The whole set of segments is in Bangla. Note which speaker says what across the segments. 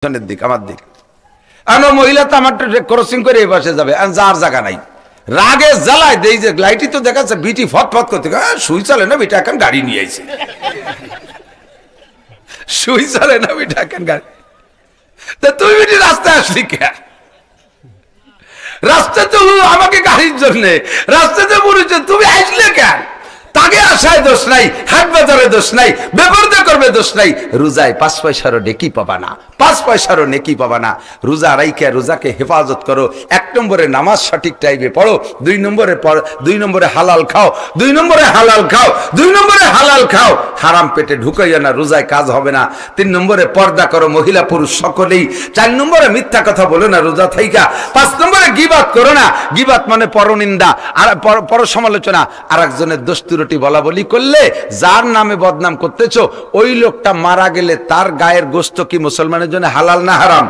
Speaker 1: দিক আমার দিক মহিলা তো আমার ক্রসিং করে এই পাশে যাবে, যার জায়গা নাই, রাগে জ্বালায় দেই যে লাইটই তো দেখাচ্ছে বিটি ফটফট করতে, সুই চলে না বিটা এখন গাড়ি নিয়ে আইছে, সুই চলে না বিটা এখন গাড়ি। তা তুই বিটি রাস্তায় আসলি কে? রাস্তা তো আমাকে গাড়ির জন্য রাস্তাতে পড়েছে, তুমি আসলে কেন? তাকে আশায় দোষ নাই, হাট বাজারে দোষ নাই, বেপরদা করবে দোষ নাই। রোজায় 5 পয়সারও নেকি পাবা না, 5 পয়সারও নেকি পাবা না। রোজা রাইখা রোজাকে হেফাজত করো। 1 নম্বরে নামাজ সঠিক টাইমে পড়ো, 2 নম্বরে হালাল খাও, 2 নম্বরে হালাল খাও, 2 নম্বরে হালাল খাও, হারাম পেটে ঢুকাইয়া না, রোজায় কাজ হবে না। 3 নম্বরে পর্দা করো, মহিলা পুরুষ সকলেই। 4 নম্বরে মিথ্যা কথা বলো না রোজা থাইকা। 5 নম্বরে গীবাত করো না, গীবাত মানে পরনিন্দা আর পর সমালোচনা। আর একজনের দোষ ত্রুটি বলা বলি করলে যার নামে বদনাম করতেছো, ওই লোকটা মারা গেলে তার গায়ের গোশত কি মুসলমানের জন্য হালাল না হারাম?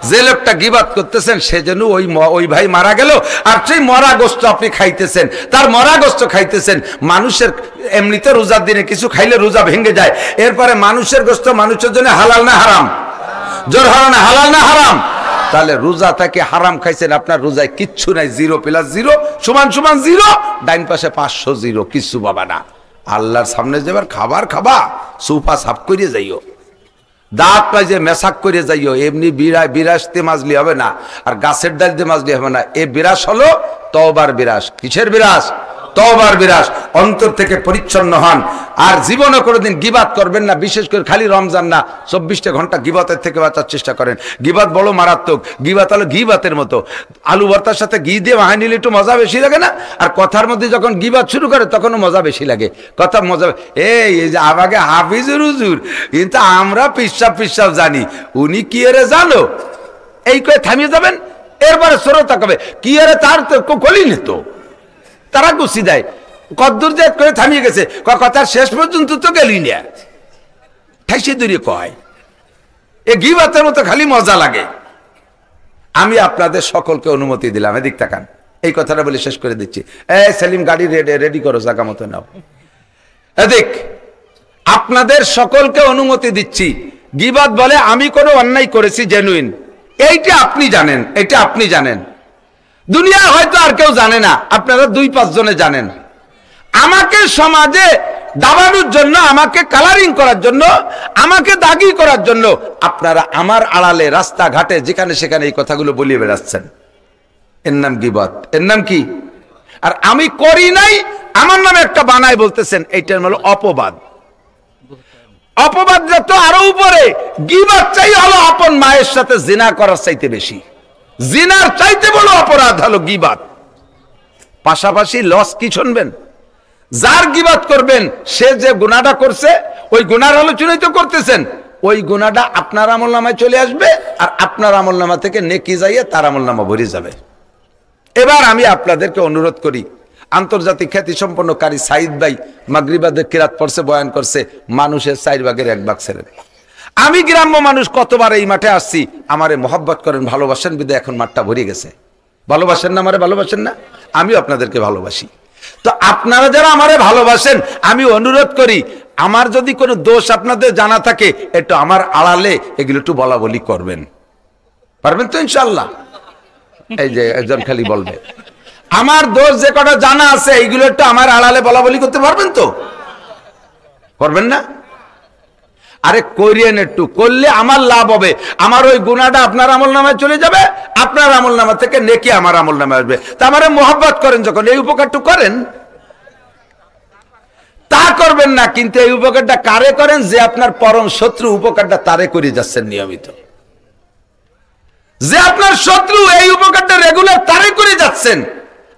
Speaker 1: যে লোকটা গীবাত করতেছেন সে যেন ওই ভাই মারা গেল, আর সেই মরা গোশত আপনি খাইতেছেন, তার মরা গোশত খাইতেছেন। মানুষের এমনিতে রোজার দিনে কিছু খাইলে রোজা ভেঙে যায়, এরপরে মানুষের গোশত মানুষের জন্য হালাল না হারাম? জোর হারানা হালাল না হারাম? তাহলে রোজা থেকে হারাম খাইছেন, আপনার রোজায় কিচ্ছু নাই। 0 + 0 = 0, ডাইন পাশে 500 0, কিচ্ছু পাবা না। আল্লাহর সামনে যাবার খাবার খাবা, সুফা সাফ করে যাইও, দাঁত পাইজে মেশাক করে যাইও। এমনি বিরাসতে মাজলি হবে না, আর গাছের ডাল দিয়ে মাজলি হবে না। এ বিরাস হলো তওবার বিরাস। কিসের বিরাস? তওবার বিরাস। অন্তর থেকে পরিচ্ছন্ন হন, আর জীবনে কোনোদিন গীবাত করবেন না। বিশেষ করে খালি রমজান না, 24টা ঘন্টা গীবাতের থেকে বাঁচার চেষ্টা করেন। গীবাত বড় মারাত্মক। গীবাত হলো গীবাতের মতো, আলু ভর্তার সাথে ঘি দিয়ে মাহাই নিলে একটু মজা বেশি লাগে না? আর কথার মধ্যে যখন গীবাত শুরু করে তখনও মজা বেশি লাগে। কথা মজা, এই যে আমাকে হাফিজুর হুজুর, কিন্তু আমরা পিসাব জানি, উনি কি এরে জানো, এই করে থামিয়ে যাবেন। এরপরে শ্রোতা কবে কি এরে, তার তো কলি নিত, তারা গুছি দেয়, কদ্দুর যে করে থামিয়ে গেছে, কথার শেষ পর্যন্ত তো গেলি না, ঠাইসে দূরে কয়। এ গীবাতের মতো খালি মজা লাগে। আমি আপনাদের সকলকে অনুমতি দিলাম, এদিক তাকান, এই কথাটা বলে শেষ করে দিচ্ছি। সেলিম গাড়ি রেডি করো, জায়গা মতো নাও। এদিক আপনাদের সকলকে অনুমতি দিচ্ছি। গীবাত বলে আমি কোনো অন্যায় করেছি জেনুইন, এইটা আপনি জানেন, এটা আপনি জানেন, দুনিয়া হয়তো আর কেউ জানে না, আপনারা 2-5 জনে জানেন। আমাকে সমাজে দাবানোর জন্য, আমাকে কালারিং করার জন্য, আমাকে দাগি করার জন্য আপনারা আমার আড়ালে রাস্তাঘাটে যেখানে সেখানে এই কথাগুলো বলিয়ে বেড়াচ্ছেন। এর নাম গীবাত, এর নাম কি? আর আমি করি নাই, আমার নামে একটা বানায় বলতেছেন, এইটার হলো অপবাদ। অপবাদটা তো আরো উপরে। গীবাত চাই হলো আপন মায়ের সাথে জিনা করার চাইতে বেশি, জিনার চাইতে বড় অপরাধ হলো গীবাত। পাশাপাশি লস কি শুনবেন, যার গীবাত করবেন সে যে গুনাহটা করছে, ওই গুনার আলোচনাই তো করতেছেন, ওই গুনাহটা আপনার আমলনামায় চলে আসবে, আর আপনার আমলনামা থেকে নেকি যাইয়ে তার আমলনামা ভরে যাবে। এবার আমি আপনাদেরকে অনুরোধ করি, আন্তর্জাতিক খ্যাতি সম্পন্ন কারি সাইদ ভাই মাগরিবাদের কিরাত পড়ছে, বয়ান করছে, মানুষের 4 ভাগের 1 ভাগ ছেড়ে দেয়। আমি গ্রাম্য মানুষ, কতবার এই মাঠে আসছি, আমারে মহব্বত করেন, ভালোবাসেন, বিদে এখন মাঠটা ভরে গেছে। ভালোবাসেন না আমারে? ভালোবাসেন না? আমিও আপনাদেরকে ভালোবাসি। তো আপনারা যারা আমারে ভালোবাসেন, আমি অনুরোধ করি, আমার যদি কোনো দোষ আপনাদের জানা থাকে, একটু আমার আড়ালে এগুলো একটু বলা বলি করবেন। পারবেন তো ইনশাআল্লাহ? এই যে একজন খালি বলবে, আমার দোষ যে কটা জানা আছে এইগুলো একটু আমার আড়ালে বলা বলি করতে পারবেন তো? করবেন না? আরে করিয়েন, একটু করলে আমার লাভ হবে। আমার ওই গুনাহটা আপনার আমলনামায় চলে যাবে, আপনার আমলনামা থেকে নেকি আমার আমলনামায় আসবে। তা আমারে মোহাব্বত করেন যখন, এই উপকারটা করেন। তা করবেন না, কিন্তু এই উপকারটা কারে করেন? যে আপনার পরম শত্রু, উপকারটা তারে করে যাচ্ছেন নিয়মিত। যে আপনার শত্রু, এই উপকারটা রেগুলার তারে করে যাচ্ছেন।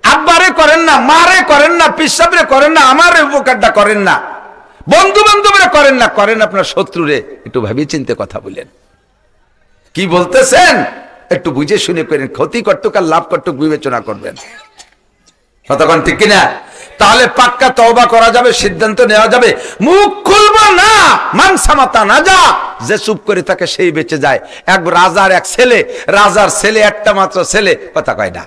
Speaker 1: আব্বারে করেন না, মারে করেন না, পিসাবরে করেন না, আমার উপকারটা করেন না, বন্ধু বান্ধবরা করেন না, করেন আপনার শত্রুরে। একটু ভাবি চিন্তে কথা বলেন, কি বলতেছেন একটু বুঝে শুনে করেন। ক্ষতি করতুক আর লাভ করতুক বিবেচনা করবেন। কতক্ষণ ঠিক কিনা? তাহলে পাক্কা তওবা করা যাবে, সিদ্ধান্ত নেওয়া যাবে। মুখ খুলবো না, মান সামাতা না যা, যে চুপ করে থাকে সেই বেঁচে যায়। এক রাজার এক ছেলে, রাজার ছেলে একটা মাত্র ছেলে, কথা কয় না।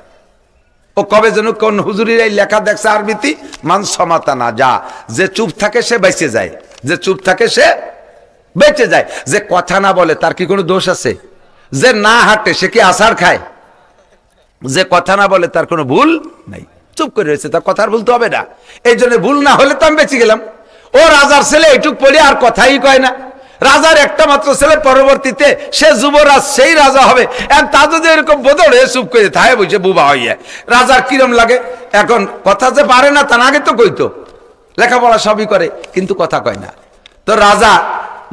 Speaker 1: ও কবে যেন কোন হুজুরির এই লেখা দেখছে আরবিতে, মান সামাতা না যা, যে চুপ থাকে সে বেঁচে যায়, যে চুপ থাকে সে বেঁচে যায়। যে কথা না বলে তার কি কোনো দোষ আছে? যে না হাঁটে সে কি আছাড় খায়? যে কথা না বলে তার কোনো ভুল নাই, চুপ করে রয়েছে, তার কথার ভুল তো হবে না। এই জন্য ভুল না হলে তো আমি বেঁচে গেলাম। ও রাজার ছেলে এইটুক পড়ে আর কথাই কয় না। রাজার একটা মাত্র ছেলে, পরবর্তীতে সে যুবরাজ, সেই রাজা হবে। তা যদি এরকম বদল হয়ে চুপ করে থাকে বলছে বুবা হইয়া, রাজার কিরম লাগে? এখন কথা যে পারে না তা আগে তো কইতো, লেখাপড়া সবই করে কিন্তু কথা কয় না। তো রাজা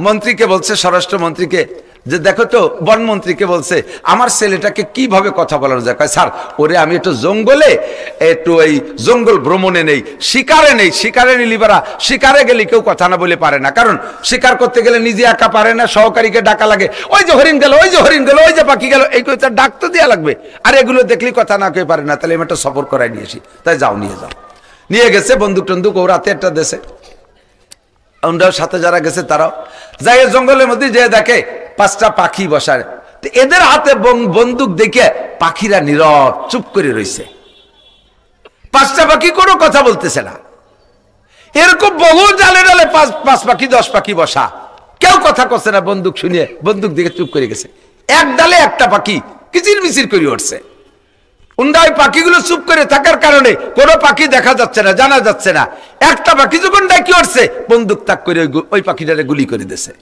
Speaker 1: মন্ত্রীকে বলছে, স্বরাষ্ট্র মন্ত্রীকে, যে দেখো তো, বনমন্ত্রীকে বলছে আমার ছেলেটাকে কিভাবে কথা বলানো যায়। কয় স্যার, ওরে আমি একটু জঙ্গলে, একটু এই জঙ্গল ভ্রমণে নেই, শিকারে নেই, শিকারে নিলি পারা, শিকারে গেলে কেউ কথা না বলে পারে না, কারণ শিকার করতে গেলে নিজে একা পারে না, সহকারীকে ডাকা লাগে। ওই যে হরিণ গেল, ওই যে হরিণ গেল, ওই যে পাখি গেল, এই কথা ডাক তো দেওয়া লাগবে। আর এগুলো দেখলি কথা না কেউ পারে না, তাহলে আমি একটা সফর করাই নিয়েছি। তাই যাও, নিয়ে যাও। নিয়ে গেছে বন্দুক টন্দুক, ও রাতে একটা দেশে, ওনার সাথে যারা গেছে তারাও যাই জঙ্গলের মধ্যে যে দেখে 5টা পাখি বসার, এদের হাতে বন্দুক দেখে পাখিরা নীরব চুপ করে রয়েছে। 5টা পাখি কোনো কথা বলতেছে না। এরকম বহু ডালে ডালে 5 পাখি 10 পাখি বসা, কেউ কথা করছে না। বন্দুক শুনিয়ে বন্দুক দিকে চুপ করে গেছে। এক ডালে একটা পাখি কিচির মিচির করে উঠছে। ওই পাখিগুলো চুপ করে থাকার কারণে কোনো পাখি দেখা যাচ্ছে না, জানা যাচ্ছে না। একটা পাখি যখন ডাকি উঠছে, বন্দুক তাক করে ওই পাখিটারে গুলি করে দিয়েছে।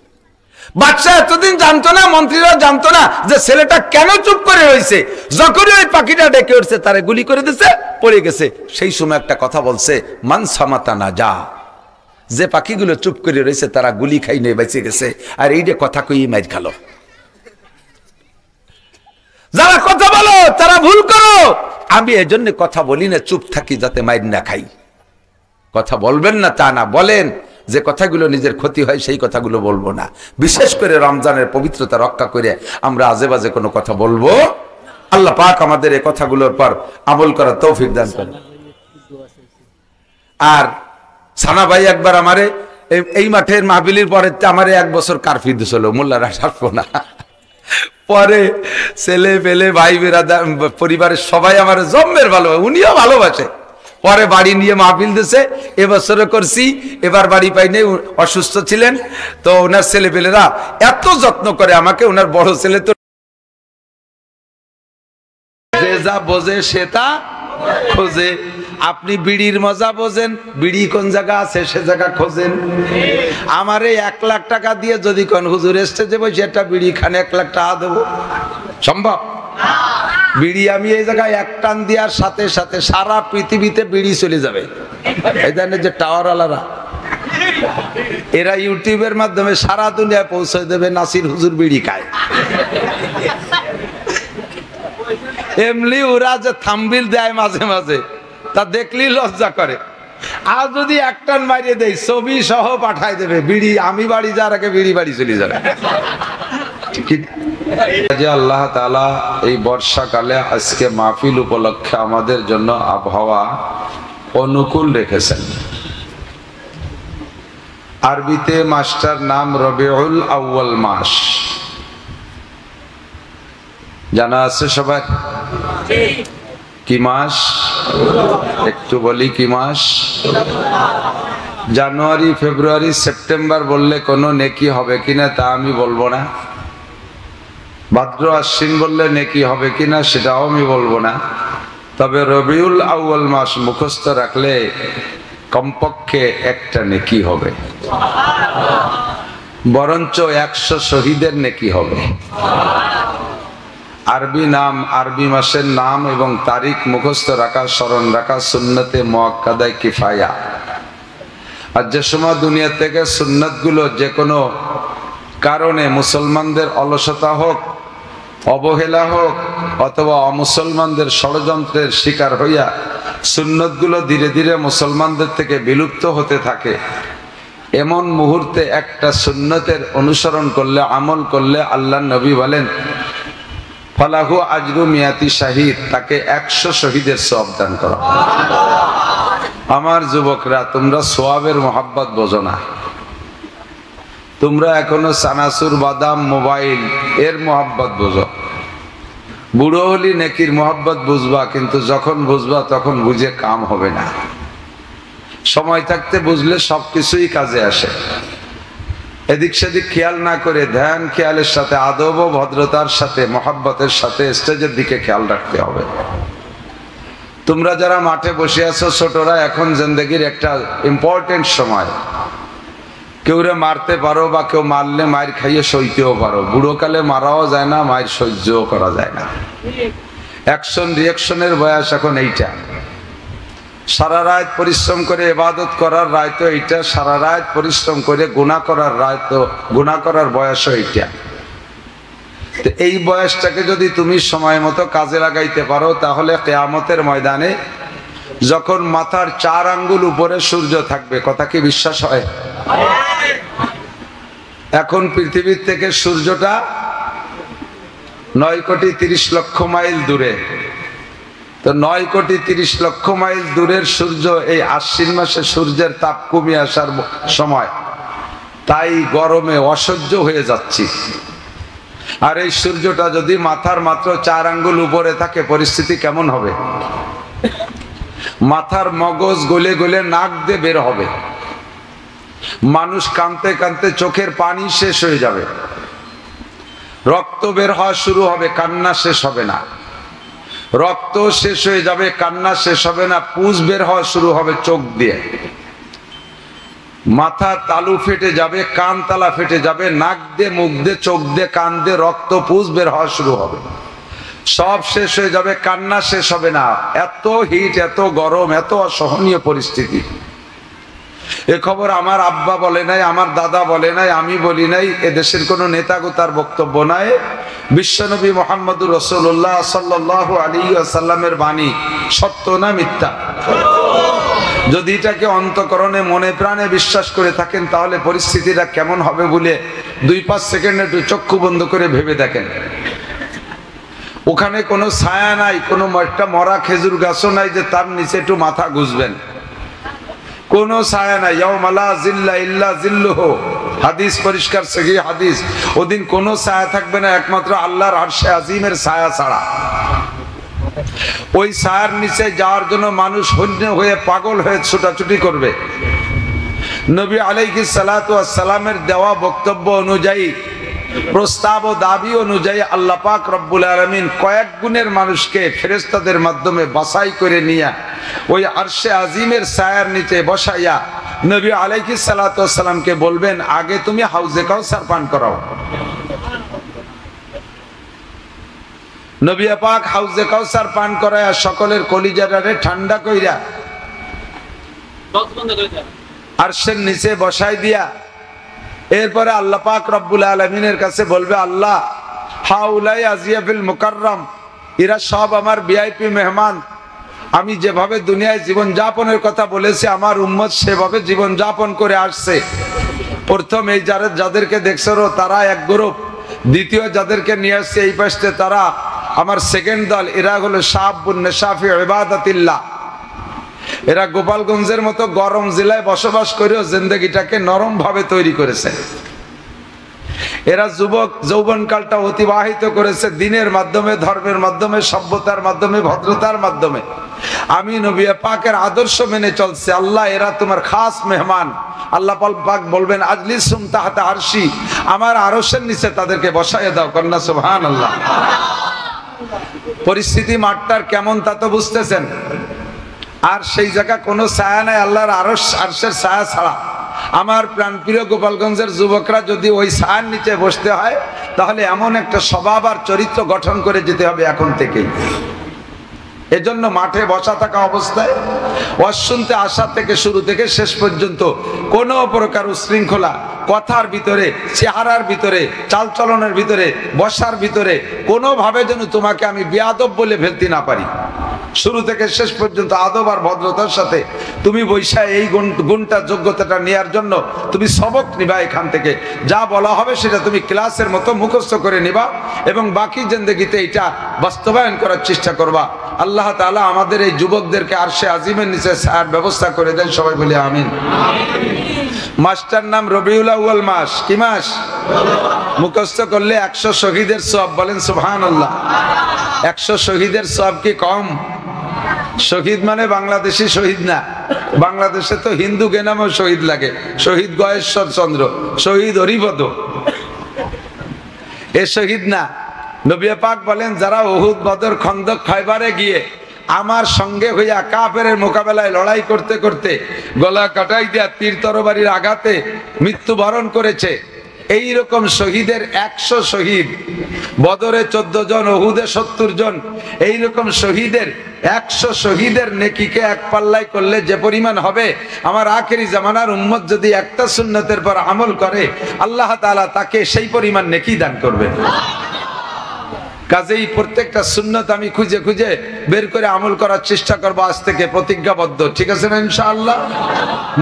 Speaker 1: বাদশা এতদিন জানতো না, মন্ত্রীরা জানতো না যে ছেলেটা কেন চুপ করে রয়েছে। যখনই ওই পাখিটা ডেকে উঠছে, তারে গুলি করে দিয়েছে, পড়ে গেছে। সেই সময় একটা কথা বলছে, মান সামাতা না যা, যে পাখিগুলো চুপ করে রয়েছে তারা গুলি খাই নিয়ে বেঁচে গেছে, আর এই যে কথা কই মাইর খালো। যারা কথা বলো তারা ভুল করো। আমি এজন্য কথা বলি না, চুপ থাকি যাতে মাইর না খাই। কথা বলবেন না তা না, বলেন যে কথাগুলো নিজের ক্ষতি হয় সেই কথাগুলো বলবো না। বিশেষ করে রমজানের পবিত্রতা রক্ষা করে আমরা আজে বাজে কোনো কথা বলবো। আল্লাহ পাক আমাদের এই কথাগুলোর পর আমল করার তৌফিক দান করেন। আর সানা ভাই একবার আমারে এই মাঠের মাহফিলের পরে আমারে 1 বছর কারফিউ দিছিল, মোল্লারা ছাড়বো না। পরে ছেলে পেলে ভাই বেরাদার পরিবারের সবাই আমার জম্মের ভালোবাসে, উনিও ভালোবাসে। পরে বাড়ি নিয়ে মাহফিল দিছে, এবছরও করছি। এবার বাড়ি পাইনি, অসুস্থ ছিলেন। তো ওনার ছেলে পেলেরা এত যত্ন করে আমাকে। ওনার বড় ছেলে তো যে যা বোঝে সেটা খোঁজে। আপনি বিড়ির মজা বোঝেন, বিড়ি কোন জায়গা আছে সে জায়গা খোঁজেন। আমার এই 1 লাখ টাকা দিয়ে যদি কোন হুজুর স্টেজে বসে একটা বিড়ি খানে 1 লাখ টাকা দেবো, সম্ভব? বিড়ি আমি এই জায়গায় 1 টান দেওয়ার সাথে সাথে সারা পৃথিবীতে বিড়ি চলে যাবে। এই জানেন যে টাওয়ারওয়ালারা, এরা ইউটিউবের মাধ্যমে সারা দুনিয়ায় পৌঁছে দেবে নাসির হুজুর বিড়ি খায়। এমনি ওরা যে থাম্বনেল দেয় মাঝে মাঝে, তা দেখলেই লজ্জা করে। আর যদি 1 টান মারিয়ে দেয়, ছবি সহ পাঠায় দেবে, বিড়ি আমি বাড়ি যাওয়ার আগে বিড়ি বাড়ি চলে যাবে। আল্লাহ তাআলা এই বর্ষাকালে আজকে মাহফিল উপলক্ষে আমাদের জন্য আবহাওয়া অনুকূল রেখেছেন। আরবিতে মাসটার নাম রবিউল আউয়াল মাস, জানা আছে সবাই? কি মাস? একটু বলি কি মাস? জানুয়ারি, ফেব্রুয়ারি, সেপ্টেম্বর বললে কোনো নেকি হবে কিনা তা আমি বলবো না। ভাদ্র, আশ্বিন বললে নেকি হবে কিনা সেটাও আমি বলবো না। তবে রবিউল আউয়াল মাস মুখস্থ রাখলে কমপক্ষে একটা নেকি হবে, বরঞ্চ 100 শহীদের নেকি হবে। আরবি নাম, আরবি মাসের নাম এবং তারিখ মুখস্থ রাখা, স্মরণ রাখা সুন্নতে মুআক্কাদায়ে কিফায়া। আর যে সময় দুনিয়া থেকে সুন্নতগুলো যে কোনো কারণে মুসলমানদের অলসতা হোক, অবহেলা হোক, অথবা অমুসলমানদের ষড়যন্ত্রের শিকার হইয়া সুন্নতগুলো ধীরে ধীরে মুসলমানদের থেকে বিলুপ্ত হতে থাকে, এমন মুহূর্তে একটা সুন্নতের অনুসরণ করলে, আমল করলে আল্লাহ নবী বলেন ফালাহু আজরু মিয়াতি শাহিদ, তাকে 100 শহীদের সওয়াব দান করা। আমার যুবকরা, তোমরা সওয়াবের মোহাব্বত বোঝো না। তোমরা এখনো চানাচুর, বাদাম, মোবাইল এর মোহাব্বত বোঝো। বুড়ো হলি নেকির মোহাব্বত বুঝবা, কিন্তু যখন বুঝবা তখন বুঝে কাম হবে না। সময় থাকতে বুঝলে সবকিছুই কাজে আসে। এদিক সেদিক খেয়াল না করে ধ্যান খেয়ালের সাথে আদব ও ভদ্রতার সাথে মহব্বতের সাথে স্টেজের দিকে খেয়াল রাখতে হবে। তোমরা যারা মাঠে বসে আছো ছোটরা, এখন জিন্দেগির একটা ইম্পর্টেন্ট সময়। কেউরে মারতে পারো বা কেউ মারলে মায়ের খাইয়ে সইতেও পারো। বুড়োকালে মারাও যায় না, মায়ের সহ্যও করা যায় না। অ্যাকশন রিয়াকশনের বয়স এখন এইটা। সারা রাত পরিশ্রম করে ইবাদত করার রায় তো এইটা, সারা রাত পরিশ্রম করে গুনাহ করার রায় তো গুনাহ করার বয়সও এইটা। তো এই বয়সটাকে যদি তুমি সময় মতো কাজে লাগাইতে পারো, তাহলে কিয়ামতের ময়দানে যখন মাথার 4 আঙ্গুল উপরে সূর্য থাকবে, কথা কি বিশ্বাস হয়? এখন পৃথিবীর থেকে সূর্যটা 9,30,00,000 মাইল দূরে। তো 9,30,00,000 মাইল দূরের সূর্য এই আশ্বিন মাসে সূর্যের তাপ কমে আসার সময়, তাই গরমে অসহ্য হয়ে যাচ্ছি। আর এই সূর্যটা যদি মাথার মাত্র 4 আঙ্গুল উপরে থাকে, পরিস্থিতি কেমন হবে? মাথার মগজ গলে গলে নাক দিয়ে বের হবে। মানুষ কাঁদতে কাঁদতে চোখের পানি শেষ হয়ে যাবে, রক্ত বের হওয়া শুরু হবে, কান্না শেষ হবে না। রক্ত শেষ হয়ে যাবে, কান্না শেষ হবে না, পুঁজ বের হওয়া শুরু হবে চোখ দিয়ে। মাথা তালু ফেটে যাবে, কান তালা ফেটে যাবে, নাক দিয়ে, মুখ দিয়ে, চোখ দিয়ে, কান দিয়ে রক্ত পুঁজ বের হওয়া শুরু হবে। সব শেষ হয়ে যাবে, কান্না শেষ হবে না। এত হিট, এত গরম, এত অসহনীয় পরিস্থিতি। এ খবর আমার আব্বা বলে নাই, আমার দাদা বলে নাই, আমি বলি নাই, এদেশের কোন নেতাগোতার বক্তব্য নাই। বিশ্বনবী মুহাম্মদুর রাসূলুল্লাহ সাল্লাল্লাহু আলাইহি ওয়াসাল্লামের বাণী সত্য না মিথ্যা? যদি এটাকে অন্তঃকরণে মনে প্রাণে বিশ্বাস করে থাকেন, তাহলে পরিস্থিতিটা কেমন হবে বলে 2-5 সেকেন্ড একটু চক্ষু বন্ধ করে ভেবে দেখেন। ওখানে কোনো ছায়া নাই, কোনো একটা মরা খেজুর গাছও নাই যে তার নিচে একটু মাথা গুজবেন, কোনো ছায়া নাই। ইয়াউমা লা জিল্লা ইল্লা জিল্লুহু, হাদিস পরিষ্কার সহিহ হাদিস। ওদিন কোনো ছায়া থাকবে না একমাত্র আল্লাহর আরশে আজিমের ছায়া ছাড়া। ওই ছায়ার নিচে যাওয়ার জন্য মানুষ হন্য হয়ে পাগল হয়ে ছোটাছুটি করবে। নবী আলাইহিস সালাতু ওয়াস সালামের দেওয়া বক্তব্য অনুযায়ী, প্রস্তাব ও দাবি অনুযায়ী আল্লাহ পাক রব্বুল আলামিন কয়েক গুণের মানুষকে ফেরেশতাদের মাধ্যমে বাছাই করে নিয়ে ওই আরশে আজিমের ছায়ার নিচে বসাইয়া নবী আলাইহিস সালাতু ওয়াস সালামকে বলবেন, আগে তুমি হাউজে কাউসার পান করাও। নবী পাক হাউজে কাউসার পান করায়া সকলের কলিজাটারে ঠান্ডা কইরা আরশের নিচে বসাই দিয়া এরপরে আল্লাহ পাক রব্বুল আলামিনের কাছে বলবে, আল্লাহ হাউলাই আজিয়াফিল মুকাররম, এরা সব আমার ভিআইপি মেহমান। আমি যেভাবে দুনিয়ায় জীবন যাপনের কথা বলেছি, আমার উম্মত সেভাবে জীবন যাপন করে আসছে। প্রথম এই যাদেরকে দেখছো তারা এক গ্রুপ, দ্বিতীয় যাদেরকে নিয়ে আসছে এই পাশে তারা আমার সেকেন্ড দল। এরা হলো শাবুন নেশাফি ইবাদাতিল্লাহ। এরা গোপালগঞ্জের মতো গরম জেলায় বসবাস করেও জিন্দগিটাকে নরম ভাবে তৈরি করেছে। এরা যুবক যৌবনকালটা অতিবাহিত করেছে দিনের মাধ্যমে, ধর্মের মাধ্যমে, সভ্যতার মাধ্যমে, ভদ্রতার মাধ্যমে। আমি নবী পাকের আদর্শ মেনে চলছে। আল্লাহ এরা তোমার খাস মেহমান। আল্লাহ পাক বলবেন, আজলিসুম তাহতা আরশি, আমার আরশের নিচে তাদেরকে বসায় দাও। কন্যা সুবহানাল্লাহ। পরিস্থিতি মাঠটার কেমন তা তো বুঝতেছেন। আর সেই জায়গা কোনো ছায়া নাই আল্লাহর আরশের ছায়া ছাড়া। আমার প্রাণপ্রিয় গোপালগঞ্জের যুবকরা যদি ওই ছায়ার নিচে বসতে হয়, তাহলে এমন একটা স্বভাব আর চরিত্র গঠন করে যেতে হবে এখন থেকেই। এজন্য মাঠে বসা থাকা অবস্থায় ওয়াজ শুনতে আসা থেকে শুরু থেকে শেষ পর্যন্ত কোনো প্রকার উশৃঙ্খলা কথার ভিতরে, চেহারার ভিতরে, চালচলনের ভিতরে, বসার ভিতরে কোনোভাবে যেন তোমাকে আমি বেয়াদব বলে ফেলতে না পারি। শুরু থেকে শেষ পর্যন্ত আদব আর ভদ্রতার সাথে তুমি বৈশা এই গুণটা, যোগ্যতাটা নেওয়ার জন্য তুমি সবক নিবা। এখান থেকে যা বলা হবে সেটা তুমি ক্লাসের মতো মুখস্থ করে নিবা এবং বাকি জিন্দেগিতে এটা বাস্তবায়ন করার চেষ্টা করবা। আল্লাহ তাআলা আমাদের এই যুবকদেরকে আরশে আজিমের নিচে ছায়ার ব্যবস্থা করে দেন। সবাই বলি আমিন। মাসটার নাম রবিউল আউয়াল মাস। কি মাস? মুখস্থ করলে 100 শহীদের সওয়াব। বলেন সুবহানাল্লাহ। 100 শহীদের সওয়াব কি কম? শহীদ মানে বাংলাদেশি শহীদ না। বাংলাদেশে তো হিন্দু কে নামেও শহীদ লাগে, শহীদ গয়েশ্বর চন্দ্র, শহীদ হরিপদ, এ শহীদ না। নবী পাক বলেন যারা উহুদ, বদর, খন্দক, খয়বারে গিয়ে আমার সঙ্গে হইয়া কাফেরের মোকাবেলায় লড়াই করতে করতে গলা কাটাই দিয়া তীর তরবারির আঘাতে মৃত্যুবরণ করেছে, এই রকম শহীদের 100 শহীদ, বদরে 14 জন, উহুদে 70 জন, এই রকম শহীদের 100 শহীদের নেকিকে এক পাল্লায় করলে যে পরিমাণ হবে, আমার আখেরি জামানার উম্মত যদি একটা সুন্নতের পর আমল করে আল্লাহ তাআলা তাকে সেই পরিমাণ নেকি দান করবেন। কাজেই প্রত্যেকটা সুন্নত আমি খুঁজে খুঁজে বের করে আমল করার চেষ্টা করবো আজ থেকে, প্রতিজ্ঞাবদ্ধ, ঠিক আছে না ইনশাআল্লাহ?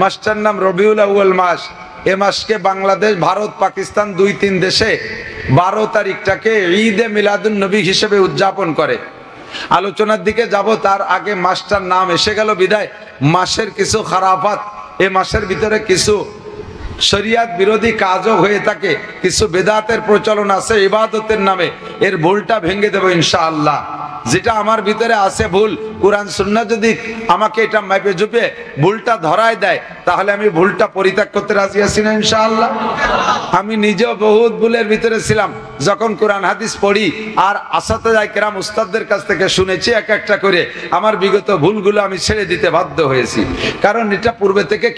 Speaker 1: মাসটার নাম রবিউল আউয়াল মাস। এ মাসকে বাংলাদেশ, ভারত, পাকিস্তান 2-3 দেশে 12 তারিখটাকে ঈদে মিলাদুন নবী হিসেবে উদযাপন করে। আলোচনার দিকে যাব, তার আগে মাসটার নাম এসে গেল বিদায় মাসের কিছু খারাফাত, এ মাসের ভিতরে কিছু শরিয়াত বিরোধী কাজও হয়ে থাকে, কিছু বেদাতের প্রচলন আছে ইবাদতের নামে, এর ভুলটা ভেঙে দেব ইনশাআল্লাহ। যেটা আমার ভিতরে আছে ভুল, কুরআন সুন্নাহ যদি আমাকে এটা মাইপে জুপে ভুলটা ধরায় দেয় তাহলে আমি ভুলটা পরিত্যাগ করতে রাজি আছি না ইনশাআল্লাহ। আমি নিজেও বহুত ভুলের ভিতরে ছিলাম, যখন কোরআন হাদিস পড়ি আর আসাতেজায়ে কেরাম উস্তাদদের কাছ থেকে শুনেছি এক একটা করে, আমার বিগত ভুলগুলো আমি ছেড়ে দিতে বাধ্য হয়েছি। কারণ এটা পূর্বে থেকে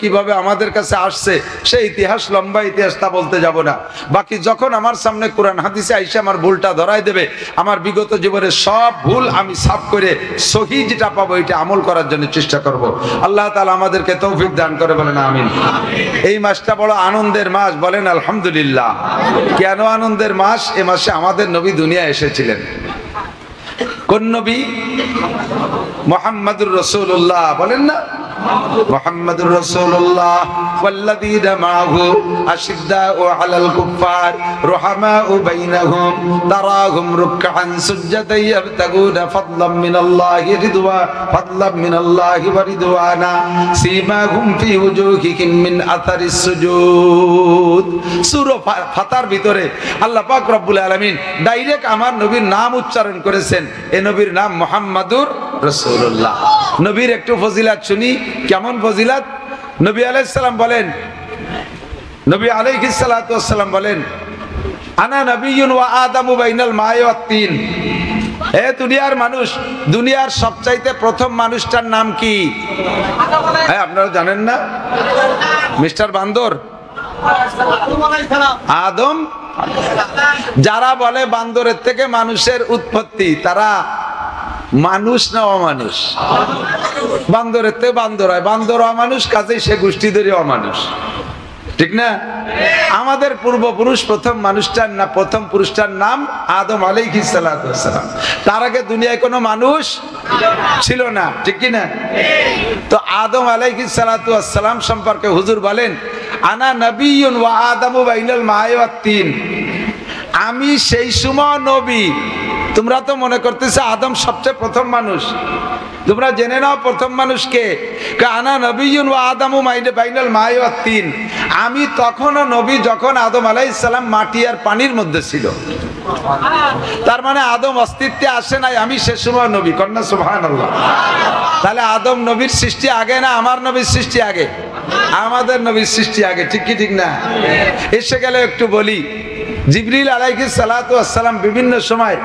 Speaker 1: কিভাবে আমাদের কাছে আসছে সেই ইতিহাস, লম্বা ইতিহাস, তা বলতে যাব না। বাকি যখন আমার সামনে কোরআন হাদিসে আইসা আমার ভুলটা ধরায় দেবে, আমার বিগত জীবনের সব ভুল আমি সাফ করে সহি যেটা পাবো এটা আমল করার জন্য চেষ্টা করব। আল্লাহ তাআলা আমাদেরকে তৌফিক দান করে, বলেন আমিন। এই মাসটা বড় আনন্দের মাস, বলেন আলহামদুলিল্লাহ। কেন আনন্দের মাস? এ মাসে আমাদের নবী দুনিয়া এসেছিলেন। কোন নবী? মুহাম্মদুর রাসূলুল্লাহ, বলেন না মুহাম্মদুর রাসূলুল্লাহ। ওয়াল্লাযীনা মাআহু আশিদ্দাউ আলাল কুফফার রুহামাউ বাইনাহুম তারাহুম রুকআন সুজদান ইয়াবতাগুনা ফাদলাম মিনাল্লাহি ওয়া রিদওয়ানা সীমাহুম ফি ওজুহিহিম মিন আথারিস সুজুদ। সূরা ফাতার ভিতরে আল্লাহ পাক রব্বুল আলামিন ডাইরেক্ট আমার নবীর নাম উচ্চারণ করেছেন। এই নবীর নাম মুহাম্মদুর রাসূলুল্লাহ। নবীর একটু ফজিলত শুনি। কেমন ফজিলত? নবী আলাইহিস সালাম বলেন, নবী আলাইহিস সালাতু ওয়াস সালাম বলেন, আনা নবিয়্যুন ওয়া আদামু বাইনাল মা'i ওয়াত তিন। হে দুনিয়ার মানুষ, দুনিয়ার সবচাইতে প্রথম মানুষটার নাম কি? হ্যাঁ, আপনারা জানেন না? মিস্টার বান্দর, আদম। যারা বলে বান্দরের থেকে মানুষের উৎপত্তি, তারা মানুষ না অমানুষ? বান্দরের থেকে বান্দর হয়, বান্দর অমানুষ, কাজেই সে গোষ্ঠীদেরই অমানুষ, ঠিক না? আমাদের পূর্বপুরুষ প্রথম মানুষটার না, প্রথম পুরুষটার নাম আদম আলাইহিস সালাতু ওয়াস সালাম। তার আগে দুনিয়ায় কোনো মানুষ ছিল না, ঠিক কি না? তো আদম আলাইহিস সালাতু ওয়াস সালাম সম্পর্কে হুজুর বলেন, আনা নবিয়্যুন ওয়া আদামু বাইনাল মা'i ওয়াত তিন। আমি সেই সময় নবী। তোমরা তো মনে করতেছো আদম সবচেয়ে প্রথম মানুষ, তোমরা জেনে নাও প্রথম মানুষকে। আনা নবিয়্যুন ওয়া আদামু বাইনাল মা'i ওয়াত তিন। আমি তখনও নবী যখন আদম আলাইহিস সালাম মাটি আর পানির মধ্যে ছিল। তার মানে আদম অস্তিত্বে আসে নাই, আমি সে সময় নবী। কন্যা সুবহানাল্লাহ। তাহলে আদম নবীর সৃষ্টি আগে না আমার নবীর সৃষ্টি আগে? আমাদের নবীর সৃষ্টি আগে, ঠিক কি ঠিক না? এসে গেলে একটু বলি, জিবরিল আলাইহিস সালাতু ওয়াস সালাম বিভিন্ন সময়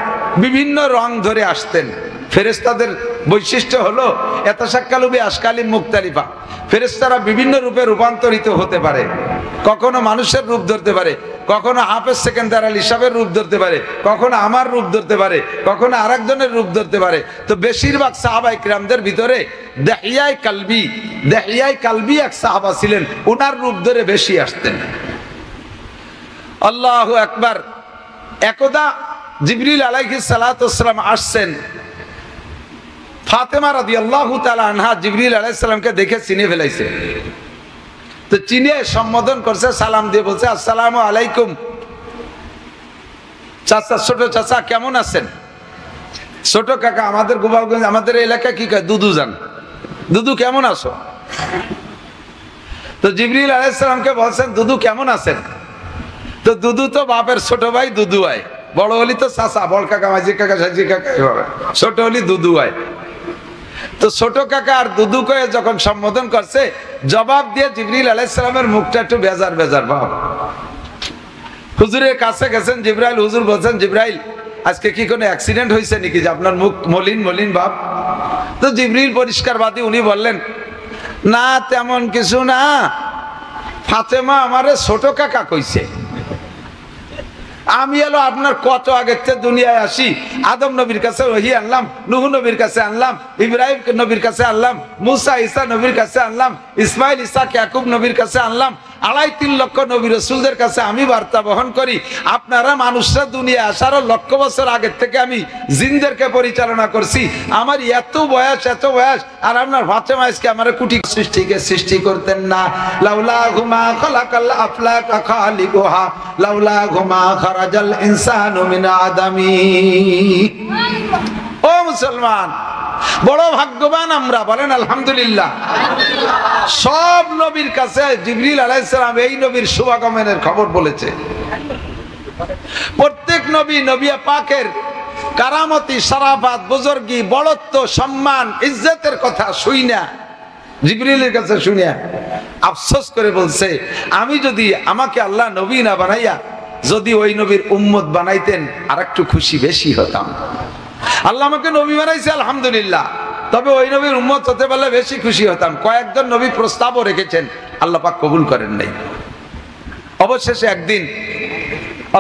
Speaker 1: বিভিন্ন রং ধরে আসতেন। ফেরেশতাদের বৈশিষ্ট্য হলো ইয়াতাশাক্কালু বিআশকালিন মুখতালিফা। ফেরেশতারা বিভিন্ন রূপে রূপান্তরিত হতে পারে। কখনো মানুষের রূপ ধরতে পারে, কখনো হাফেজ সেকেন্ডার আলী সাহেবের রূপ ধরতে পারে, কখনো আমার রূপ ধরতে পারে, কখনো আরেকজনের রূপ ধরতে পারে। তো বেশিরভাগ সাহাবায়ে কিরামদের ভিতরে দাহিয়ায়ে কালবি এক সাহাবা ছিলেন, ওনার রূপ ধরে বেশি আসতেন। আল্লাহু আকবার। একদা জিবরিল আলাইহিস সালাতু ওয়াস সালাম আসছেন। ফাতেমা রাদিয়াল্লাহু তাআলা আনহা জিবরিল আলাইহিস সালামকে দেখে চিনে ফেলাইছে। তো চিনে সম্বোধন করছে, সালাম দিয়ে বলছে, আসসালামু আলাইকুম চাচা, ছোট চাচা কেমন আছেন? ছোট কাকা, আমাদের গোপালগঞ্জ, আমাদের এলাকা কি কয়? দুদু জান। দুদু কেমন আছো? তো জিবরিল আলাইহিস সালামকে বলছেন, দুদু কেমন আছেন? তো দুদু তো বাপের ছোট ভাই, দুদু আয়। বড় হলি তো চাচা, বড় কাকা, মাঝি কাকা, সাজি কাকা, ছোট হলি দুদু আয়। তো ছোট কাকা আর দুদু কয়ে যখন সম্বোধন করছে, জবাব দিয়ে জিবরিল আলাইহিস সালামের মুখটা একটু বেজার বেজার ভাব। হুজুরের কাছে গেছেন জিবরাইল, হুজুর বলছেন জিবরাইল আজকে কি কোনো অ্যাক্সিডেন্ট হয়েছে নাকি যে আপনার মুখ মলিন মলিন ভাব? তো জিবরিল পরিষ্কারবাদী, উনি বললেন না তেমন কিছু না, ফাতেমা আমারে ছোট কাকা কইছে। আমি এলো আপনার কত আগের থেকে দুনিয়ায় আসি, আদম নবীর কাছে ওহী আনলাম, নূহ নবীর কাছে আনলাম, ইব্রাহিম নবীর কাছে আনলাম, মুসা ঈসা নবীর কাছে আনলাম, ইসমাইল ইসহাক ইয়াকুব নবীর কাছে আনলাম, 2.5-3 লক্ষ নবী রাসূলদের কাছে আমি বার্তা বহন করি। আপনারা মানুষরা দুনিয়া আসার লক্ষ বছর আগের থেকে আমি জিনদেরকে পরিচালনা করছি। আমার এত বয়স আর আপনার ফাতেমা আজকে আমার কুটি সৃষ্টিকে সৃষ্টি করতেন না। লাউলা হুমা খালাকাল আফলাকা খালিকুহা লাউলা হুমা খারাজাল ইনসানু মিন আদামি। ও মুসলমান, বড় ভাগ্যবান আমরা, বলেন আলহামদুলিল্লাহ। সব নবীর কাছে জিবরিল আলাইহিস সালাম এই নবীর শুভাগমনের খবর বলেছে। প্রত্যেক নবী নবিয়া পাকের কারামতি, শরাফাত, বুজুর্গি, বড়ত্ব, সম্মান, ইজ্জতের কথা শুইনা, জিবরিলের কাছে শুনিয়া আফসোস করে বলছে, আমি যদি আমাকে আল্লাহ নবী না বানাইয়া যদি ওই নবীর উম্মত বানাইতেন আর একটু খুশি বেশি হতাম। আল্লাহ আমাকে নবী বানাইছে আলহামদুলিল্লাহ, তবে ওই নবীর উম্মত হতে পারলে বেশি খুশি হতাম। কয়েকজন নবী প্রস্তাবও রেখেছেন, আল্লাহ পাক কবুল করেন নাই। অবশেষে একদিন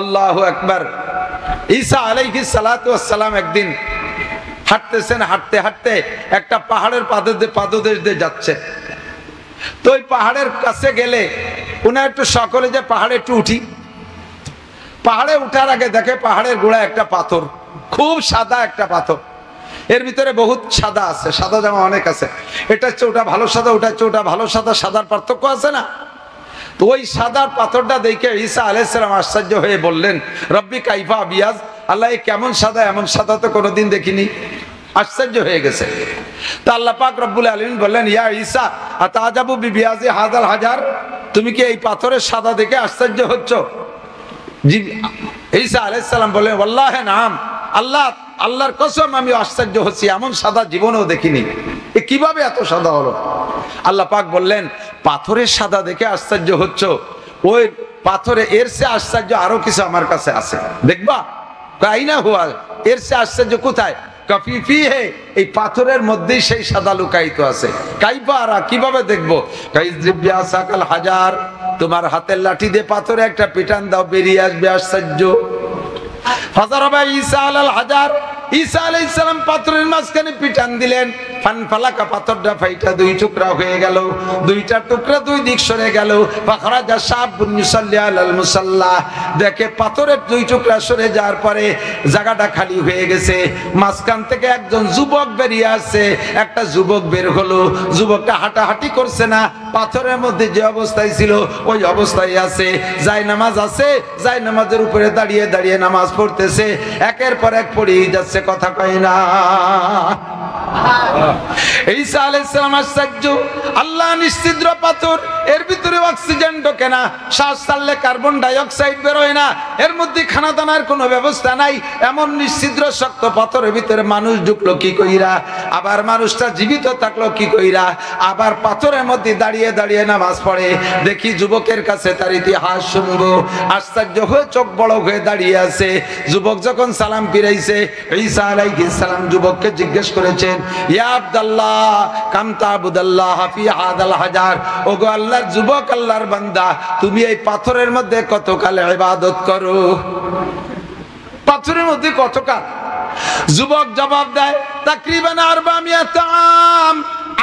Speaker 1: আল্লাহু আকবার, ঈসা আলাইহিস সালাতু ওয়াস সালাম একদিন হাঁটতেছেন, হাঁটতে হাঁটতে একটা পাহাড়ের পাদদেশ দিয়ে যাচ্ছে। তো ওই পাহাড়ের কাছে গেলে উনি একটু সকলে যে পাহাড়ে একটু উঠি। পাহাড়ে উঠার আগে দেখে পাহাড়ের গোড়ায় একটা পাথর, খুব সাদা একটা পাথর, এর ভিতরে বহুত সাদা আছে, সাদা জামা অনেক আছে। এটা হচ্ছে ওটা ভালো সাদা, ওটা হচ্ছে ওটা ভালো সাদা, সাদার পার্থক্য আছে না? তো ওই সাদার পাথরটা দেখে ঈসা আলাইহিস সালাম আশ্চর্য হয়ে বললেন, রব্বি কাইফা আবিয়াজ, আল্লাহ কেমন সাদা, এমন সাদা তো কোনোদিন দেখিনি। আশ্চর্য হয়ে গেছে। তা আল্লাহ পাক রব্বুল আলামিন বললেন, ইয়া ঈসা আতাজাবু বিবিয়াজি হাযাল হাজার, তুমি কি এই পাথরের সাদা দেখে আশ্চর্য হচ্ছ? ঈসা আলাইহিস সালাম বললেন, ওয়াল্লাহি নাম, আল্লাহর কসম আমি আশ্চর্য হচ্ছি, এমন সাদা জীবনেও দেখিনি। এ কিভাবে এত সাদা হলো? আল্লাহ পাক বললেন, পাথরের সাদা দেখে আশ্চর্য হচ্ছ, ওই পাথরে এর চেয়ে আশ্চর্য আরো কিছু আমার কাছে আছে, দেখবা? কাইনা হুয়া, এর চেয়ে আশ্চর্য কোথায়? কাফিফি হে, এই পাথরের মধ্যেই সেই সাদা লুকায়িত আছে। কাইফা আরা, কিভাবে দেখবো? কাইযিবিয়া সাকাল হাজার, তোমার হাতের লাঠি দিয়ে পাথরে একটা পিটান দাও, বেরিয়ে আসবে আশ্চর্য। ফাজারাবা ঈসা আলাল হাজার, ঈসা আলাইহিস সালাম পাথরের মাঝখানে পিটান দিলেন, ফানফালাকা, পাথরটা ফাইটা দুই টুকরা হয়ে গেল, দুইটা টুকরা দুই দিক সরে গেল। ফাখরাজা শাবুন ইউসাল্লি আলাল মুসাল্লা, দেখে পাথরের দুই টুকরা সরে যাওয়ার পরে জায়গাটা খালি হয়ে গেছে। মাঝখান থেকে একজন যুবক বেরিয়ে আসছে। একটা যুবক বের হলো, যুবকটা হাঁটাহাঁটি করছে না, পাথরের মধ্যে যে অবস্থায় ছিল ওই অবস্থায় আছে। জায়নামাজ আছে, জায়নামাজের উপরে দাঁড়িয়ে দাঁড়িয়ে নামাজ পড়তেছে, একের পর এক পড়েই যাচ্ছে, কথা কয় না। ঈসা আলাইহিস সালাম আশ্চর্য, আল্লাহ নিশ্চিদ্র পাথর, এর ভিতরে অক্সিজেন ঢোকে না, শ্বাস ছাড়লে কার্বন ডাই অক্সাইড বেরোয় না, এর মধ্যে খানা দানার কোনো ব্যবস্থা নাই, এমন নিশ্চিদ্র শক্ত পাথরের ভিতরে মানুষ ঢুকলো কি কইরা? আবার মানুষটা জীবিত থাকলো কি কইরা? আবার পাথরের মধ্যে দাঁড়িয়ে দাঁড়িয়ে নামাজ পড়ে। দেখি যুবকের কাছে তার ইতিহাস শুনবো, আশ্চর্য হয়ে চোখ বড় হয়ে দাঁড়িয়ে আছে। যুবক যখন সালাম ফিরাইছে, ঈসা আলাইহিস সালাম যুবককে জিজ্ঞেস করেছেন, ইয়া আব্দুল্লাহ কাম তা'বুদাল্লাহ ফি হাদাল হাজার, ওগো আল্লাহর যুবক, আল্লাহর বান্দা, তুমি এই পাথরের মধ্যে কতকাল ইবাদত করো? পাথরের মধ্যে কতকাল? যুবক জবাব দেয়, তাকরিবান 400 আম,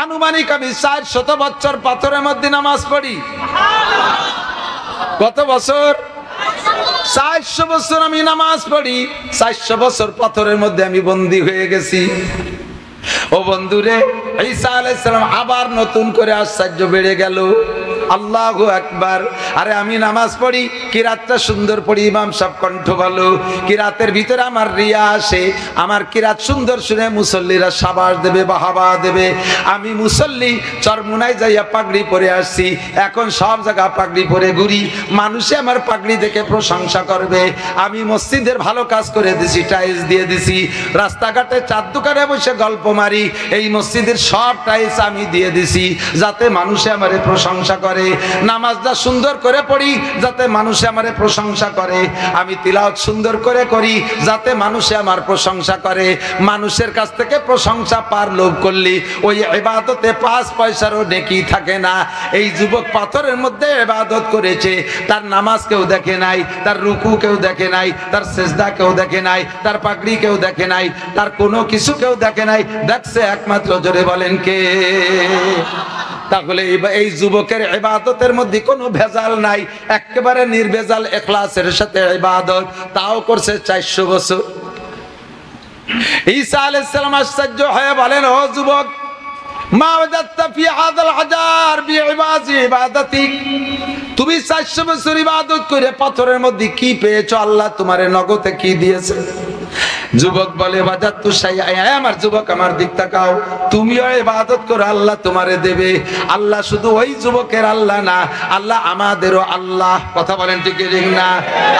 Speaker 1: আনুমানিক আমি 400 বছর পাথরের মধ্যে নামাজ পড়ি। কত বছর? 400 বছর আমি নামাজ পড়ি, 400 বছর পাথরের মধ্যে আমি বন্দী হয়ে গেছি। ও বন্ধুরে, ঈসা আলাইহিস সালাম আবার নতুন করে আশ্চর্য বেড়ে গেল। আল্লাহু আকবার। আরে আমি নামাজ পড়ি, কিরাতটা সুন্দর পড়ি, ইমাম সাহেব কণ্ঠ ভালো, কিরাতের ভিতরে আমার রিয়া আসে, আমার কিরাত সুন্দর শুনে মুসল্লিরা সাবাস দেবে, বাহাবা দেবে। আমি মুসল্লি চরমুনায় যাইয়া পাগড়ি পরে আসছি, এখন সব জায়গা পাগড়ি পরে ঘুরি, মানুষে আমার পাগড়ি দেখে প্রশংসা করবে। আমি মসজিদের ভালো কাজ করে দিছি, টাইলস দিয়ে দিছি, রাস্তাঘাটে চার দোকানে বসে গল্প মারি, এই মসজিদের সব টাইলস আমি দিয়ে দিছি যাতে মানুষে আমারে প্রশংসা করে। নামাজটা সুন্দর করে পড়ি যাতে মানুষে আমারে প্রশংসা করে। আমি তিলাওয়াত সুন্দর করে করি যাতে মানুষে আমার প্রশংসা করে। মানুষের কাছ থেকে প্রশংসা পার লোভ করলি ওই ইবাদতে 5 পয়সারও নেকি থাকে না। এই যুবক পাথরের মধ্যে ইবাদত করেছে, তার নামাজ কেউ দেখে নাই, তার রুকু কেউ দেখে নাই, তার সিজদা কেউ দেখে নাই, তার পাগড়ি কেউ দেখে নাই, তার কোনো কিছু কেউ দেখে নাই, দেখছে একমাত্র, জোরে বলেন কে? তাহলে এই যুবকের ইবাদতের মধ্যে কোনো ভেজাল নাই, একেবারে নির্ভেজাল ইখলাসের সাথে ইবাদত, তাও করছে 400 বছর। ঈসা আলাইহিস সালাম আশ্চর্য হয়ে বলেন, ও যুবক, মা ওয়াজাদতা ফি হাযাল হাজার বিইবাদাতিক, তুমি 400 বছর ইবাদত করে পাথরের মধ্যে কি পেয়েছো? আল্লাহ তোমারে নগদে কি দিয়েছে? যুবক বলে, ওয়াজাদতু শাইআ। আমার যুবক, আমার দিক তাকাও, তুমিও ইবাদত করো, আল্লাহ তোমারে দেবে। আল্লাহ শুধু ওই যুবকের আল্লাহ না, আল্লাহ আমাদেরও আল্লাহ। কথা বলেন ঠিক না?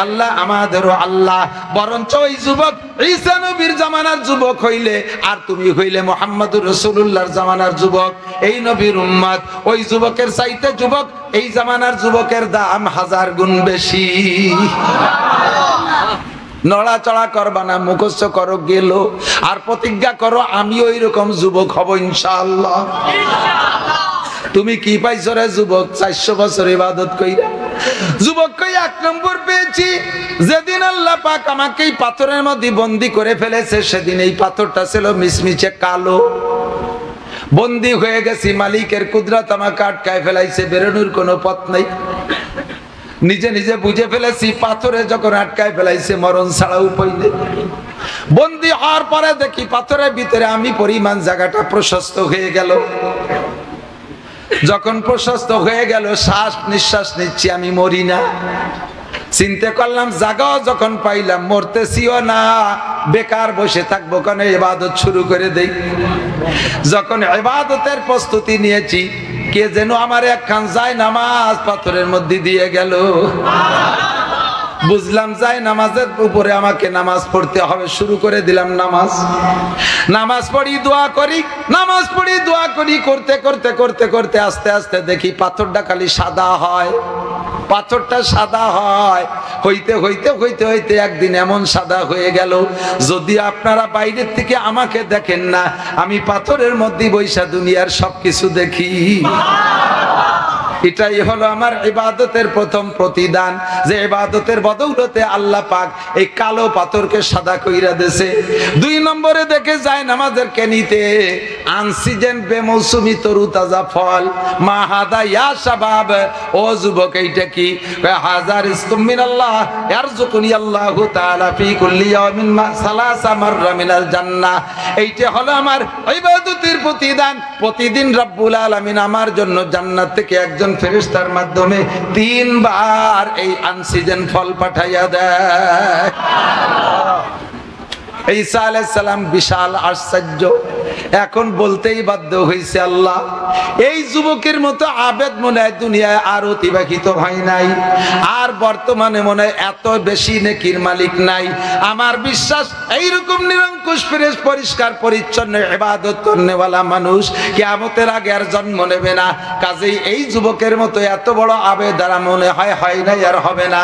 Speaker 1: আল্লাহ আমাদেরও আল্লাহ। বরঞ্চ ওই যুবক ঈসা নবীর জামানার যুবক হইলে, আর তুমি হইলে মুহাম্মদুর রাসূলুল্লাহর জামানার যুবক, এই নবীর উম্মত, ওই যুবকের চাইতে যুবক এই জামানার যুবকের দাম 1000 গুণ বেশি। নড়াচড়া করবা না, মুখস্থ করো গেল, আর প্রতিজ্ঞা করো আমি ওই রকম যুবক হব ইনশাআল্লাহ। তুমি কি পাইছো রে যুবক? 400 বছর ইবাদত কইরা। যুবক কই 1 নম্বর পেয়েছি, যেদিন আল্লাহ পাক আমাকে এই পাথরের মধ্যে বন্দী করে ফেলেছে, সেদিন এই পাথরটা ছিল মিচমিচে কালো। বন্দী হয়ে গেছি, মালিকের কুদরত আমাকে আটকায় ফেলাইছে, বেরোনোর কোনো পথ নাই। নিজে নিজে বুঝে ফেলেছি, পাথরে যখন আটকায় ফেলাইছে মরণ ছাড়া উপায় নেই। বন্দী হওয়ার পরে দেখি পাথরের ভিতরে আমি পরিমাণ জায়গাটা প্রশস্ত হয়ে গেল। যখন প্রশস্ত হয়ে গেল, শ্বাস নিঃশ্বাস নিচ্ছি, আমি মরি না। চিন্তা করলাম, জাগাও যখন পাইলাম, মরতেছিও না, বেকার বসে থাকবো কেন, ইবাদত শুরু করে দেই। যখন ইবাদতের প্রস্তুতি নিয়েছি, কে যেন আমার একখান যায় নামাজ পাথরের মধ্যে দিয়ে গেল। বুঝলাম যায় নামাজের উপরে আমাকে নামাজ পড়তে হবে, শুরু করে দিলাম নামাজ। নামাজ পড়ি, দোয়া করি, নামাজ পড়ি, দোয়া করি, করতে করতে করতে করতে আস্তে আস্তে দেখি পাথরটা খালি সাদা হয়। পাথরটা সাদা হয়, হইতে হইতে হইতে হইতে একদিন এমন সাদা হয়ে গেল, যদি আপনারা বাইরের থেকে আমাকে দেখেন না, আমি পাথরের মধ্যে বৈশা দুনিয়ার সবকিছু দেখি। এটাই হলো আমার ইবাদতের প্রথম প্রতিদান, যে ইবাদতের বদৌলতে আল্লাহ পাক এই কালো পাথরকে সাদা কইরা দেছে। 2 নম্বরে দেখে যায় নামাজের কেনিতে আনসিজন বেমৌসুমি তরুতাজা ফল। মা হাদা ইয়া শাবাব, ও যুবক এইটা কি? হাজার রিজকুম মিনাল্লাহ ইয়ারযুকুনি আল্লাহু তাআলা ফি কুল্লি ইয়াউমিন সালাসা মাররা মিনাল জান্নাহ। এইটা হলো আমার ইবাদতের প্রতিদান। প্রতিদিন রব্বুল আলামিন আমার জন্য জান্নাত থেকে একজন ফেরেশতার মাধ্যমে 3 বার এই আনসিজন ফল পাঠাইয়া দেয়। ঈসা আলাইহিস সালাম বিশাল আশ্চর্য। এখন বলতেই বাধ্য হইছে, আল্লাহ, এই যুবকের মতো আবেদ মনে হয় দুনিয়ায় আর অতিবাহিত হয় নাই, আর বর্তমানে মনে হয় এত বেশি নেকির মালিক নাই। আমার বিশ্বাস এইরকম নিরঙ্কুশ ফ্রেশ পরিষ্কার পরিচ্ছন্ন ইবাদত করনেওয়ালা মানুষ কিয়ামতের আগে আর জন্ম নেবে না। কাজেই এই যুবকের মতো এত বড় আবেদ আর মনে হয় নাই আর হবে না।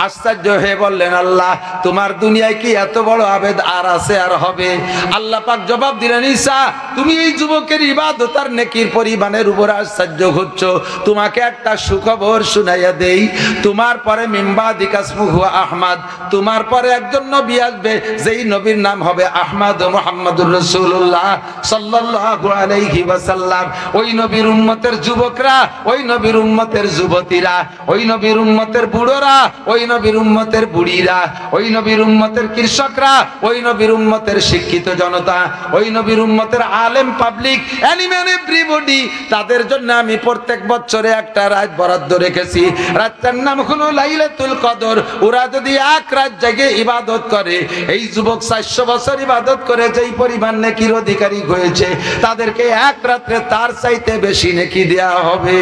Speaker 1: আশ্চর্য হয়ে বললেন, আল্লাহ, তোমার দুনিয়ায় কি এত বড় আবেদ আর আছে আর হবে? আল্লাহ পাক জবাব দিলেন, ঈসা, তুমি এই যুবকের ইবাদত আর নেকির পরিমাণের উপর আশ্চর্য হচ্ছ। তোমাকে একটা সুখবর শুনাইয়া দেই, তোমার পরে মিম্বাদিকা ইসমুহু আহমদ, তোমার পরে একজন নবী আসবে, যেই নবীর নাম হবে আহমদ মুহাম্মদুর রাসূলুল্লাহ সাল্লাল্লাহু আলাইহি ওয়াসাল্লাম। ওই নবীর উম্মতের যুবকরা, ওই নবীর উম্মতের যুবতীরা, ওই নবীর উম্মতের বুড়োরা, ওই নবীর উম্মতের বুড়িরা, ওই নবীর উম্মতের কৃষকরা, ওই নবীর উম্মতের শিক্ষিত জনতা, ওই নবীর উম্মতের উম্মতের আলেম পাবলিক এনিম্যান এভরিবডি, তাদের জন্য আমি প্রত্যেক বছরে একটা রাত বরাদ্দ রেখেছি। রাতটার নাম হলো লাইলাতুল কদর। ওরা যদি এক রাত জেগে ইবাদত করে, এই যুবক 400 বছর ইবাদত করে যেই পরিমাণ নেকির অধিকারী হয়েছে, তাদেরকে এক রাত্রে তার চাইতে বেশি নেকি দেয়া হবে।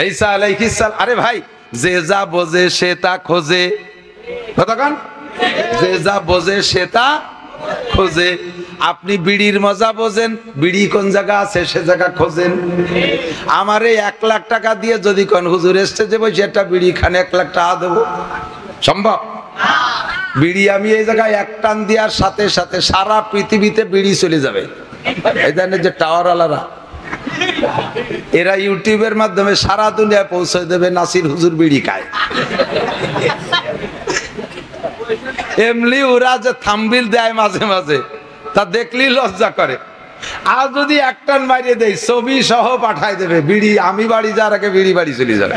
Speaker 1: ঈসা আলাইহিস সালাম, আরে ভাই, যে যা বোঝে সে তা খোঁজে, কতক্ষণ? যে যা বোঝে সে তা খোঁজে। আপনি বিড়ির মজা বোঝেন, বিড়ি কোন জায়গা আছে সে জায়গা খোঁজেন। আমারে 1 লাখ টাকা দিয়ে যদি কোন হুজুর স্টেজে বসে একটা বিড়ি খানে 1 লাখ টাকা দেবো, সম্ভব? বিড়ি আমি এই জায়গায় এক টান দেওয়ার সাথে সাথে সারা পৃথিবীতে বিড়ি চলে যাবে। এই ধরনের যে টাওয়ার আলারা, এরা ইউটিউবের মাধ্যমে সারা দুনিয়ায় পৌঁছে দেবে নাসির হুজুর বিড়ি খায়। এমনি ওরা যে থাম্বনেল দেয় মাঝে মাঝে, তা দেখলেই লজ্জা করে। আর যদি এক টান মারিয়ে দেয়, ছবি সহ পাঠায় দেবে, বিড়ি আমি বাড়ি যাওয়ার আগে বিড়ি বাড়ি চলে যাবে।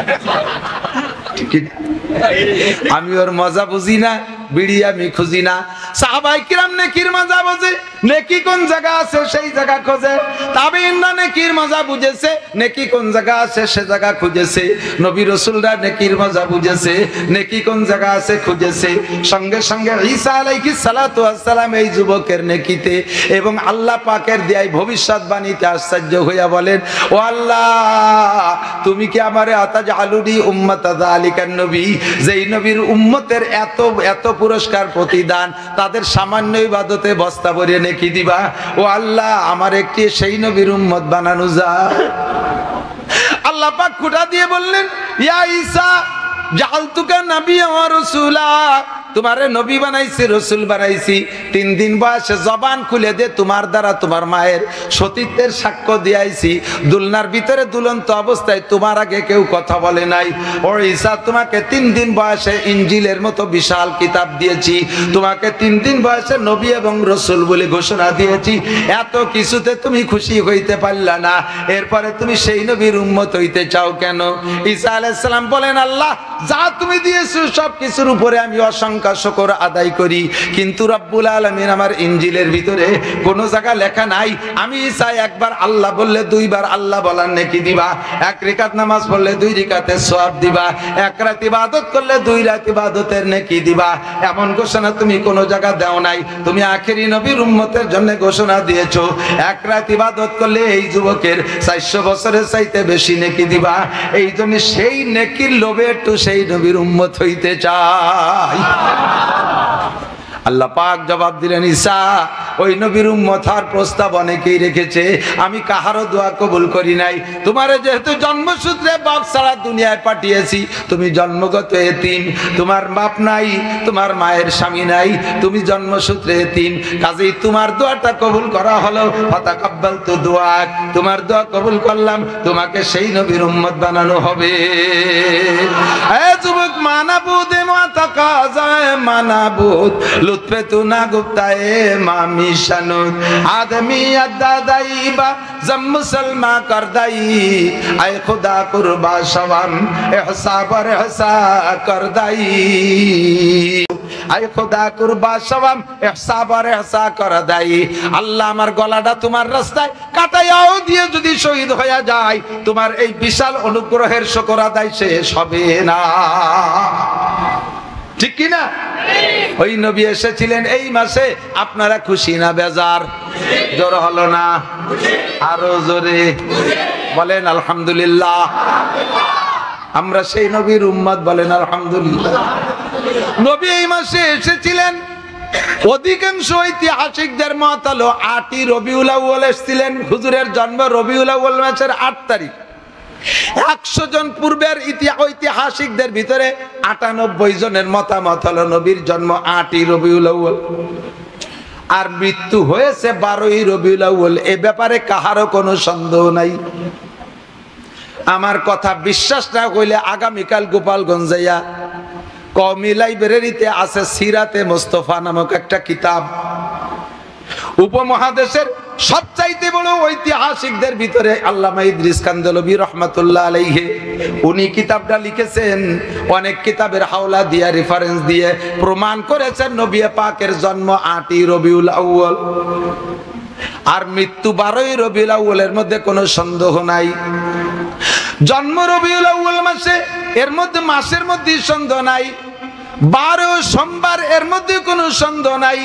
Speaker 1: আমি ওর মজা বুঝি না, বিড়ি আমি খুঁজি না। সাহাবায়ে কিরাম নেকির মজা বোঝে, নেকি কোন জায়গা আছে সেই জায়গা খোঁজে। তাবেঈনরা নেকির মজা বুঝেছে, নেকি কোন জায়গা আছে সে জায়গা খুঁজেছে। নবী রাসূলরা নেকির মজা বুঝেছে, নেকি কোন জায়গা আছে খুঁজেছে। সঙ্গে সঙ্গে ঈসা আলাইহিস সালাতু ওয়াস সালাম এই যুবকের নেকিতে এবং আল্লাহ পাকের দেয় ভবিষ্যৎবাণীতে আশ্চর্য হইয়া বলেন, ও আল্লাহ, তুমি কি আমারে আতাজআলুনি উম্মাতা যালিকান নবী, যেই নবীর উম্মতের এত এত পুরস্কার প্রতিদান, তাদের সামান্য ইবাদতে বস্তা ভরে নেকি দিবা? ও আল্লাহ, আমার একটি সেই নবীর উম্মত বানানো যায়। আল্লাহ পাক খুঁটা দিয়ে বললেন, ইয়া ঈসা জাআলতুকা নাবিয়্যান ওয়া রাসূলা, তোমারে নবী বানাইছি, রসুল বানাইছি। 3 দিন বয়সে জবান খুলে দে, তোমার দ্বারা তোমার মায়ের সতীত্বের সাক্ষ্য দিয়াইছি। দুলনার ভিতরে দুলন্ত অবস্থায় তোমার আগে কেউ কথা বলে নাই। ও ঈসা, তোমাকে 3 দিন বয়সে ইনজিলের মতো বিশাল কিতাব দিয়েছি, তোমাকে 3 দিন বয়সে নবী এবং রসুল বলে ঘোষণা দিয়েছি। এত কিছুতে তুমি খুশি হইতে পারলা না, এরপরে তুমি সেই নবীর উম্মত হইতে চাও কেন? ঈসা আলাইহিস সালাম বলেন, আল্লাহ, যা তুমি দিয়েছো সব কিছুর উপরে আমি অসংখ্য শুকর আদায় করি, কিন্তু রব্বুল আলামিন আমার ইনজিলের ভিতরে কোন জায়গা লেখা নাই আমি ঈসা একবার আল্লাহ বললে 2 বার আল্লাহ বলার নেকি দিবা, 1 রাকাত নামাজ পড়লে 2 রাকাতের সওয়াব দিবা, 1 রাত ইবাদত করলে 2 রাত ইবাদতের নেকি দিবা। এমন ঘোষণা তুমি কোন জায়গা দাও নাই। তুমি আখেরি নবীর উম্মতের জন্য ঘোষণা দিয়েছো 1 রাত ইবাদত করলে এই যুবকের 400 বছরের চাইতে বেশি নেকি দিবা। এই জন্য সেই নেকির লোভে একটু সেই নবীর উম্মত হইতে চাই। আল্লাহ পাক জবাব দিলেন, ঈসা, ওই নবীর উম্মত হওয়ার প্রস্তাব অনেকেই রেখেছে, আমি কাহারও দোয়া কবুল করি নাই। তোমারে যেহেতু জন্মসূত্রে বাপ ছাড়া দুনিয়ায় পাঠিয়েছি, তুমি জন্মগত এতিম, তোমার বাপ নাই, তোমার মায়ের স্বামী নাই, তুমি জন্মসূত্রে এতিম, কাজেই তোমার দোয়াটা কবুল করা হলো। ফাতাকাব্বালতু দুআক, তোমার দোয়া কবুল করলাম, তোমাকে সেই নবীর উম্মত বানানো হবে। এ যুবক, মানাবুদে মাতাকাজা মানাবুদ লুৎফে তু না গুপ্তায়ে মামি শানুদ আদমি আদাদাইবা জম মুসলমান করদাই আয় খুদা কুরবা শওয়াম ইহসা বার ইহসা করদাই আয় খুদা কুরবা শওয়াম ইহসা বার ইহসা করদাই। আল্লাহ, আমার গলাটা তোমার রাস্তায় কাটাইয়াও দিয়ে যদি শহীদ হয়ে যায়, তোমার এই বিশাল অনুগ্রহের শুকর আদায় শেষ হবে না। ঠিক কি না? ওই নবী এসেছিলেন এই মাসে, আপনারা খুশি না বেজার? জোর হলো না? আরো জোরে বলেন আলহামদুলিল্লাহ। আমরা সেই নবীর উম্মত, বলেন আলহামদুলিল্লাহ। নবী এই মাসে এসেছিলেন। অধিকাংশ ঐতিহাসিকদের মত হলো 8ই রবিউল আউয়াল এসেছিলেন। হুজুরের জন্ম রবিউল আউয়াল মাসের 8 তারিখ। 100 জন পূর্বের ঐতিহাসিকদের ভিতরে 98 জনের মতামত হলো নবীর জন্ম 8ই রবিউল আউয়াল, আর মৃত্যু হয়েছে 12ই রবিউল আউয়াল। এ ব্যাপারে কাহারও কোনো সন্দেহ নাই। আমার কথা বিশ্বাস না হইলে আগামীকাল গোপালগঞ্জ যাইয়া কওমি লাইব্রেরিতে আছে সিরাতে মুস্তাফা নামক একটা কিতাব। উপমহাদেশের সবচাইতে বড় ঐতিহাসিকদের ভিতরে আল্লামা ইদ্রিস কান্দালবী রহমাতুল্লাহ আলাইহি, উনি কিতাবটা লিখেছেন। অনেক কিতাবের হাওলা দিয়ে রেফারেন্স দিয়ে প্রমাণ করেছেন নবী পাকের জন্ম 8ই রবিউল আউয়াল আর মৃত্যু 12ই রবিউল আউয়ালের মধ্যে কোনো সন্দেহ নাই। জন্ম রবিউল আউয়াল মাসে, এর মধ্যে মাসের মধ্যে সন্দেহ নাই। 12 সোমবার, এর মধ্যে কোনো সন্দেহ নাই।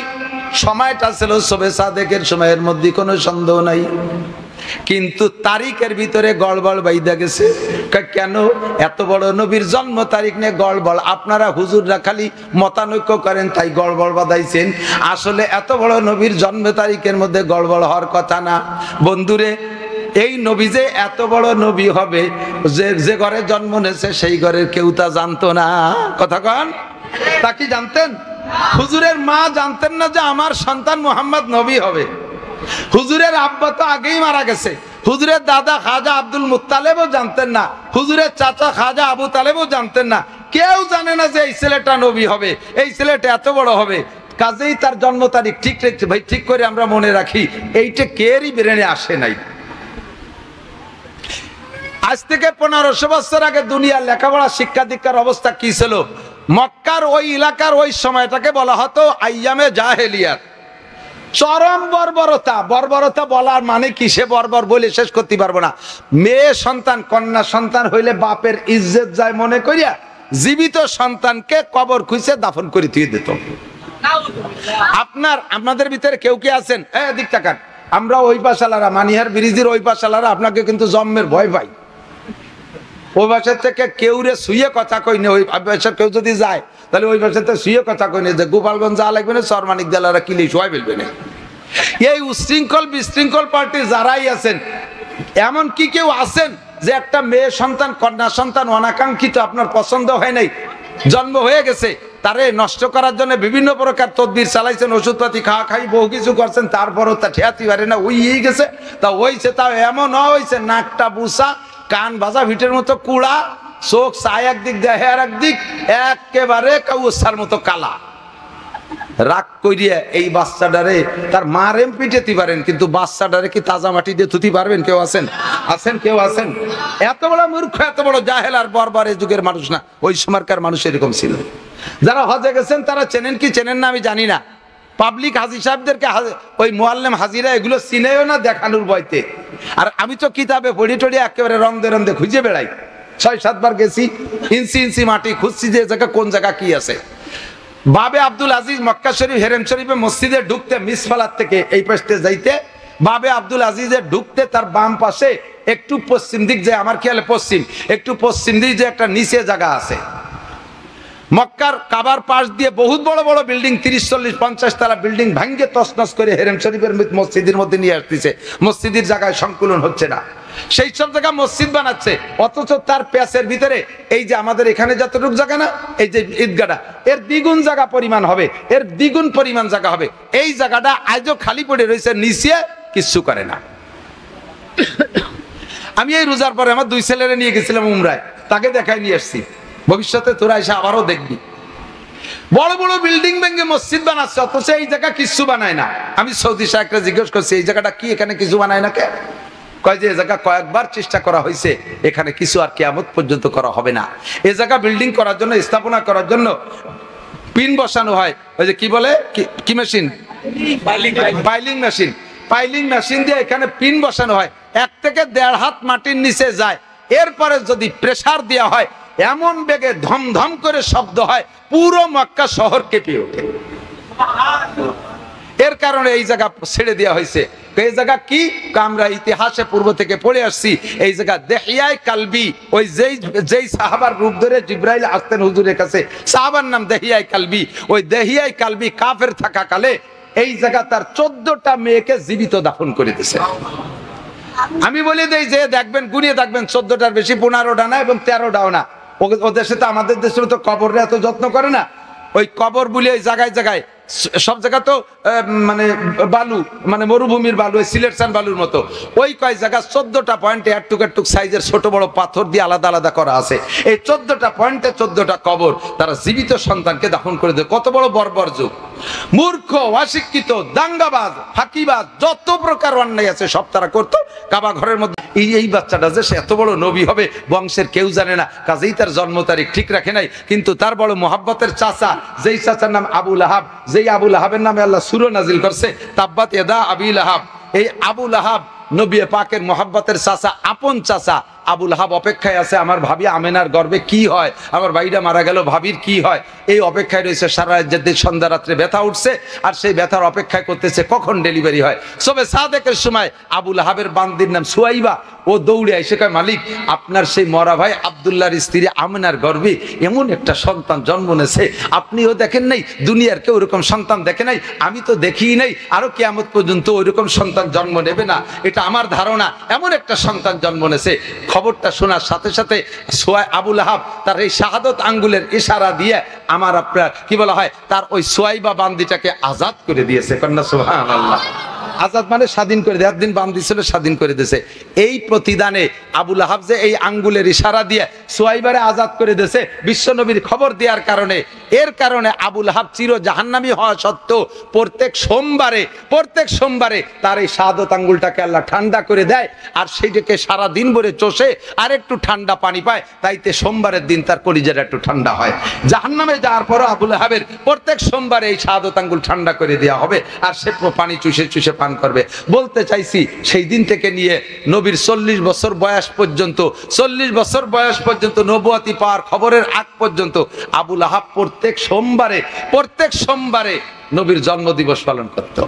Speaker 1: সময়টা ছিল শবে সাদেকের সময়ের মধ্যে কোনো সন্দেহ নাই। কিন্তু তারিখের ভিতরে গড়বড় বাইদা গেছে। কেন? এত বড় নবীর জন্ম তারিখ নিয়ে গড়বড়। আপনারা হুজুররা খালি মতানৈক্য করেন তাই গড়বড় বাঁধাইছেন। আসলে এত বড় নবীর জন্ম তারিখের মধ্যে গড়বড় হওয়ার কথা না। বন্ধুরে, এই নবী যে এত বড় নবী হবে, যে ঘরে জন্ম নিয়েছে সেই ঘরের কেউ তা জানতো না। কথা কন, তা কি জানতেন? হুজুরের মা জানতেন না যে আমার সন্তান মুহাম্মদ নবী হবে। হুজুরের আব্বা তো আগেই মারা গেছে। হুজুরের দাদা খাজা আব্দুল মুত্তালেবও জানতেন না। হুজুরের চাচা খাজা আবু তালেবও জানতেন না। কেউ জানে না যে এই ছেলেটা নবী হবে, এই ছেলেটা এত বড় হবে। কাজেই তার জন্ম তারিখ ঠিক রেখেছে। ভাই, ঠিক করে আমরা মনে রাখি, এইটা কেরই ব্রেনে আসে নাই। আজ থেকে 1500 বছর আগে দুনিয়ার লেখাপড়া শিক্ষা দীক্ষার অবস্থা কি ছিল? মক্কার ওই এলাকার ওই সময়টাকে বলা হতো আইয়ামে জাহেলিয়াত। চরম বর্বরতা। বর্বরতা বলার মানে কি, সে বর্বর বলে শেষ করতে পারবো না। মেয়ে সন্তান, কন্যা সন্তান হইলে বাপের ইজ্জত যায় মনে করিয়া জীবিত সন্তানকে কবর খুঁজে দাফন করে দিয়ে দিত। আপনাদের ভিতরে কেউ কি আছেন? দিক তাকান, আমরা ওই পাশালারা, মানিহার ব্রিজের ওই পাশালারা আপনাকে কিন্তু জন্মের ভয় পাই। ওই বাসার থেকে কেউ রে শুয়ে কথা কইনি। ওই বাসার কেউ যদি যায় তাহলে ওই বাসাতে শুয়ে কথা কইনি যে গোপালগঞ্জ যা লাগবে না, সরমানিক দেলারা কিলি শোয়াই ফেলবে না। এই উশৃঙ্খল বিশৃঙ্খল পার্টি যারাই আছেন, এমন কি কেউ আছেন যে একটা মেয়ে সন্তান, কন্যা সন্তান অনাকাঙ্ক্ষিত, আপনার পছন্দ হয় নাই, জন্ম হয়ে গেছে, তারে নষ্ট করার জন্য বিভিন্ন প্রকার তদবির চালাইছেন, ওষুধপাতি খাওয়া খাই বহু কিছু করছেন, তারপরও তা ঠেয়াতে পারে না, ওই গেছে। তা হয়েছে, তাও এমন হয়েছে নাকটা বুসা, কান ভাজা ভিটের মতো কুড়া, চোখ চায় একদিক, দেহে আর একদিক, একেবারে কাউসার মতো কালা। রাগ করিয়া এই বাচ্চাটারে তার মারে পিটেতে পারেন, কিন্তু বাচ্চাটারে কি তাজা মাটি দিয়ে ধুতে পারবেন? কেউ আছেন? কেউ আছেন? এত বড় মূর্খ, এত বড় জাহেল আর বর্বর এই যুগের মানুষ না, ওই সময়কার মানুষ এরকম ছিল। যারা হজে গেছেন তারা চেনেন কি চেনেন না আমি জানি না। পাবলিক হাজি সাহেবদেরকে ওই মুআল্লিম হাজিরা এগুলো চিনেও না দেখানোর বয়তে। আর আমি তো কিতাবে পড়ি টড়ি একেবারে রন্দে রন্দে খুঁজে বেড়াই। 6-7 বার গেছি, ইঞ্চি ইঞ্চি মাটি খুঁজছি যে জায়গা কোন জায়গা কি আছে। বাবে আব্দুল আজিজ মক্কা শরীফ হেরেম শরীফে মসজিদে ঢুকতে, মিসফালার থেকে এই পাশে যাইতে, বাবে আব্দুল আজিজে ঢুকতে তার বাম পাশে একটু পশ্চিম দিক যায়, আমার খেয়ালে পশ্চিম, একটু পশ্চিম দিক যে একটা নিচে জায়গা আছে। মক্কার কাবার পাশ দিয়ে বহুত বড় বড় বিল্ডিং, 30-40-50 তলা বিল্ডিং ভাঙ্গে তছনছ করে হেরেম শরীফের মসজিদের মধ্যে নিয়ে আসতেছে। মসজিদের জায়গায় সংকুলন হচ্ছে না, সেই সব জায়গা মসজিদ বানাচ্ছে। অথচ তার প্যাসের ভিতরে এই যে আমাদের এখানে যতটুকু জায়গা না, এই যে ঈদগাটা, এর দ্বিগুণ জায়গা পরিমাণ হবে, এর দ্বিগুণ পরিমাণ জায়গা হবে। এই জায়গাটা আজও খালি পড়ে রয়েছে, নিচে কিচ্ছু করে না। আমি এই রোজার পরে আমার 2 ছেলেরে নিয়ে গেছিলাম উমরায়, তাকে দেখাই নিয়ে আসছি। ভবিষ্যতে তোরা এসে আবারও দেখবি বড় বড় বিল্ডিং ভেঙে মসজিদ বানাচ্ছে, অথচ এই জায়গা কিছু বানায় না। আমি সৌদি সাহেবকে জিজ্ঞেস করছি এই জায়গাটা কি, এখানে কিছু বানায় না কে? কয় যে এই জায়গা কয়েকবার চেষ্টা করা হয়েছে, এখানে কিছু আর কিয়ামত পর্যন্ত করা হবে না। এই জায়গা বিল্ডিং করার জন্য, স্থাপনা করার জন্য পিন বসানো হয়, ওই যে কি বলে, কি machine, piling machine. Piling machine দিয়ে এখানে পিন বসানো হয়, 1 থেকে 1.5 হাত মাটির নিচে যায়। এরপরে যদি প্রেসার দেওয়া হয়, এমন বেগে ধমধম করে শব্দ হয়, পুরো মক্কা শহর কেঁপে ওঠে। এর কারণে এই জায়গা ছেড়ে দেওয়া হয়েছে। এই জায়গা কি, আমরা ইতিহাসে পূর্ব থেকে পড়ে আসছি, এই জায়গা দেহিয়ায় কালবি। ওই যেই সাহাবার রূপ ধরে জিব্রাইল আসতেন হুজুরের কাছে, সাহাবার নাম দেহিয়ায় কালবি। ওই দেহিয়ায় কালবি কাফের থাকা কালে এই জায়গা তার 14টা মেয়েকে জীবিত দাফন করে দিয়েছে। আমি বলি দেই যে দেখবেন, গুনিয়ে দেখবেন, 14টার বেশি, 15টা না এবং 13টাও না। ওদের সাথে আমাদের দেশের তো কবরে এত যত্ন করে না। ওই কবর বলি ওই জায়গায় জায়গায়, সব জায়গা তো মানে বালু, মানে মরুভূমির বালু, সিলেকশন বালুর মতো। ওই কয় জায়গা 14টা পয়েন্টে একটুক একটুক সাইজের ছোট বড় পাথর দিয়ে আলাদা আলাদা করা আছে। এই 14টা পয়েন্টে 14টা কবর, তারা জীবিত সন্তানকে দাফন করে দেয়। কত বড় বর্বর যুগ! মূর্খ, অশিক্ষিত, দাঙ্গাবাজ, ফাঁকিবাজ, যত প্রকার অন্যায় আছে সব তারা করতো কাবা ঘরের মধ্যে। এই বাচ্চাটা যে সে এত বড় নবী হবে বংশের কেউ জানে না, কাজেই তার জন্ম তারিখ ঠিক রাখে নাই। কিন্তু তার বড় মোহাব্বতের চাচা, যেই চাচার নাম আবু লাহাব, যেই আবু লাহাবের নামে আল্লাহ সূরা নাজিল করছে তাব্বাত ইয়াদা আবি লাহাব, এই আবু লাহাব নবী পাকের মোহাব্বতের চাচা, আপন চাচা। আবু লাহাব অপেক্ষায় আছে আমার ভাবি আমেনার গর্ভে কি হয়, আমার ভাইটা মারা গেল ভাবির কি হয়, এই অপেক্ষায় রয়েছে। সারা রাজ্যের সন্ধ্যা রাত্রে ব্যথা উঠছে আর সেই ব্যথার অপেক্ষায় করতেছে কখন ডেলিভারি হয়। সবে সাদেকের সময় আবু লাহাবের বান্দির নাম সুয়াইবা, ও দৌড়ে এসে কয় মালিক আপনার সেই মরা ভাই আব্দুল্লাহর স্ত্রী আমেনার গর্ভে এমন একটা সন্তান জন্ম নেছে, আপনিও দেখেন নাই, দুনিয়ার কেউ ওরকম সন্তান দেখে নাই, আমি তো দেখিই নাই, আরো কিয়ামত পর্যন্ত ওইরকম সন্তান জন্ম নেবে না, এটা আমার ধারণা, এমন একটা সন্তান জন্ম নেছে। খবরটা শোনার সাথে সাথে আবু লাহাব তার এই শাহাদত আঙ্গুলের ইশারা দিয়ে আমার আপনার কি বলা হয় তার ওই সুয়াইবা বান্দিটাকে আজাদ করে দিয়েছে। কন্যা সুবহানাল্লাহ। আজাদ মানে স্বাধীন করে দেয়, একদিন বান্দি ছিল স্বাধীন করে দিয়েছে। এই প্রতিদানে আবু লাহাব যে এই আঙ্গুলের ইশারা দিয়ে সুয়াইবারে আজাদ করে দিয়েছে বিশ্বনবীর খবর দেওয়ার কারণে, এর কারণে আবু লাহাব চির জাহান্নামী হওয়া সত্ত্বেও প্রত্যেক সোমবারে তার এই শাহাদত আঙ্গুলটাকে আল্লাহ ঠান্ডা করে দেয়, আর সেইটাকে সারা দিন ভরে চষে আর একটু ঠান্ডা পানি পায়, তাইতে সোমবারের দিন তার কলিজাটা একটু ঠান্ডা হয়। জাহান্নামে যাওয়ার পরও আবু লাহাবের প্রত্যেক সোমবারে এই শাহাদত আঙ্গুল ঠান্ডা করে দেওয়া হবে, আর সে পানি চুষে চুষে পান করবে। বলতে চাইছি সেই দিন থেকে নিয়ে নবীর 40 বছর বয়স পর্যন্ত নবুয়তি পাওয়ার খবরের আগ পর্যন্ত আবু লাহাব প্রত্যেক সোমবারে নবীর জন্মদিবস পালন করত।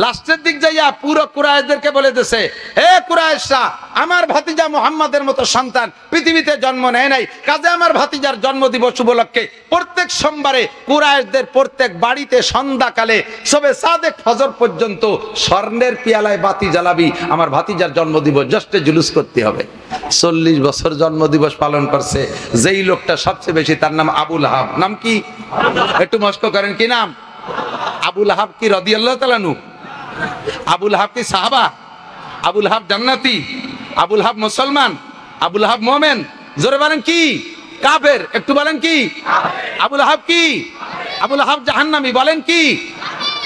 Speaker 1: লাস্টের দিক যাইয়া পুরো কুরাইশদেরকে বলে দিয়েছে, হে কুরাইশরা, আমার ভাতিজা মুহাম্মাদের মতো সন্তান পৃথিবীতে জন্ম নেয় নাই, কাজে আমার ভাতিজার জন্মদিবস উপলক্ষে প্রত্যেক সোমবারে কুরাইশদের প্রত্যেক বাড়িতে সন্ধ্যাকালে সবে সাদেক ফজর পর্যন্ত স্বর্ণের পিয়ালায় বাতি জ্বালাবি, আমার ভাতিজার জন্মদিবস জাস্টে জুলুস করতে হবে। 40 বছর জন্মদিবস পালন করছে যেই লোকটা সবচেয়ে বেশি, তার নাম আবু লাহাব। নাম কি? একটু মস্ক করেন, কি নাম? আবু লাহাব কি রাদিয়াল্লাহু তাআলা আনহু? আবু লাহাব কি সাহাবা? আবু লাহাব জান্নাতি? আবু লাহাব মুসলমান? আবু লাহাব মুমিন? জোরে বলেন কি? কাফের? একটু বলেন কি? আবু লাহাব কি? আবু লাহাব জাহান্নামী? বলেন কি?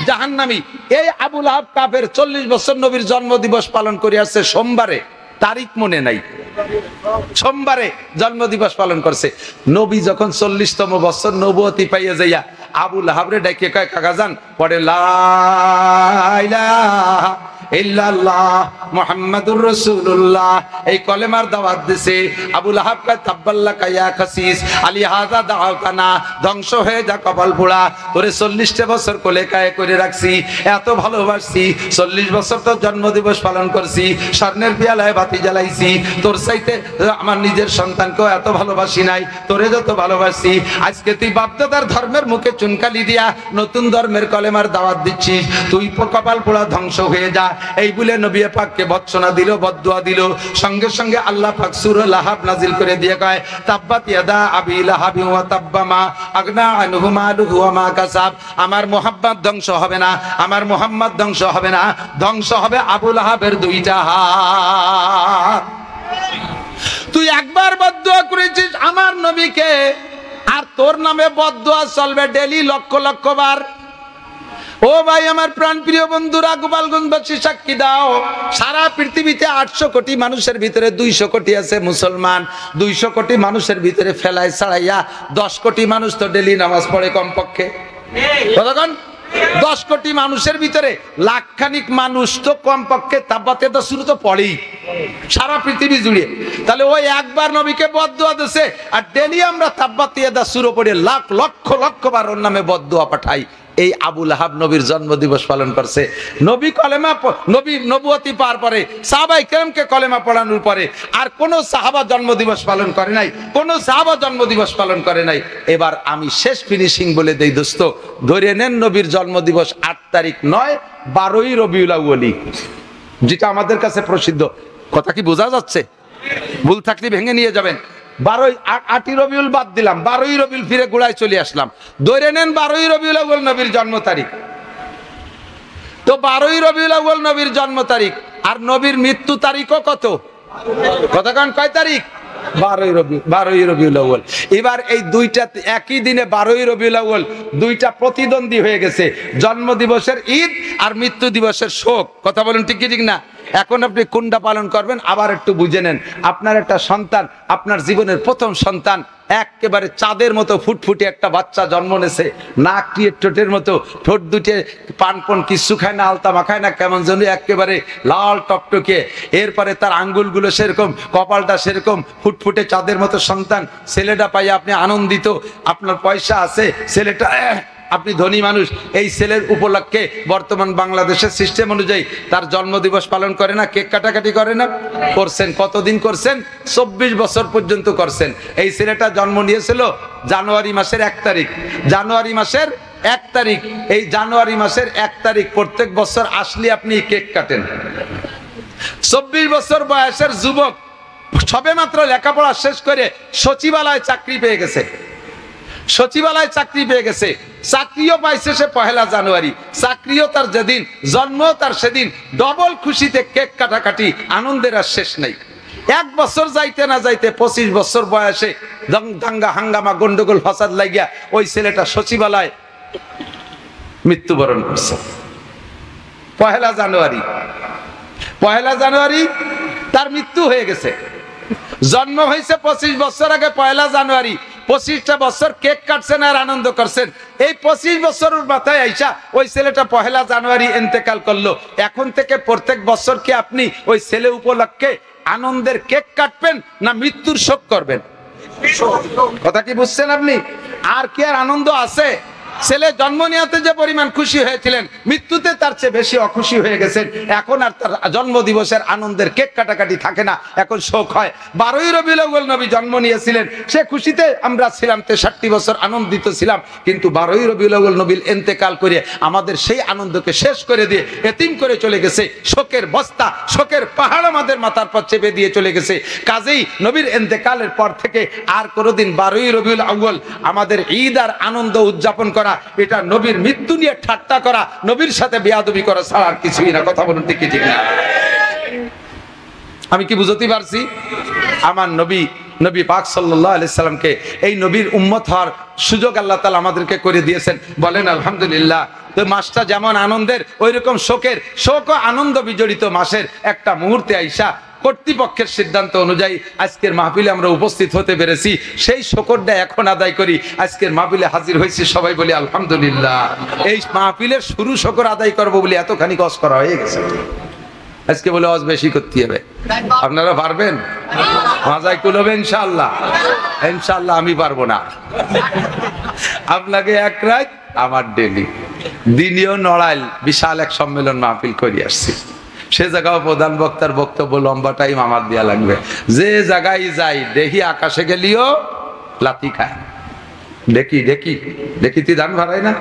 Speaker 1: জাহান্নামী। এই আবু লাহাব কাফের, 40 বছর নবীর জন্মদিবস পালন করে আসছে সোমবারে, তারিখ মনে নাই, সোমবারে জন্মদিবস পালন করছে। নবী যখন 40তম বছর নবুয়তি পাইয়া যাইয়া আবু লাহাবরে ডাকে কয়, কাকাজান পড়ে লা ইলাহা ইল্লাল্লাহ মুহাম্মাদুর রাসূলুল্লাহ, এই কলেমার দাওয়াত দিছে। আবু লাহাব কয়, তাব্বাল্লাকা ইয়া খাসিস আলী হাযা দাওতানা, ধ্বংস হয়ে যা কপাল পোড়া, তোরে 40টা বছর কোলে কায়ে করে রাখছি, এত ভালোবাসছি, 40 বছর তো জন্মদিবস পালন করছি, স্বর্ণের পিয়ালায় বাতি জ্বালাইছি, তোর চাইতে আমার নিজের সন্তানকেও এত ভালোবাসি নাই, তোরে যত ভালোবাসি। আজকে তুই বাপদাদার ধর্মের মুখে চুনকালি দিয়া নতুন ধর্মের কলেমার দাওয়াত দিচ্ছিস, তুই কপাল পোড়া, ধ্বংস হয়ে যা। এই বলে নবী পাককে ভৎসনা দিল, বদদুয়া দিল। সঙ্গে সঙ্গে আল্লাহ পাক সূরা লাহাব নাজিল করে দিয়ে কয়, তাব্বাত ইয়াদা আবি লাহাবি ওয়া তাব্বা মা আগনা আনহু মালুহু ওয়া মা কাসাব। আমার মুহাব্বত ধ্বংস হবে না, আমার মুহাম্মদ ধ্বংস হবে না, ধ্বংস হবে আবু লাহাবের দুইটা হাত। তুই একবার বদদুয়া করেছিস আমার নবীকে, আর তোর নামে বদদুয়া চলবে ডেলি লক্ষ লক্ষ বার। ও ভাই আমার প্রাণ প্রিয় বন্ধুরা, গোপালগঞ্জবাসী সাক্ষী দাও, সারা পৃথিবীতে 800 কোটি মানুষের ভিতরে 200 কোটি আছে মুসলমান, 200 কোটি মানুষের ভিতরে ফেলায় ছাড়াইয়া 10 কোটি মানুষ তো ডেলি নামাজ পড়ে কমপক্ষে। কতক্ষণ? 10 কোটি মানুষের ভিতরে লাখখানিক মানুষ তো কমপক্ষে তাব্বাতে তো শুরু তো পড়েই সারা পৃথিবী জুড়ে। তাহলে ওই একবার নবীকে বদদুয়া দিয়েছে, আর ডেলি আমরা তাব্বাতে দা শুরু পড়ে লাখ লক্ষ লক্ষ বার ওর নামে বদদুয়া পাঠাই। এই আবু লাহাব নবীর জন্মদিবস পালন করছে। নবী কলেমা, নবী নবুয়তি পাওয়ার পরে, সাহাবায়ে কেরামকে কলেমা পড়ানোর পরে আর কোন সাহাবা জন্মদিবস পালন করে নাই, কোন সাহাবা জন্মদিবস পালন করে নাই। এবার আমি শেষ ফিনিশিং বলে দেই দোস্ত, ধরে নেন নবীর জন্মদিবস 8 তারিখ নয়, 12ই রবিউল আউয়াল, যেটা আমাদের কাছে প্রসিদ্ধ। কথা কি বোঝা যাচ্ছে? ভুল থাকলে ভেঙে নিয়ে যাবেন। 8ই রবিউল বাদ দিলাম, 12ই রবিউল ফিরে গোড়ায় চলে আসলাম। ধরে নেন 12ই রবিউল আউয়াল নবীর জন্ম তারিখ। তো 12ই রবিউল আউয়াল নবীর জন্ম তারিখ, আর নবীর মৃত্যু তারিখও কত? কতক্ষণ? কয় তারিখ? 12ই রবিউল আউয়াল। এবার এই দুইটা একই দিনে 12ই রবিউল আউয়াল দুইটা প্রতিদ্বন্দ্বী হয়ে গেছে, জন্ম দিবসের ঈদ আর মৃত্যু দিবসের শোক। কথা বলেন ঠিক কি ঠিক না? এখন আপনি কোনটা পালন করবেন আবার একটু বুঝে নেন। আপনার একটা সন্তান, আপনার জীবনের প্রথম সন্তান, একেবারে চাঁদের মতো ফুটফুটে একটা বাচ্চা জন্ম নেছে, নাক টোটের মতো, ঠোঁট দুটে পান কিচ্ছু খায় না, আলতা মাখায় না, কেমন যেন একেবারে লাল টকটকে। এরপরে তার আঙ্গুলগুলো সেরকম, কপালটা সেরকম ফুটফুটে চাঁদের মতো সন্তান। ছেলেটা পাইয়া আপনি আনন্দিত, আপনার পয়সা আছে, ছেলেটা আপনি ধনী মানুষ। এই ছেলের উপলক্ষে বর্তমান বাংলাদেশের সিস্টেম অনুযায়ী তার জন্মদিবস পালন করে না, কেক কাটাকাটি করে না? করছেন। কতদিন করছেন? 24 বছর পর্যন্ত করছেন। এই ছেলেটা জন্ম নিয়েছিল জানুয়ারি মাসের 1 তারিখ। জানুয়ারি মাসের 1 তারিখ, এই জানুয়ারি মাসের 1 তারিখ প্রত্যেক বছর আসলে আপনি কেক কাটেন। 24 বছর বয়সের যুবক, সবে মাত্র লেখাপড়া শেষ করে সচিবালয়ে চাকরি পেয়ে গেছে, সচিবালয়ে চাকরি পেয়ে গেছে, চাকরিও পাইছে সে 1 জানুয়ারি। চাকরিও তার যেদিন, জন্ম তার সেদিন। ডবল খুশিতে কেক কাটাকাটি, আনন্দের আর শেষ নাই। 1 বছর যাইতে না যাইতে 25 বছর বয়সে দাঙ্গা হাঙ্গামা গন্ডগোল ফাসাদ লাগিয়া ওই ছেলেটা সচিবালয় মৃত্যুবরণ করছে। 1 জানুয়ারি, 1 জানুয়ারি তার মৃত্যু হয়ে গেছে। জন্ম হয়েছে 25 বছর আগে 1 জানুয়ারি। 25টা বছর কেক কাটছেন আর আনন্দ করছেন। এই 25 বছরের মাথায় আইসা ওই ছেলেটা 1 জানুয়ারি ইন্তেকাল করলো। এখন থেকে প্রত্যেক বছর কি আপনি ওই ছেলে উপলক্ষে আনন্দের কেক কাটবেন না মৃত্যুর শোক করবেন? কথা কি বুঝছেন আপনি? আর কি আর আনন্দ আছে? ছেলে জন্ম নেওয়াতে যে পরিমাণ খুশি হয়েছিলেন, মৃত্যুতে তার চেয়ে বেশি অখুশি হয়ে গেছেন। এখন আর তার জন্ম দিবসের আনন্দের কেক কাটাকাটি থাকে না, এখন শোক হয়। 12ই রবিউল আউয়াল নবী জন্ম নিয়েছিলেন, সে খুশিতে আমরা ছিলাম, 63 বছর আনন্দিত ছিলাম। কিন্তু 12ই রবিউল আউয়াল নবীর ইন্তেকাল করে আমাদের সেই আনন্দকে শেষ করে দিয়ে এতিম করে চলে গেছে। শোকের বস্তা, শোকের পাহাড় আমাদের মাথার পর চেপে দিয়ে চলে গেছে। কাজেই নবীর ইন্তেকালের পর থেকে আর কোনোদিন 12ই রবিউল আউয়াল আমাদের ঈদ আর আনন্দ উদযাপন করা, এটা নবীর মৃত্যু নিয়ে ঠাট্টা করা, নবীর সাথে বেয়াদবি করা ছাড়া আর কিছুই না। কথা বলুন ঠিক কি ঠিক না? আমি কি বুঝতে পারছি? আমার নবী, নবী পাক সাল্লাল্লাহু আলাইহি সাল্লামকে এই নবীর উম্মত হওয়ার সুযোগ আল্লাহ তাআলা আমাদেরকে করে দিয়েছেন। বলেন আলহামদুলিল্লাহ। তো মাসটা যেমন আনন্দের, ওই রকম শোকের, শোক ও আনন্দ বিজড়িত মাসের একটা মুহূর্তে আইসা কর্তৃপক্ষের সিদ্ধান্ত অনুযায়ী আজকের মাহফিলে আমরা উপস্থিত হতে পেরেছি। সেই শকরটা এখন আদায় করি। আজকের মাহফিলে হাজির হয়েছি, সবাই বলি আলহামদুলিল্লাহ। এই মাহফিলের শুরু শকর আদায় করবো বলে এতখানি কষ্ট করা হয়ে গেছে। আজকে বলে অজ বেশি করতে হবে, আপনারা পারবেন? মাজায় কুলবে ইনশাআল্লাহ? ইনশাআল্লাহ আমি পারবো না। আপনাকে এক রাত আমার ডেলি দিনীয় নড়াইল বিশাল এক সম্মেলন মাহফিল করে আসছি। সে জায়গায় প্রধান বক্তার বক্তব্য লম্বা টাইম আমার দেয়া লাগবে। যে জায়গায় যাই দেখি আকাশে গেলিও লাথি খায়। দেখি দেখি দেখি তুই ধান ভাড়াই না,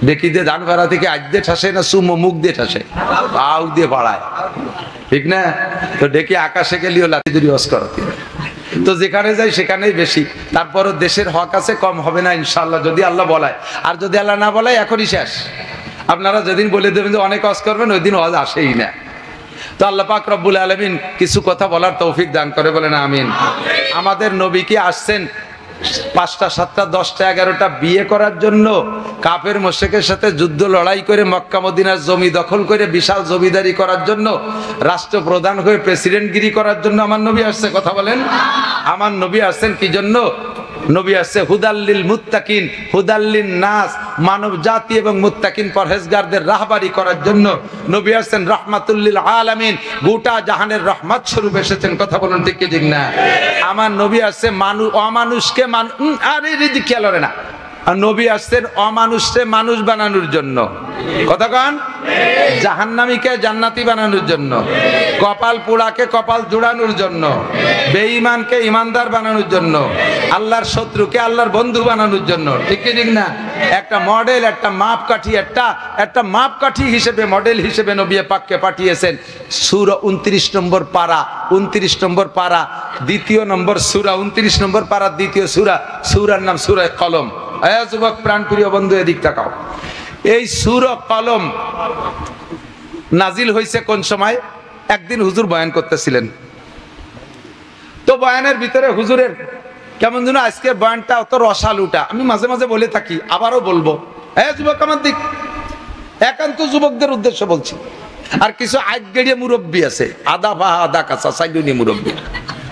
Speaker 1: দেখি দিয়ে ধান ভাড়া থেকে আজ দিয়ে ঠাসে না সুমো মুখ দিয়ে ঠাসে, পাউ দিয়ে বাড়ায়, ঠিক না? তো দেখি আকাশে গেলিও লাথি ধরি অস করাতে। তো যেখানে যাই সেখানেই বেশি। তারপরও দেশের হক আছে, কম হবে না ইনশাআল্লাহ যদি আল্লাহ বলায়। আর যদি আল্লাহ না বলায় এখনই শেষ। আপনারা যেদিন বলে দেবেন যে অনেক অস করবেন, ওই দিন অজ আসেই না। তো আল্লাহ পাক রব্বুল আলামিন কিছু কথা বলার তৌফিক দান করে, বলেন আমিন। আমাদের নবী কি আসছেন 5টা 7টা 10টা 11টা বিয়ে করার জন্য? কাফের মুশরিকের সাথে যুদ্ধ লড়াই করে মক্কা মদিনার জমি দখল করে বিশাল জমিদারি করার জন্য, রাষ্ট্রপ্রধান হয়ে প্রেসিডেন্টগিরি করার জন্য আমার নবী আসছে? কথা বলেন। আমার নবী আসছেন কি জন্য? নবী আসছে হুদাল্লিল মুত্তাকিন, হুদাল্লিন নাস, মানব জাতি এবং মুত্তাকিন পরহেজগারদের রাহবারি করার জন্য। নবী আসছেন রাহমাতুল্লিল আলামিন, গোটা জাহানের রহমত স্বরূপ এসেছেন। কথা বলুন ঠিক কি ঠিক না? আমার নবী আসছে অমানুষকে আরে রিজিক খেয়াল হবে না। আর নবী আসছেন অমানুষকে মানুষ বানানোর জন্য। কথা কন? জাহান্নামীকে জান্নাতি বানানোর জন্য, কপাল পোড়াকে কপাল জোড়ানোর জন্য, বেঈমানকে ইমানদার বানানোর জন্য, আল্লাহর শত্রুকে আল্লাহর বন্ধু বানানোর জন্য। ঠিক কি ঠিক না? একটা মডেল, একটা মাপকাঠি, একটা মাপকাঠি হিসেবে, মডেল হিসেবে নবী পাককে পাঠিয়েছেন। সূরা 29 নম্বর পারা, 29 নম্বর পারা, 2 নম্বর সূরা, 29 নম্বর পারা, 2 সূরা। সূরার নাম সূরা কলম। আয়া যুবক প্রাণপ্রিয় বন্ধু, এদিক তাকাও। এই সূরা কলম নাজিল হয়েছে কোন সময়? একদিন হুজুর বয়ান করতেছিলেন, তো তো বয়ানের ভিতরে হুজুরের কেমন যেন আজকের বয়ানটা অত রসালুটা, আমি মাঝে মাঝে বলে থাকি, আবারও বলবো। যুবক আমার দিক, একান্ত যুবকদের উদ্দেশ্য বলছি। আর কিছু আইগেড়িয়া মুরব্বী আছে, আদা পা আদা কাঁচা সাইডুনি মুরব্বী,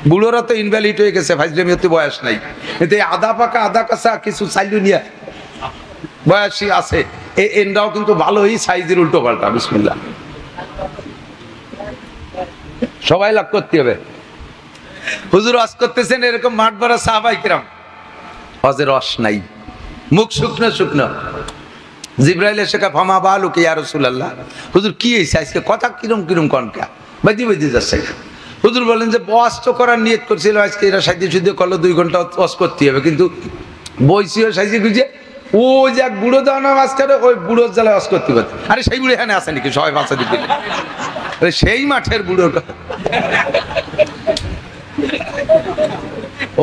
Speaker 1: বুড়োরা তো ইনভ্যালিড হয়ে গেছে, ফাইজলামিতে বয়স নাই, কিন্তু এই আদা পাকা আদা কাঁচা কিছু সাইডুনিয়া বয়সী আছে, এনরাও কিন্তু ভালোই সাইজের উল্টো পাল্টা। বিসমিল্লাহ, সবাই লাভ করতে হবে। হুজুর ওয়াজ করতেছেন, এরকম মাঠ ভরা সাহাবাই কিরাম, হজের রস নাই, মুখ শুকনো শুকনো। জিব্রাইল এসে কা ফামা বালুকে ইয়া রাসূলুল্লাহ, হুজুর কি হইছে আজকে, কথা কিরম কিরম কনকা বাজি বাজি যাচ্ছে। হুজুর বলেন যে ওয়াজ তো করার নিয়ত করছিল আজকে, এরা সাইজে সুদে করলো 2 ঘন্টা ওয়াজ করতে হবে, কিন্তু বইসিও সাইজে গুজে ও যে এক বুড়ো দানা মাঝখানে, ওই বুড়োর জ্বালায় ওয়াজ করতে পারত। আরে সেই বুড়ো এখানে আসে নাকি, সবাই বাঁচা দিতে, সেই মাঠের বুড়োর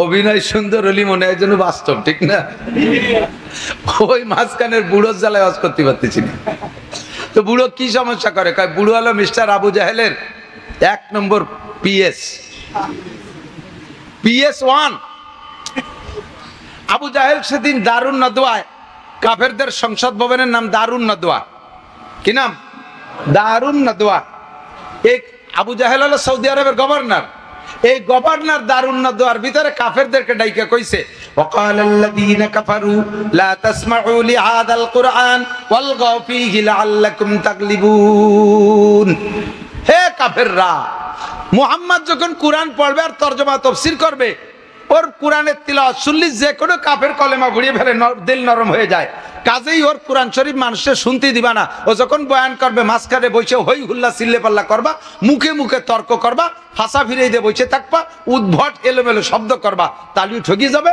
Speaker 1: অভিনয় সুন্দর হলি মনে হয় যেন বাস্তব, ঠিক না? ওই মাঝখানের বুড়োর জ্বালায় ওয়াজ করতে পারতেছি না। তো বুড়ো কি সমস্যা করে, বুড়ো হলো মিস্টার আবু জাহেলের 1 নম্বর PS1। আবু জাহেল সেদিন দারুন নদওয়ায়, কাফেরদের সংসদ ভবনের নাম দারুন নদওয়া, কি নাম? দারুন নদওয়া। এই আবু জাহেল হলো সৌদি আরবের গভর্নর, এই গভর্নর দারুন নদওয়ার ভিতরে কাফেরদেরকে ডাইকা কইছে, ওয়াকালাল্লাযীনা কাফারু লা তাসমাউ লিহাযাল কুরআন ওয়ালগাউ ফীহি লাআল্লাকুম তাগলিবুন। হে কাফেররা, মুহাম্মদ যখন কুরআন পড়বে আর তরজমা তাফসীর করবে, ওর কোরআনের তিলাওয়াত শুনলে যে কোনো কাফের কলেমা ঘুরিয়ে ফেলে, দিল নরম হয়ে যায়। কাজেই ওর কোরআন শরীফ মানুষের শুনতে দিবা না। ও যখন বয়ান করবে মাঝখানে বসে হই হুল্লা চিল্লে পাল্লা করবা, মুখে মুখে তর্ক করবা, ফাঁসা ফিরে দিয়ে বসে থাকবা, উদ্ভট এলোমেলো শব্দ করবা, তালিও ঠকি যাবে,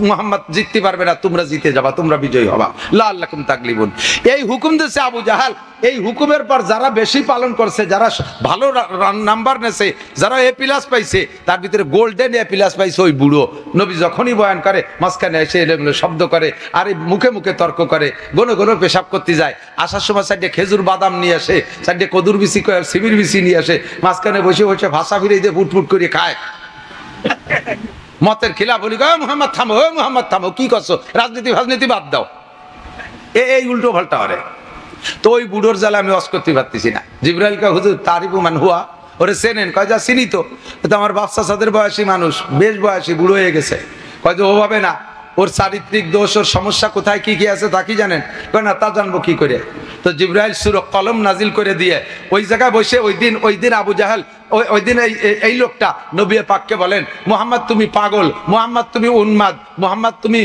Speaker 1: মুহাম্মদ জিততে পারবে না, তোমরা জিতে যাবা, তোমরা বিজয়ী হবা, লাআল্লাকুম তাগলিবুন। এই হুকুম দিয়েছে আবু জাহাল। এই হুকুমের পর যারা বেশি পালন করছে, যারা ভালো নাম্বার নেছে, যারা A+ পাইছে, তার ভিতরে গোল্ডেন A+ পাইছে ওই বুড়ো। নবী যখনই বয়ান করে মাঝখানে এসে এলোমেলো শব্দ করে, আর এই মুখে মুখে তর্ক করে, গনো গনো পেশাব করতে যায়, আসার সময় সাইডে খেজুর বাদাম নিয়ে আসে, সাইডে কদুর বিচি সিমির বিচি নিয়ে আসে, মাঝখানে বসে বসে ভাষা ফিরে দিয়ে ফুটফুট করে খায়। মতের খিলা বলি, মুহাম্মদ থামো, মুহাম্মদ থামো, কি করছো, রাজনীতি ফাজনীতি বাদ দাও, এই উল্টো পাল্টা করে। তো ওই বুড়োর জ্বালা আমি ওয়াজ করতে পারতেছি না। জিবরাইল কা হুজুর তারিফু মান হুয়া, ওরে চেনেন? কয় যা চিনি তো, আমার বাচ্চা সাদের বয়সী মানুষ, বেশ বয়সী, বুড়ো হয়ে গেছে। কয় যে ওভাবে না, ওর চারিত্রিক দোষ, ওর সমস্যা কোথায় কি কি আছে তা কি জানেন? কয় না, তা জানবো কি করে? তো জিবরাইল সূরা কলম নাজিল করে দিয়ে ওই জায়গায় বসে, ওই দিন আবু জাহেল, ওই দিন এই লোকটা নবী পাককে বলেন, মুহাম্মদ তুমি পাগল, মুহাম্মদ তুমি উন্মাদ, মুহাম্মদ তুমি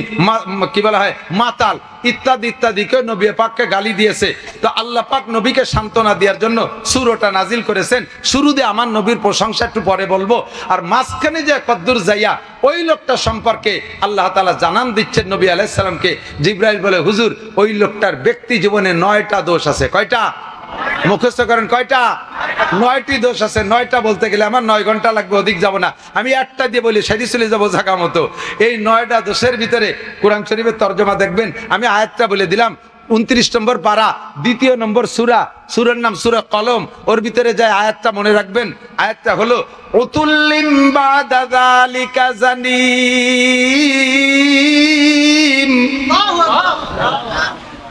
Speaker 1: কি বলা হয় মাতাল, ইত্যাদি ইত্যাদি কে নবী পাককে গালি দিয়েছে। তো আল্লাহ পাক নবীকে সান্ত্বনা দেওয়ার জন্য সূরাটা নাজিল করেছেন। শুরুতে আমার নবীর প্রশংসা একটু পরে বলবো, আর মাঝখানে যে কদ্দুর যাইয়া ওই লোকটা সম্পর্কে আল্লাহ তাআলা জানান দিচ্ছেন নবী আলাইহিস সালামকে। জিবরাইল বলে, হুজুর ওই লোকটার ব্যক্তি জীবনে 9টা দোষ আছে। কয়টা? মুখস্থ করেন, কয়টা? 9টি দোষ আছে। 9টা বলতে গেলে আমার 9 ঘন্টা লাগবে, অধিক যাব না। আমি একটা দিয়ে বলি, সেটি চলে যাবো জায়গা মতো। এই 9টা দোষের ভিতরে কোরআন শরীফের তর্জমা দেখবেন। আমি আয়াতটা বলে দিলাম, 29 নম্বর পারা, 2 নম্বর সূরা, সূরার নাম সূরা কলম। ওর ভিতরে যায় আয়াতটা মনে রাখবেন। আয়াতটা হলো উতুল্লিম বাদা যালিকা জানিম।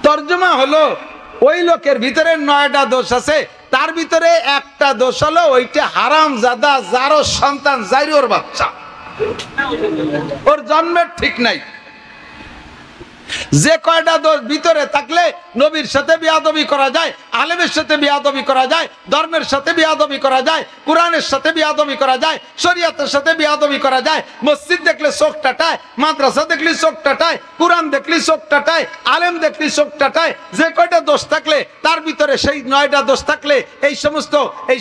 Speaker 1: তর্জমা হলো, ওই লোকের ভিতরে 9টা দোষ আছে, তার ভিতরে একটা দোষ হলো ওইটা হারাম জাদা, যারও সন্তান, যাইরোর বাচ্চা, ওর জন্মের ঠিক নাই। যে কয়টা দোষ ভিতরে থাকলে নবীর সাথে বিয়াদবি করা যায়, আলেমের সাথে বিয়াদবি করা যায়, ধর্মের সাথে বিয়াদবি করা যায়, কোরআনের সাথে বিয়াদবি করা যায়, শরীয়তের সাথে বিয়াদবি করা যায়। মসজিদ দেখলে চোখ টাটায়, মাদ্রাসা দেখলে চোখ টাটায়, কোরআন দেখলে চোখ টাটায়, আলেম দেখলে চোখ টাটায়। যে কয়টা দোষ থাকলে তার ভিতরে, সেই 9টা দোষ থাকলে এই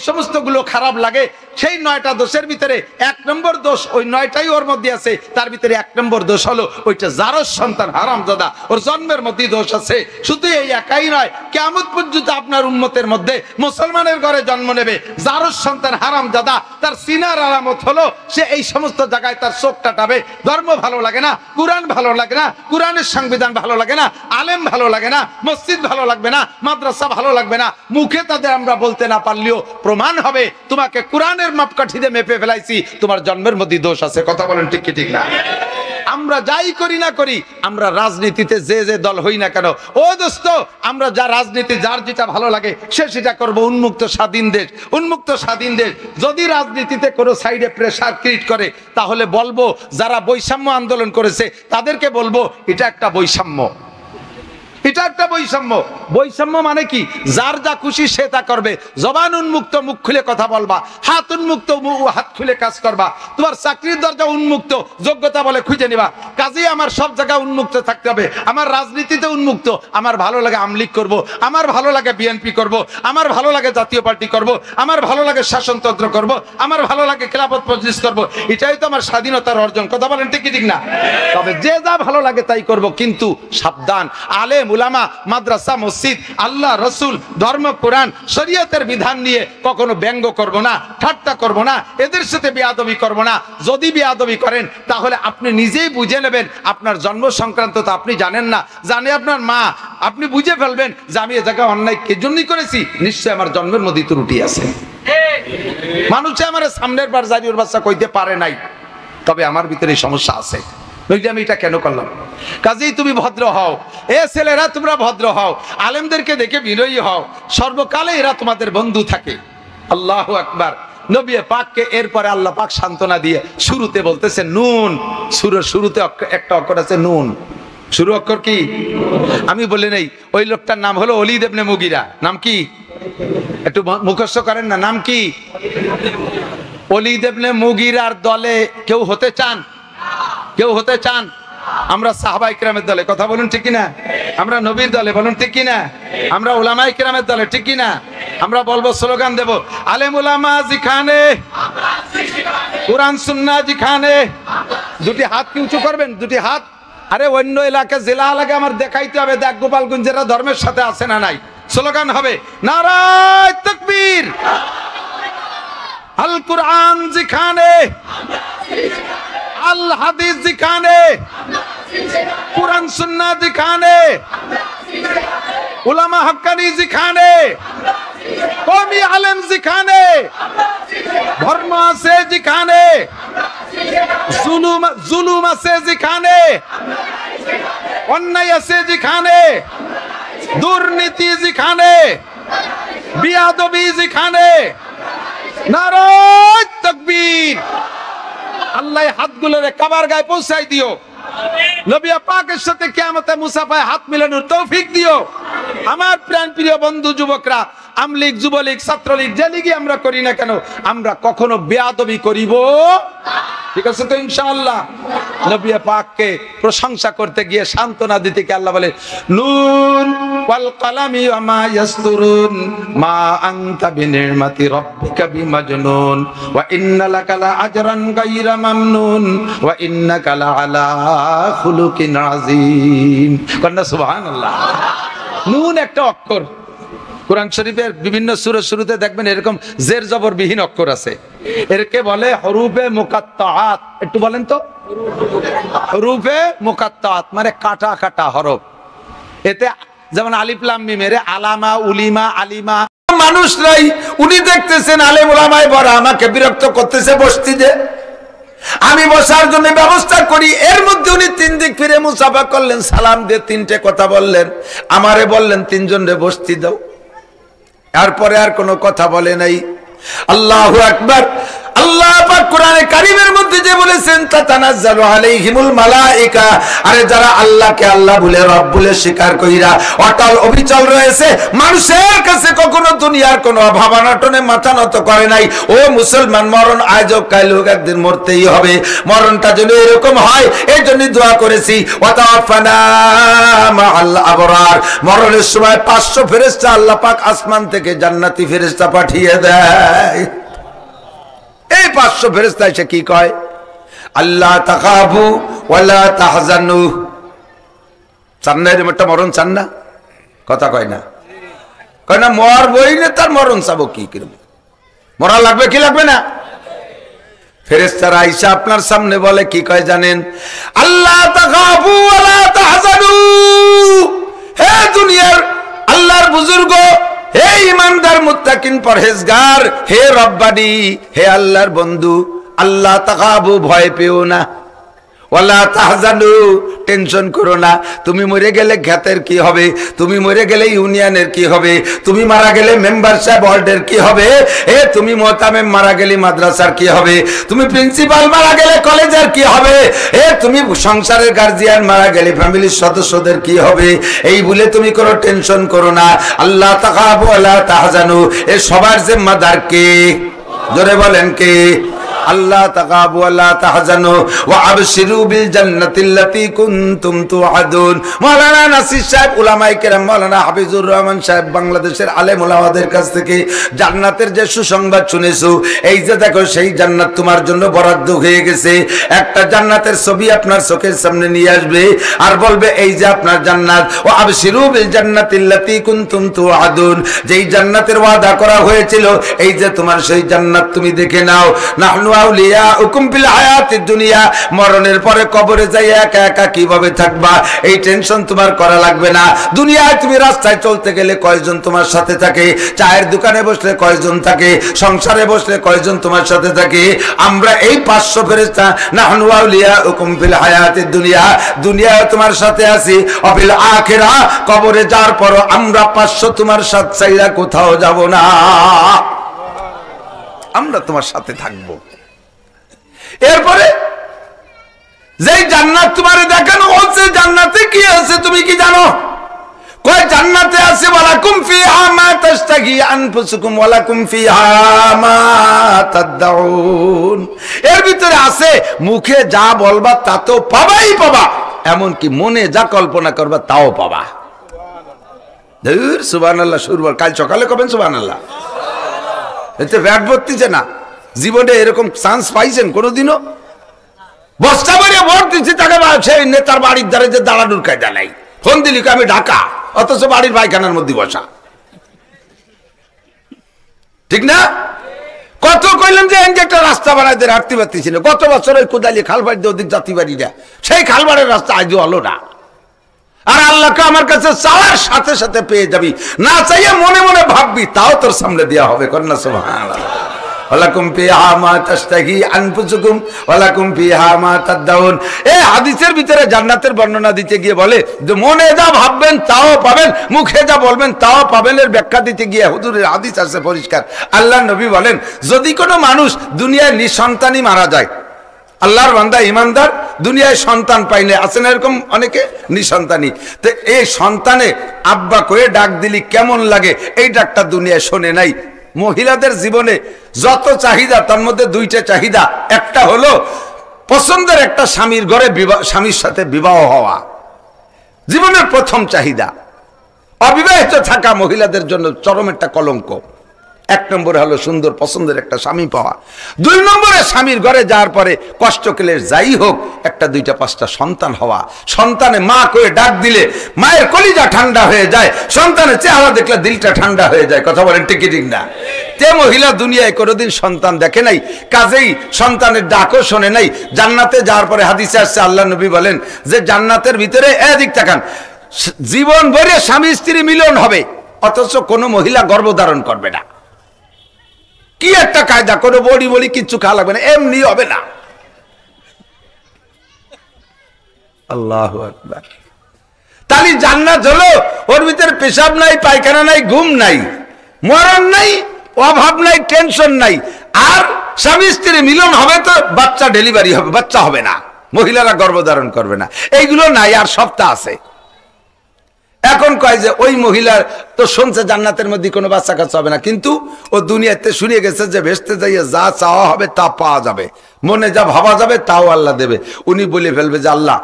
Speaker 1: সমস্ত গুলো খারাপ লাগে। সেই 9টা দোষের ভিতরে 1 নম্বর দোষ, ওই 9টাই ওর মধ্যে আছে। তার ভিতরে 1 নম্বর দোষ হলো ওইটা জারজ সন্তান, হারামজাদা, ওর জন্মের মধ্যে দোষ আছে। শুধু এই এই একাই নয়, কিয়ামত পর্যন্ত আপনার উম্মতের মধ্যে মুসলমানের ঘরে জন্ম নেবে যার সন্তান হারামজাদা, তার সিনার আলামত হলো সে এই সমস্ত জায়গায় তার চোখ কাটাবে। ধর্ম ভালো লাগে না, কুরআন ভালো লাগে না, কুরআনের সংবিধান ভালো লাগে না, আলেম ভালো লাগে না, মসজিদ ভালো লাগবে না, মাদ্রাসা ভালো লাগবে না। মুখে তাদের আমরা বলতে না পারলেও প্রমাণ হবে তোমাকে কুরআনের মাপকাঠি দিয়ে মেপে ফেলাইছি, তোমার জন্মের মধ্যে দোষ আছে। কথা বলেন ঠিক কি ঠিক না? আমরা যাই করি না করি, আমরা রাজনীতিতে যে যে দল হই না কেন, ও দোস্ত, আমরা যা রাজনীতি যার যেটা ভালো লাগে সে সেটা করবো। উন্মুক্ত স্বাধীন দেশ, উন্মুক্ত স্বাধীন দেশ। যদি রাজনীতিতে কোনো সাইডে প্রেসার ক্রিয়েট করে তাহলে বলবো যারা বৈষম্য আন্দোলন করেছে তাদেরকে বলবো এটা একটা বৈষম্য, এটা একটা বৈষম্য। বৈষম্য মানে কি? যার যা খুশি সে তা করবে। জবান উন্মুক্ত, মুখ খুলে কথা বলবা। হাত উন্মুক্ত, হাত খুলে কাজ করবা। তোমার চাকরির দরজা উন্মুক্ত, যোগ্যতা বলে খুঁজে নিবা। কাজেই আমার সব জায়গায় উন্মুক্ত থাকতে হবে। আমার রাজনীতিতে উন্মুক্ত, আমার ভালো লাগে আওয়ামী লীগ করবো, আমার ভালো লাগে বিএনপি করব, আমার ভালো লাগে জাতীয় পার্টি করব, আমার ভালো লাগে শাসনতন্ত্র করব, আমার ভালো লাগে খেলাফত মজলিস করব। এটাই তো আমার স্বাধীনতার অর্জন। কথা বলেন ঠিক কি ঠিক না? তবে যে যা ভালো লাগে তাই করব, কিন্তু সাবধান, আলেম উলামা, মাদ্রাসা, মসজিদ, আল্লাহ, রসুল, ধর্ম, কোরআন, শরীয়তের বিধান নিয়ে কখনো ব্যঙ্গ করব না, ঠাট্টা করব না, এদের সাথে বেয়াদবি করব না। যদি বেয়াদবি করেন তাহলে আপনি নিজেই বুঝে নেবেন আপনার জন্ম সংক্রান্ত তো আপনি জানেন না, জানে আপনার মা। আপনি বুঝে ফেলবেন যে আমি এ জায়গায় অন্যায় কে জন্যই করেছি, নিশ্চয় আমার জন্মের মধ্যে ত্রুটি আছে। মানুষে আমার সামনের বার জারির বাচ্চা কইতে পারে নাই, তবে আমার ভিতরে সমস্যা আছে, আমি এটা কেন করলাম? কাজেই তুমি ভদ্র হও, এ ছেলেরা তোমরা ভদ্র হও, আলেমদেরকে দেখে বিনয়ী হও, সর্বকালে এরা তোমাদের বন্ধু থাকে। আল্লাহু আকবার। নবী পাককে এরপরে আল্লাহ পাক সান্ত্বনা দিয়ে শুরুতে বলতেছে নুন। সূরার শুরুতে একটা অক্ষর আছে নুন। শুরু অক্ষর কি? আমি বলে নেই, ওই লোকটার নাম হলো ওলীদ ইবনে মুগীরা। নাম কি? একটু মুখস্থ করেন না, নাম কি? ওলীদ ইবনে মুগীরার দলে কেউ হতে চান? কেউ হতে চান? আমরা সাহাবায়ে কেরামের দলে, কথা বলুন ঠিক কিনা? আমরা নবীর দলে, বলুন ঠিক কিনা? আমরা উলামায়ে কেরামের দলে, ঠিক কিনা? আমরা বলবো, স্লোগান দেব, আলেম উলামা যেখানে, কুরআন সুন্নাহ যেখানে। দুটি হাত কি উঁচু করবেন? দুটি হাত। আরে অন্য এলাকা জেলা এলাকা আমার দেখাইতে হবে, দেখ গোপালগঞ্জেরা ধর্মের সাথে আছে না নাই। স্লোগান হবে নারায়ে তাকবীর, আল কুরআন যেখানে, আল হাদিস যেখানে, কুরআন সুন্নাহ যেখানে, উলামা হক্কানি যেখানে, কওমি আলেম যেখানে, ধর্ম আছে যেখানে, জুলুম আছে যেখানে, অন্যায় আছে যেখানে, দুর্নীতি যেখানে, বিয়াদবি যেখানে, নারায়ে তাকবীর। আল্লাহ হাতগুলোরে কাবার গায়ে পৌঁছাই দিও। নবী পাকের সাথে কিয়ামতে মুসাফায় হাত মিলানোর তৌফিক দিও। আমার প্রাণ প্রিয় বন্ধু যুবকরা, আমলিগ, যুবলীগ, ছাত্রলীগ, যে লিগই আমরা করি না কেন, আমরা কখনো বেয়াদবি করিব, ঠিক আছে তো ইনশাআল্লাহ? নবী পাককে প্রশংসা করতে গিয়ে সান্ত্বনা দিতে গিয়ে আল্লাহ বলে নুন ওয়াল কলামি ওয়া মা ইয়াসতুরুন মা আনতা বিনিমাতি রাব্বিকা বিমাজনুন ওয়া ইন্না লাকা লা আজরান গায়রা মামনুন ওয়া ইন্নাকা লা আলা খুলুকিন আযীম। কন্না সুবহানাল্লাহ। নুন একটা অক্ষর। কোরআন শরীফের বিভিন্ন সূরার শুরুতে দেখবেন এরকম জের জবর বিহীন অক্ষর আছে, এরকে বলে হরুফে মুকাত্তাআত। একটু বলেন তো, হরুফে মুকাত্তাআত মানে কাটা কাটা হরফ। এতে যেমন আলিফ লাম মিম এর আলামা, উলিমা, আলিমা। মানুষ নাই, উনি দেখতেছেন আলেম উলামায়ে বড় আমাকে বিরক্ত করতেছে, বসতি যে আমি বসার জন্য ব্যবস্থা করি, এর মধ্যে উনি তিন দিক ফিরে মুসাফা করলেন, সালাম দিয়ে তিনটে কথা বললেন, আমারে বললেন তিনজন রে বসতি দাও, এরপরে আর কোনো কথা বলে নাই। আল্লাহু আকবার। আল্লাহ পাক কোরআনে কারীমের মধ্যে যে বলেছেন তাতানাজ্জালু আলাইহিমুল মালায়েকা, আরে যারা আল্লাহকে আল্লাহ বলে রব বলে স্বীকার কইরা অটল অবিচল রয়েছে, মানুষের কাছে কখনো দুনিয়ার কোনো ভাবনাটনে মাথা নত করে নাই। ও মুসলমান, মরণ আজ হোক কাল হোক একদিন মরতেই হবে, মরণটা যেন এরকম হয় এই জন্য দোয়া করেছি ওয়াতাওয়াফানা মাআল আবরার। মরণের সময় 500 ফেরেশতা আল্লাহ পাক আসমান থেকে জান্নাতি ফেরেশতা পাঠিয়ে দেয়। এই 500 ফেরেশতা এসে কি কয়? আল্লাহ তাখাফু ওয়ালা তাহজানু। চান না এরকম একটা মরণ? চান না? কথা কয় না, কয় না মর বই না তার মরণ চাবো কি কিরম, মরা লাগবে কি লাগবে না? ফেরেশতারা আইসা আপনার সামনে বলে কি কয় জানেন? আল্লাহ তাখাফু ওয়ালা তাহজানু, হে দুনিয়ার আল্লাহর বুজুর্গ, হে ইমানদার মুত্তাকিন পরহেজগার, হে রব্বানি, হে আল্লাহর বন্ধু, আল্লাহ তাখাফু, ভয় পেও না, ওয়ালা তাহজানু, টেনশন করো না। তুমি মরে গেলে খ্যাতের কি হবে, তুমি মরে গেলে ইউনিয়নের কি হবে, তুমি মারা গেলে মেম্বার সাহেব ওয়ার্ডের কি হবে, তুমি মোহতামেম মারা গেলে মাদ্রাসার কি হবে, তুমি প্রিন্সিপাল মারা গেলে কলেজের কি হবে, তুমি সংসারের গার্জিয়ান মারা গেলে ফ্যামিলির সদস্যদের কি হবে, এই বলে তুমি কোনো টেনশন করো না। আল্লাহ তাখাফু ওয়ালা তাহজানু, সবার জিম্মাদার কে? জোরে বলেন কে? আল্লাহ তাকাবু আল্লাহ তাহজানু ওয়া আবশিরু বিল জান্নাতিল্লাতী কুনতুম তুআদুন। মাওলানা নাসির সাহেব, উলামায়ে কেরাম, মাওলানা হাফিজুর রহমান সাহেব, বাংলাদেশের আলেম ওলামাদের কাছ থেকে জান্নাতের যে সুসংবাদ শুনেছো, এই যে দেখো সেই জান্নাত তোমার জন্য বরাদ্দ হয়ে গেছে। একটা জান্নাতের ছবি আপনার চোখের সামনে নিয়ে আসবে আর বলবে এই যে আপনার জান্নাত, ওয়া আবশিরু বিল জান্নাতিল্লাতী কুনতুম তুআদুন, যেই জান্নাতের ওয়াদা করা হয়েছিল এই যে তোমার সেই জান্নাত তুমি দেখে নাও। নাহনু আউলিয়াউকুম ফিল হায়াতিদ দুনিয়া, মরণের পরে কবরে যাই একা একা কিভাবে থাকবা এই টেনশন তোমার করা লাগবে না। দুনিয়ায় তুমি রাস্তায় চলতে গেলে কয়জন তোমার সাথে থাকে, চায়ের দোকানে বসলে কয়জন থাকে, সংসারে বসলে কয়জন তোমার সাথে থাকে। আমরা এই 500 ফেরেশতা, নাহনু আউলিয়াউকুম ফিল হায়াতিদ দুনিয়া, দুনিয়ায় তোমার সাথে আছি, অফিল আখিরা, কবরে যাওয়ার পর আমরা 500 তোমার সাথে চাইরা কোথাও যাব না, আমরা তোমার সাথে থাকবো। এরপরে যেই জান্নাত তোমারে দেখানো হচ্ছে, জান্নাতে কি আছে তুমি কি জানো? কয় জান্নাতে আছে ওয়ালাকুম ফিহা মা তাশতাহি আনফুসুকুম ওয়ালাকুম ফিহা মা তাদউন, এর ভিতরে আছে মুখে যা বলবা তা তো পাবাই পাবা, এমন কি মনে যা কল্পনা করবা তাও পাবা। সুবহানাল্লাহ, সুরবার কাল সকালে কবেন সুবহানাল্লাহ, এতে ব্যাট ভর্তিছে না। জীবনে এরকম চান্স পাইছেন কোনোদিনও? বস্তা বাড়িয়ে ভোট দিচ্ছি, তাকে সেই নেতার বাড়ির দ্বারে যে দাঁড়ানোর কায়দা নাই, ফোন দিলি আমি ঢাকা, অথচ বাড়ির পায়খানার মধ্যে বসা, ঠিক না? কত কইলাম যে একটা রাস্তা বানাইতে হাঁটতে পারতেছিল, গত বছর ওই কোদালি খালবাড়ি দিয়ে ওদিক জাতি বাড়িটা, সেই খালবাড়ের রাস্তা আজও হলো না। আর আল্লাহকে আমার কাছে চাওয়ার সাথে সাথে পেয়ে যাবি, না চাইয়ে মনে মনে ভাববি তাও তোর সামনে দেওয়া হবে। কন্যা সুবহানাল্লাহ, ওয়ালাকুম ফিহা মা তাশতাহি আনফুসুকুম ওয়ালাকুম ফিহা মা তাদউন। এই হাদিসের ভিতরে জান্নাতের বর্ণনা দিতে গিয়ে বলে যে মনে যা ভাববেন তাও পাবেন, মুখে যা বলবেন তাও পাবেন। এর ব্যাখ্যা দিতে গিয়ে হুজুরের হাদিস আছে পরিষ্কার, আল্লাহর নবী বলেন যদি কোনো মানুষ দুনিয়ায় নিঃসন্তানই মারা যায়, আল্লাহর বান্দা ইমানদার দুনিয়ায় সন্তান পাইলে, আছেন এরকম অনেকে নিঃসন্তানী, তো এই সন্তানে আব্বা করে ডাক দিলি কেমন লাগে, এই ডাকটা দুনিয়ায় শোনে নাই। মহিলাদের জীবনে যত চাহিদা তার মধ্যে দুইটা চাহিদা, একটা হলো পছন্দের একটা স্বামীর ঘরে স্বামীর সাথে বিবাহ হওয়া, জীবনের প্রথম চাহিদা। অবিবাহিত থাকা মহিলাদের জন্য চরম একটা কলঙ্ক। 1 নম্বরে হলো সুন্দর পছন্দের একটা স্বামী পাওয়া, 2 নম্বরে স্বামীর ঘরে যাওয়ার পরে কষ্ট কেলে যাই হোক 1টা 2টা 5টা সন্তান হওয়া। সন্তানে মা করে ডাক দিলে মায়ের কলিজা ঠান্ডা হয়ে যায়, সন্তানের চেহারা দেখলে দিলটা ঠান্ডা হয়ে যায়। কথা বলেন ঠিক ঠিক না? তে মহিলা দুনিয়ায় কোনোদিন সন্তান দেখে নাই, কাজেই সন্তানের ডাকও শোনে নাই। জান্নাতে যাওয়ার পরে হাদিসে আসছে আল্লাহ নবী বলেন যে জান্নাতের ভিতরে এদিক তাকান, জীবন ভরে স্বামী স্ত্রী মিলন হবে, অথচ কোনো মহিলা গর্ভধারণ করবে না। কি একটা কায়দা, কোনো বড়ি বড়ি কিচ্ছু খাওয়া লাগবে না, এমনি হবে না। আল্লাহু আকবার। তাহলে জান্নাত হলো ওর ভিতরে পেশাব নাই, পায়খানা নাই, ঘুম নাই, মরণ নাই, অভাব নাই, টেনশন নাই, আর স্বামী স্ত্রী মিলন হবে তো বাচ্চা ডেলিভারি হবে, বাচ্চা হবে না, মহিলারা গর্ভধারণ করবে না, এইগুলো নাই। আর সবটা আছে। এখন কয় যে ওই মহিলার তো শুনছে জান্নাতের মধ্যে কোনো বাচ্চা কাচ্চা হবে না, কিন্তু ও দুনিয়াতে শুনিয়ে গেছে যে ভেস্তে যাইয়ে যা চাওয়া হবে তা পাওয়া যাবে, মনে যা ভাবা যাবে তাও আল্লাহ দেবে। উনি বলে ফেলবে যে আল্লাহ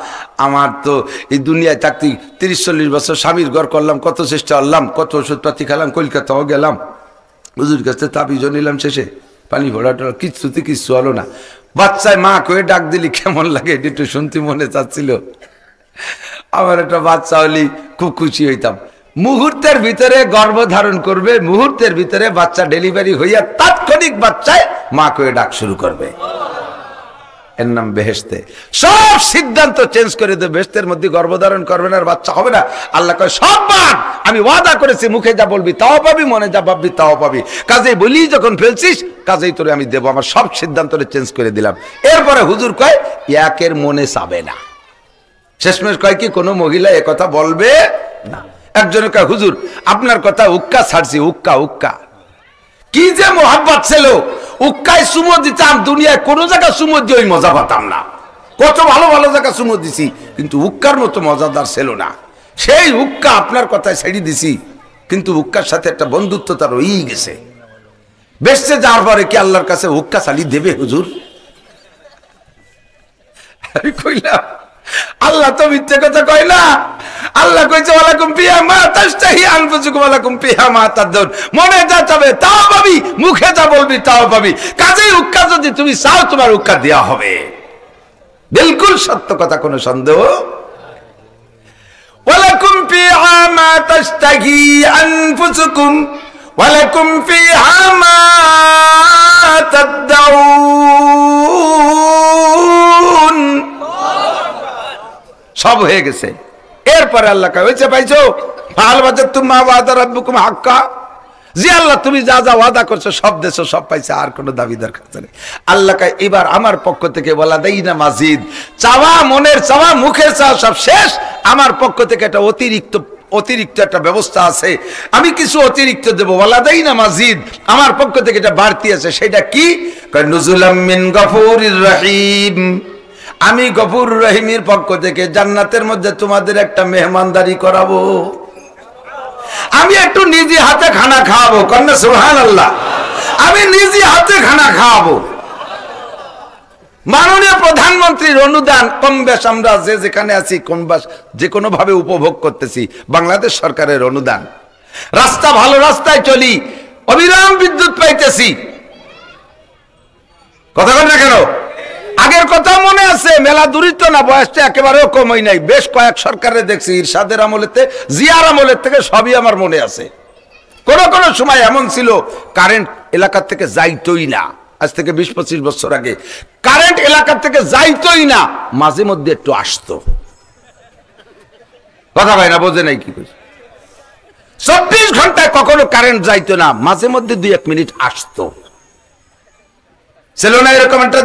Speaker 1: আমার তো এই দুনিয়ায় থাকতে 30-40 বছর স্বামীর ঘর করলাম, কত চেষ্টা করলাম, কত ওষুধপাতি খেলাম, কলকাতাও গেলাম, হুজুর কাছে তাবিজও নিলাম, শেষে পানি ভরা টরা কিচ্ছুতে কিচ্ছু হলো না। বাচ্চায় মা কয়ে ডাক দিলি কেমন লাগে এটা একটু শুনতে মনে চাচ্ছিল। আমার একটা বাচ্চা হলি খুব খুশি হইতাম। মুহূর্তের ভিতরে গর্ভধারণ করবে, মুহূর্তের ভিতরে বাচ্চা ডেলিভারি হইয়া তাৎক্ষণিক বাচ্চায় মা করে ডাক শুরু করবে, এর নাম বেহেশতে। সব সিদ্ধান্ত চেঞ্জ করে দেবে, বেহেশতের মধ্যে গর্ভধারণ করবে না, আর বাচ্চা হবে না। আল্লাহ কয় সব বাদ, আমি ওয়াদা করেছি, মুখে যা বলবি তাও পাবি, মনে যা ভাববি তাও পাবি, কাজেই বলি যখন ফেলছিস কাজেই তোরে আমি দেবো, আমার সব সিদ্ধান্তটা চেঞ্জ করে দিলাম। এরপরে হুজুর কয় একের মনে চাবে না। শেষমেশ কয় কি কোনো মহিলা এ কথা বলবে না। একজনের কয় হুজুর আপনার কথা উক্কা ছাড়ছি, উক্কা উক্কা কি যে মোহাব্বত ছিল, উক্কায় সুমো দিতাম, দুনিয়ায় কোন জায়গায় সুমো দিয়ে ওই মজা পাতাম না। কত ভালো ভালো জায়গা সুমো দিছি, কিন্তু উক্কার মতো মজাদার ছিল না। সেই উক্কা আপনার কথায় ছেড়ে দিছি, কিন্তু উক্কার সাথে একটা বন্ধুত্ব তার রয়েই গেছে। বেশে যাওয়ার পরে কি আল্লাহর কাছে উক্কা চালি দেবে হুজুর? আমি কইলাম আল্লাহ তো মিথ্যে কথা কয় না। আল্লাহ কইছে ওয়ালাকুম ফিহা মা তাশতাহি আনফুসুকুম ওয়ালাকুম ফিহা মা তাদউন, মনে যা চাবে তাও পাবি, মুখে যা বলবি তাও পাবি। কাজেই উক্কা যদি তুমি চাও তোমার উক্কা দেয়া হবে। বিলকুল সত্য কথা, কোনো সন্দেহ। ওয়ালাকুম ফিহা মা তাশতাহি আনফুসুকুম ওয়ালাকুম ফিহা মা তাদউন, সব হয়ে গেছে। এরপরে আল্লাহ কয় হয়েছে পাইছো ফাল ওয়াজাদতুম মা ওয়াদা রাব্বুকুম হাক্কা, জি আল্লাহ তুমি যা যা ওয়াদা করছো সব দেছো, সব পাইছে, আর কোনো দাবি দরকার নেই। আল্লাহ কয় এবার আমার পক্ষ থেকে বলা দেই না মাজিদ, চাওয়া মনের চাওয়া মুখের চাওয়া সব শেষ, আমার পক্ষ থেকে একটা অতিরিক্ত একটা ব্যবস্থা আছে, আমি কিছু অতিরিক্ত দেব, বলা দেই না মাজিদ, আমার পক্ষ থেকে এটা বাড়তি আছে। সেটা কি? কয় নুজুলাম মিন গফুরির রহিম, আমি গফুর রহিমের পক্ষ থেকে জান্নাতের মধ্যে তোমাদের একটা মেহমানদারি করাবো, আমি একটু নিজে হাতে খানা খাওয়াবো। কন্যা সুবহানাল্লাহ, আমি নিজে হাতে খানা খাওয়াবো। মাননীয় প্রধানমন্ত্রীর অনুদান কম বেশ আমরা যে যেখানে আছি কম বেশ যে কোনো ভাবে উপভোগ করতেছি, বাংলাদেশ সরকারের অনুদান। রাস্তা ভালো রাস্তায় চলি, অবিরাম বিদ্যুৎ পাইতেছি। কথা বল না কেন? আগের কথা মনে আছে, মেলা দূরিত না, বয়সটা একেবারেও কমই নাই। বেশ কয়েক সরকারে দেখছি, ইরশাদের আমলেতে, জিয়ার আমলের থেকে সবই আমার মনে আছে। কোন কোন সময় এমন ছিল কারেন্ট এলাকার থেকে যাইতই না, আজ থেকে 20-25 বছর আগে কারেন্ট এলাকার থেকে যাইতই না, মাঝে মধ্যে একটু আসতো। কথা ভাই না বোঝে নাই কি করছে? 24 ঘন্টায় কখনো কারেন্ট যাইতো না, মাঝে মধ্যে 2-1 মিনিট আসতো। ছিল না এরকম একটা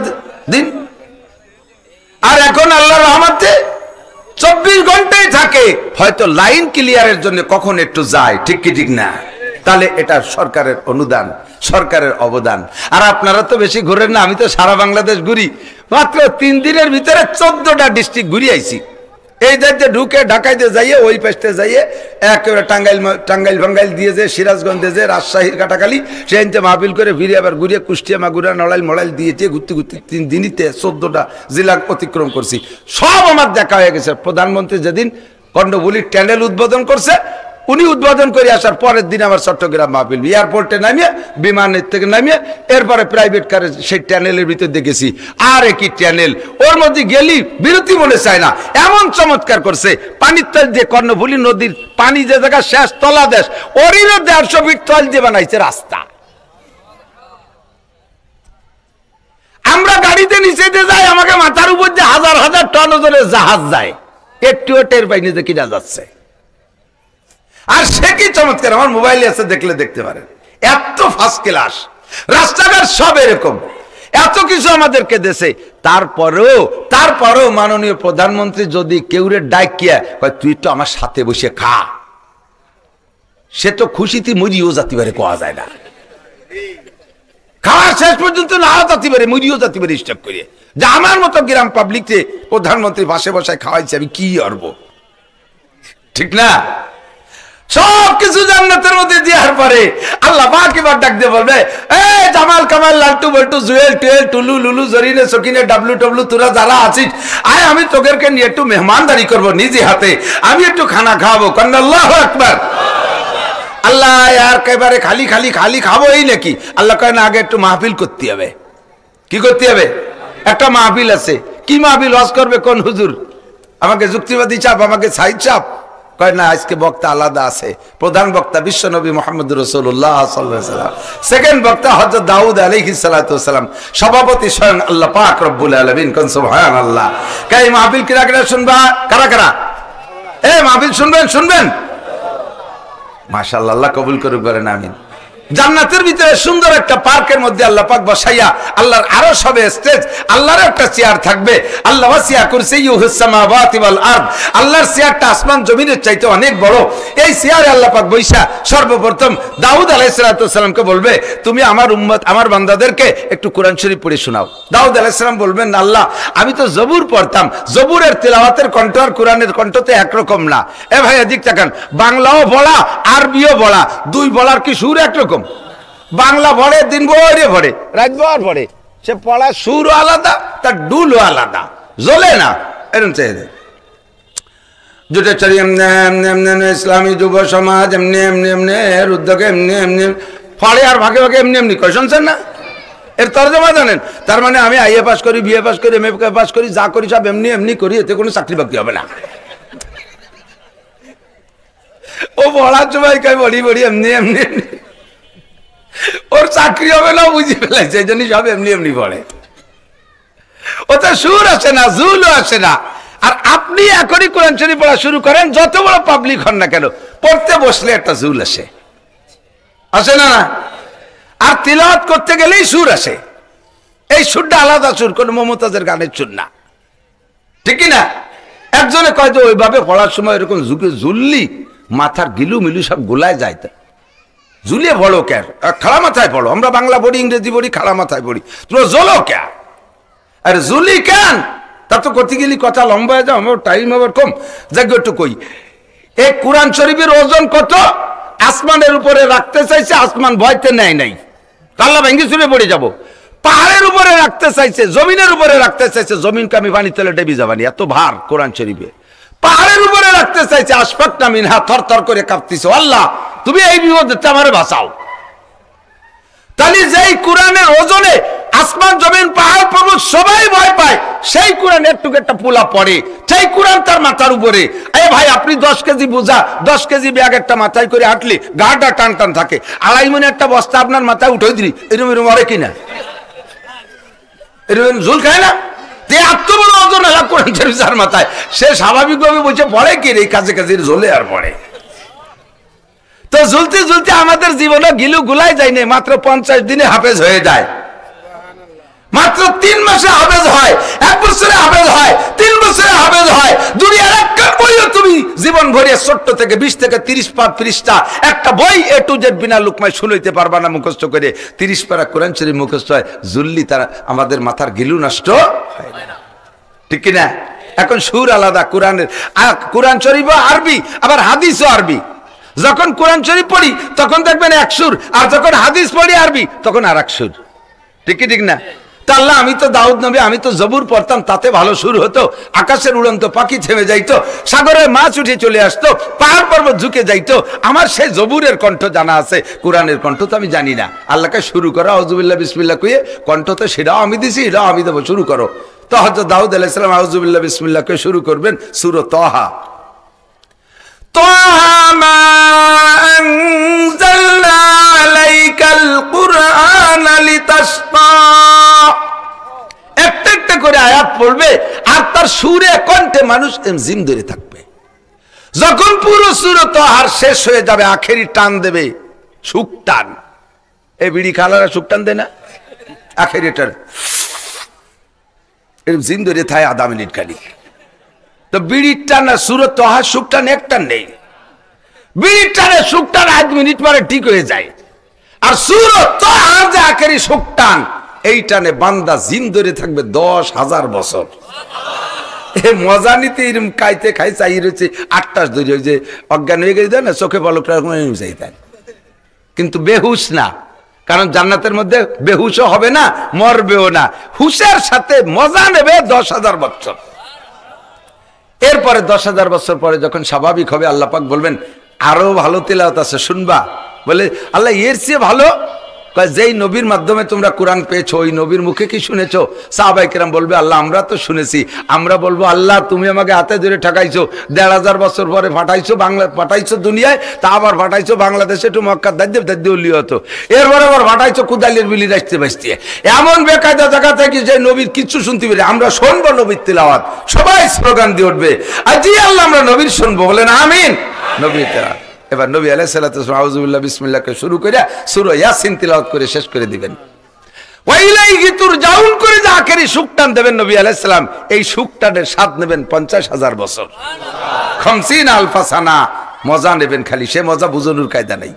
Speaker 1: দিন? আর এখন আল্লাহর রহমতে 24 ঘন্টাই থাকে। হয়তো লাইন ক্লিয়ারের জন্য কখন একটু যায়, ঠিক কি ঠিক না? তাহলে এটা সরকারের অনুদান, সরকারের অবদান। আর আপনারা তো বেশি ঘুরেন না, আমি তো সারা বাংলাদেশ ঘুরি। মাত্র 3 দিনের ভিতরে 14টা ডিস্ট্রিক্ট ঘুরি আইছি। এই যে ঢুকে ঢাকাইতে যাইয়ে, ওই পাশে যাইয়ে একেবারে টাঙ্গাইল ভাঙ্গাইল দিয়ে যে সিরাজগঞ্জে যে রাজশাহীর কাটাকালি সেখানে মাহফিল করে ফিরে আবার ঘুরিয়ে কুষ্টিয়া মাগুরা নড়াইল মড়াইল দিয়েছে, ঘুরতে ঘুরতে 3 দিনইতে 14টা জেলা অতিক্রম করছি। সব আমার দেখা হয়ে গেছে। প্রধানমন্ত্রী যেদিন কর্ণফুলীর ট্যানেল উদ্বোধন করছে, উনি উদ্বোধন করে আসার পরের দিন আমার চট্টগ্রাম মাহফিল, এয়ারপোর্টে নামিয়ে, বিমানের থেকে নামিয়ে, এরপরে প্রাইভেট কারে সেই ট্যানেলের ভিতর দেখেছি। আর একই ট্যানেল, ওর মধ্যে গেলি বিরতি মনে চায় না, এমন চমৎকার করছে। পানির তল দিয়ে কর্ণফুলী নদীর পানি যে জায়গা শেষ তলাদেশ, ওরিরও 150 ফিট তল দিয়ে বানাইছে রাস্তা। আমরা গাড়িতে নিচে যাই, আমাকে মাথার উপর যে 1000 টন ওজনের জাহাজ যায়, একটুও টের পাইনি যে কিনা যাচ্ছে। আর সে কি চমৎকার, আমার মোবাইলে আছে, দেখলে দেখতে পারেন। এত ফার্স্ট ক্লাস রাস্তাঘাট সব এরকম, এত কিছু আমাদেরকে দেশে। তারপরেও মাননীয় প্রধানমন্ত্রী যদি কেউরে ডাকিয়া কয় তুই তো আমার সাথে বসে খা, সে তো খুশিতে মরিও যাতে পারে, কোয়া যায় না। খাওয়া শেষ পর্যন্ত না যাতে পারে, মরিও যাতে পারে স্টক করে, যে আমার মতো গ্রাম পাবলিককে প্রধানমন্ত্রী পাশে বসায় খাওয়াইছে, আমি কি করব? ঠিক না? সবকিছু জান্নাতের মধ্যে দেওয়ার পরে আল্লাহ পাক এবার ডাক দিয়ে বলবে, এই জামাল কামাল লালটু বল্টু জুয়েল টুয়েল টুলু লুলু জরিনে সকিনে ডাবলু টবলু তোরা যারা আছিস, আয় আমি তোদেরকে নিয়ে একটু মেহমানদারি করব নিজে হাতে, আমি একটু খানা খাওয়াবো। কারণ আল্লাহু আকবার। আল্লাহ আর একেবারে খালি খালি খালি খাবো এই নাকি? আল্লাহ কয় না, আগে একটু মাহফিল করতে হবে। কি করতে হবে? একটা মাহফিল আছে। কি মাহফিল? ওয়াজ করবে কোন হুজুর? আমাকে যুক্তিবাদী চাপ, আমাকে সাইড চাপ, কয় না, আজকে বক্তা আলাদা আছে। প্রধান বক্তা বিশ্ব নবী মুহাম্মদ রাসূলুল্লাহ সাল্লাল্লাহু আলাইহি ওয়াসাল্লাম, সেকেন্ড বক্তা হযরত দাউদ আলাইহিস সালাতু ওয়াসালাম, সভাপতি স্বয়ং আল্লাহ পাক রব্বুল আলামিন। কোন সুবহানাল্লাহ। কাই মাহফিল কিরা কিরা শুনবা? কারা কারা? মাহফিল শুনবেন? মাশাআল্লাহ, আল্লাহ কবুল করুক, বলেন আমিন। জান্নাতের ভিতরে সুন্দর একটা পার্কের মধ্যে আল্লাহ পাক বসাইয়া, আল্লাহর আরশ হবে স্টেজ, আল্লাহর একটা চেয়ার থাকবে। আল্লাহ ওয়াসিয়া কুরসিয়ুহুস সামাওয়াতি ওয়াল আরদ, আল্লাহর চেয়ারটা আসমান জমিনের চাইতে অনেক বড়। এই চেয়ারে আল্লাহ পাক বৈশা সর্বপ্রথম দাউদ আলাইহিস সালাতু ওয়াসসালামকে বলবে, তুমি আমার উম্মত, আমার বান্দাদেরকে একটু কোরআন শরীফ পড়ে শোনাও। দাউদ আলাইহিস সালাম বলবেন, আল্লাহ আমি তো জবুর পড়তাম, জবুরের তেলাওয়াতের কণ্ঠ আর কোরআনের কণ্ঠ তো একরকম না। ভাই এদিক তাকান, বাংলাও বলা আরবিও বলা, দুই বলার কি সুর একরকম? বাংলা পড়ে দিন ভরে পড়ে, রাত ভর পড়ে, সে পড়া সুরও আলাদা, তার ডুলও আলাদা, জ্বলে না। এরকম চাইছে জুটেছড়ি ইসলামী যুব সমাজ এমনি এমনি এমনি এর উদ্যোগে এমনি এমনি ফলে আর ভাগে ভাগে এমনি এমনি করে, শুনছেন না? এর তর্জমা জানেন? তার মানে আমি আইএ পাস করি, বিএ পাস করি, এমএ পাস করি, যা করি সব এমনি এমনি করি, এতে কোনো চাকরি বাকরি হবে না। ও পড়ার সময় কই বড়ি বড়ি এমনি এমনি, ওর চাকরি হবে না বুঝি ফেলাইছে, এই জন্য সব এমনি এমনি পড়ে। ওতে সুর আসে না, জুলও আসে না। আর আপনি এখনই কোরআন শরীফ পড়া শুরু করেন, যত বড় পাবলিক হন না কেন, পড়তে বসলে একটা জুল আসে, আসে না? আর তিলাওয়াত করতে গেলেই সুর আসে। এই সুরটা আলাদা সুর, কোন মমতাজের গানের সুর না, ঠিক না? একজনে কয় যে ওইভাবে পড়ার সময় এরকম ঝুঁকে ঝুললি মাথার গিলু মিলু সব গোলায় যায়, ঝুলিয়ে পড়ো কেন? খাড়া মাথায় পড়ো। আমরা বাংলা পড়ি, ইংরেজি পড়ি, খাড়া মাথায় পড়ি, তোমরা জ্বলো কেন? আরে ঝুলি কেন? তা তো করতে গেলি কথা লম্বা হয়ে যাও, আমার টাইম আবার কম। যাকে একটু কই, এই কোরআন শরীফের ওজন কত? আসমানের উপরে রাখতে চাইছে, আসমান ভয়তে নেয় নাই, আল্লাহ ভেঙ্গি চুরে পড়ে যাব। পাহাড়ের উপরে রাখতে চাইছে, জমিনের উপরে রাখতে চাইছে, জমিনকে আমি পানি তেলে ডেবি যাবানি, এত ভার কোরআন শরীফে। পাহাড়ের উপরে রাখতে চাইছে, আশফাকনা মিনহা, থর থর করে কাঁপতিছে, আল্লাহ তুমি এই বিপদে আমারে বাঁচাও। তাহলে যেই কোরআনের ওজনে আসমান জমিন পাহাড় পর্বত সবাই ভয় পায়, সেই কোরআন একটু একটা পোলা পড়ে, সেই কোরআন তার মাথার উপরে। এ ভাই, আপনি 10 কেজি বোঝা, 10 কেজি ব্যাগ একটা মাথায় করে হাঁটলে গাটা টান টান থাকে, আড়াই মনে একটা বস্তা আপনার মাথায় উঠে দিলি, এরম এরম অরে কিনা, এরম ঝুল খায় না? এত বড় ওজন এলা কোরআন শরীফ যার মাথায়, সে স্বাভাবিকভাবে বলছে পড়ে কি রে, কাছে কাছে ঝোলে আর পড়ে। তো ঝুলতে ঝুলতে আমাদের জীবনে গিলু গুলাই যায় না, মাত্র 50 দিনে হাফেজ হয়ে যায়, মাত্র 3 মাসে হাফেজ হয়, 1 বছরে হাফেজ হয়, 3 বছরে হাফেজ হয়। দুনিয়ার একটা বইও তুমি জীবন ভরে ছোট্ট থেকে 20 থেকে 30 পৃষ্ঠা একটা বই এ টু জেড বিনা লুকমায় শুনাইতে পারবা না মুখস্থ করে। 30 পারা কোরআন শরীফ মুখস্থ হয়, জুল্লি তারা আমাদের মাথার গিলু নষ্ট হয় না, ঠিক কিনা? এখন সুর আলাদা কোরআনের, কোরআন শরীফও আরবি, আবার হাদিসও আরবি। যখন কোরআন শরীফ পড়ি তখন দেখবেন এক সুর, আর যখন হাদিস পড়ি আরবি তখন আর এক সুর, ঠিক না? তা আল্লাহ, আমি তো দাউদ নবী, আমি তো জবুর পড়তাম, তাতে ভালো সুর হতো, আকাশের উড়ন্ত পাখি থেমে যাইতো, সাগরের মাছ উঠে চলে আসতো, পাহাড় পর্বত ঝুঁকে যাইতো, আমার সেই জবুরের কণ্ঠ জানা আছে, কোরআনের কণ্ঠ তো আমি জানি না। আল্লাহকে শুরু করো আউযুবিল্লাহ বিসমিল্লাহ কইয়ে, কণ্ঠ তো সেটাও আমি দিছি, এটাও আমি দেবো, শুরু করো। তো হযরত দাউদ আলাইহিস সালাম আউযুবিল্লাহ বিসমিল্লাহ কইয়ে শুরু করবেন সূরা তাহা। তাহা মা আনজালনা আলাইকাল কুরআনা লিতাশকা, একটা একটা করে আয়াত পড়বে, আর তার সুরে কণ্ঠে মানুষ জিম ধরে থাকবে। যখন পুরো সূরা তাহার শেষ হয়ে যাবে, আখেরি টান দেবে, সুখ টান। এই বিড়ি খালারা সুখ টান দেয় না, আখেরি টান এরকম জিম ধরে থাকে আধা মিনিট খালি। তো বিড়ির টান আর সূরা তাহার সুখ টান একটা নেই, বিড়ির টানে সুখ টান 5 মিনিট পরে ঠিক হয়ে যায়। আর সূরা তাহার যে আখেরি সুখ টান, এই টানে বান্দা জিম ধরে থাকবে 10,000 বছর। এ মজা নিতে এরকম খাইতে খাই চাই রয়েছে 8টা ধরে, ওই যে অজ্ঞান হয়ে গেছে না, চোখে পলক চাইতেন, কিন্তু বেহুশ না, কারণ জান্নাতের মধ্যে বেহুশও হবে না, মরবেও না, হুশের সাথে মজা নেবে 10,000 বছর। এরপরে 10,000 বছর পরে যখন স্বাভাবিক হবে, আল্লাহ পাক বলবেন আরো ভালো তেলাওয়াত আছে, শুনবা? বলে আল্লাহ এর চেয়ে ভালো? যেই নবীর মাধ্যমে তোমরা কোরআন পেয়েছো ওই নবীর মুখে কি শুনেছো? সাহাবায়ে কেরাম বলবে আল্লাহ আমরা তো শুনেছি। আমরা বলবো আল্লাহ তুমি আমাকে হাতে ধরে ঠকাইছো, 1500 বছর পরে পাঠাইছো বাংলা, পাঠাইছো দুনিয়ায়, তা আবার পাঠাইছো বাংলাদেশে, একটু মক্কার দাদ্দে উল্লি হতো, এরপরে আবার পাঠাইছো কুদালির বিলি রাখতে বাঁচতে। এমন বেকায়দা জায়গা থেকে যে নবীর কিচ্ছু শুনতে পেরে আমরা শুনবো নবীর তিলাওয়াত, সবাই স্লোগান দিয়ে উঠবে আর জি আল্লাহ আমরা নবীর শুনবো, বলেন আমিন। নবীর তিলাওয়াত এবার নবী আলাইহিস সালাতু ওয়াস সালাম আউযুবিল্লাহ বিসমিল্লাহকে শুরু করে সূরা ইয়াসিন তিলাওয়াত করে শেষ করে দিবেন। ওয়াইলাইহি তুরজাউন করে যে আখেরি সুখটান দেবেন নবী আলাইহিস সালাম, এই সুখটানের স্বাদ নেবেন 50,000 বছর, 50,000 সানা মজা নেবেন। খালি সে মজা বুঝানোর কায়দা নেই,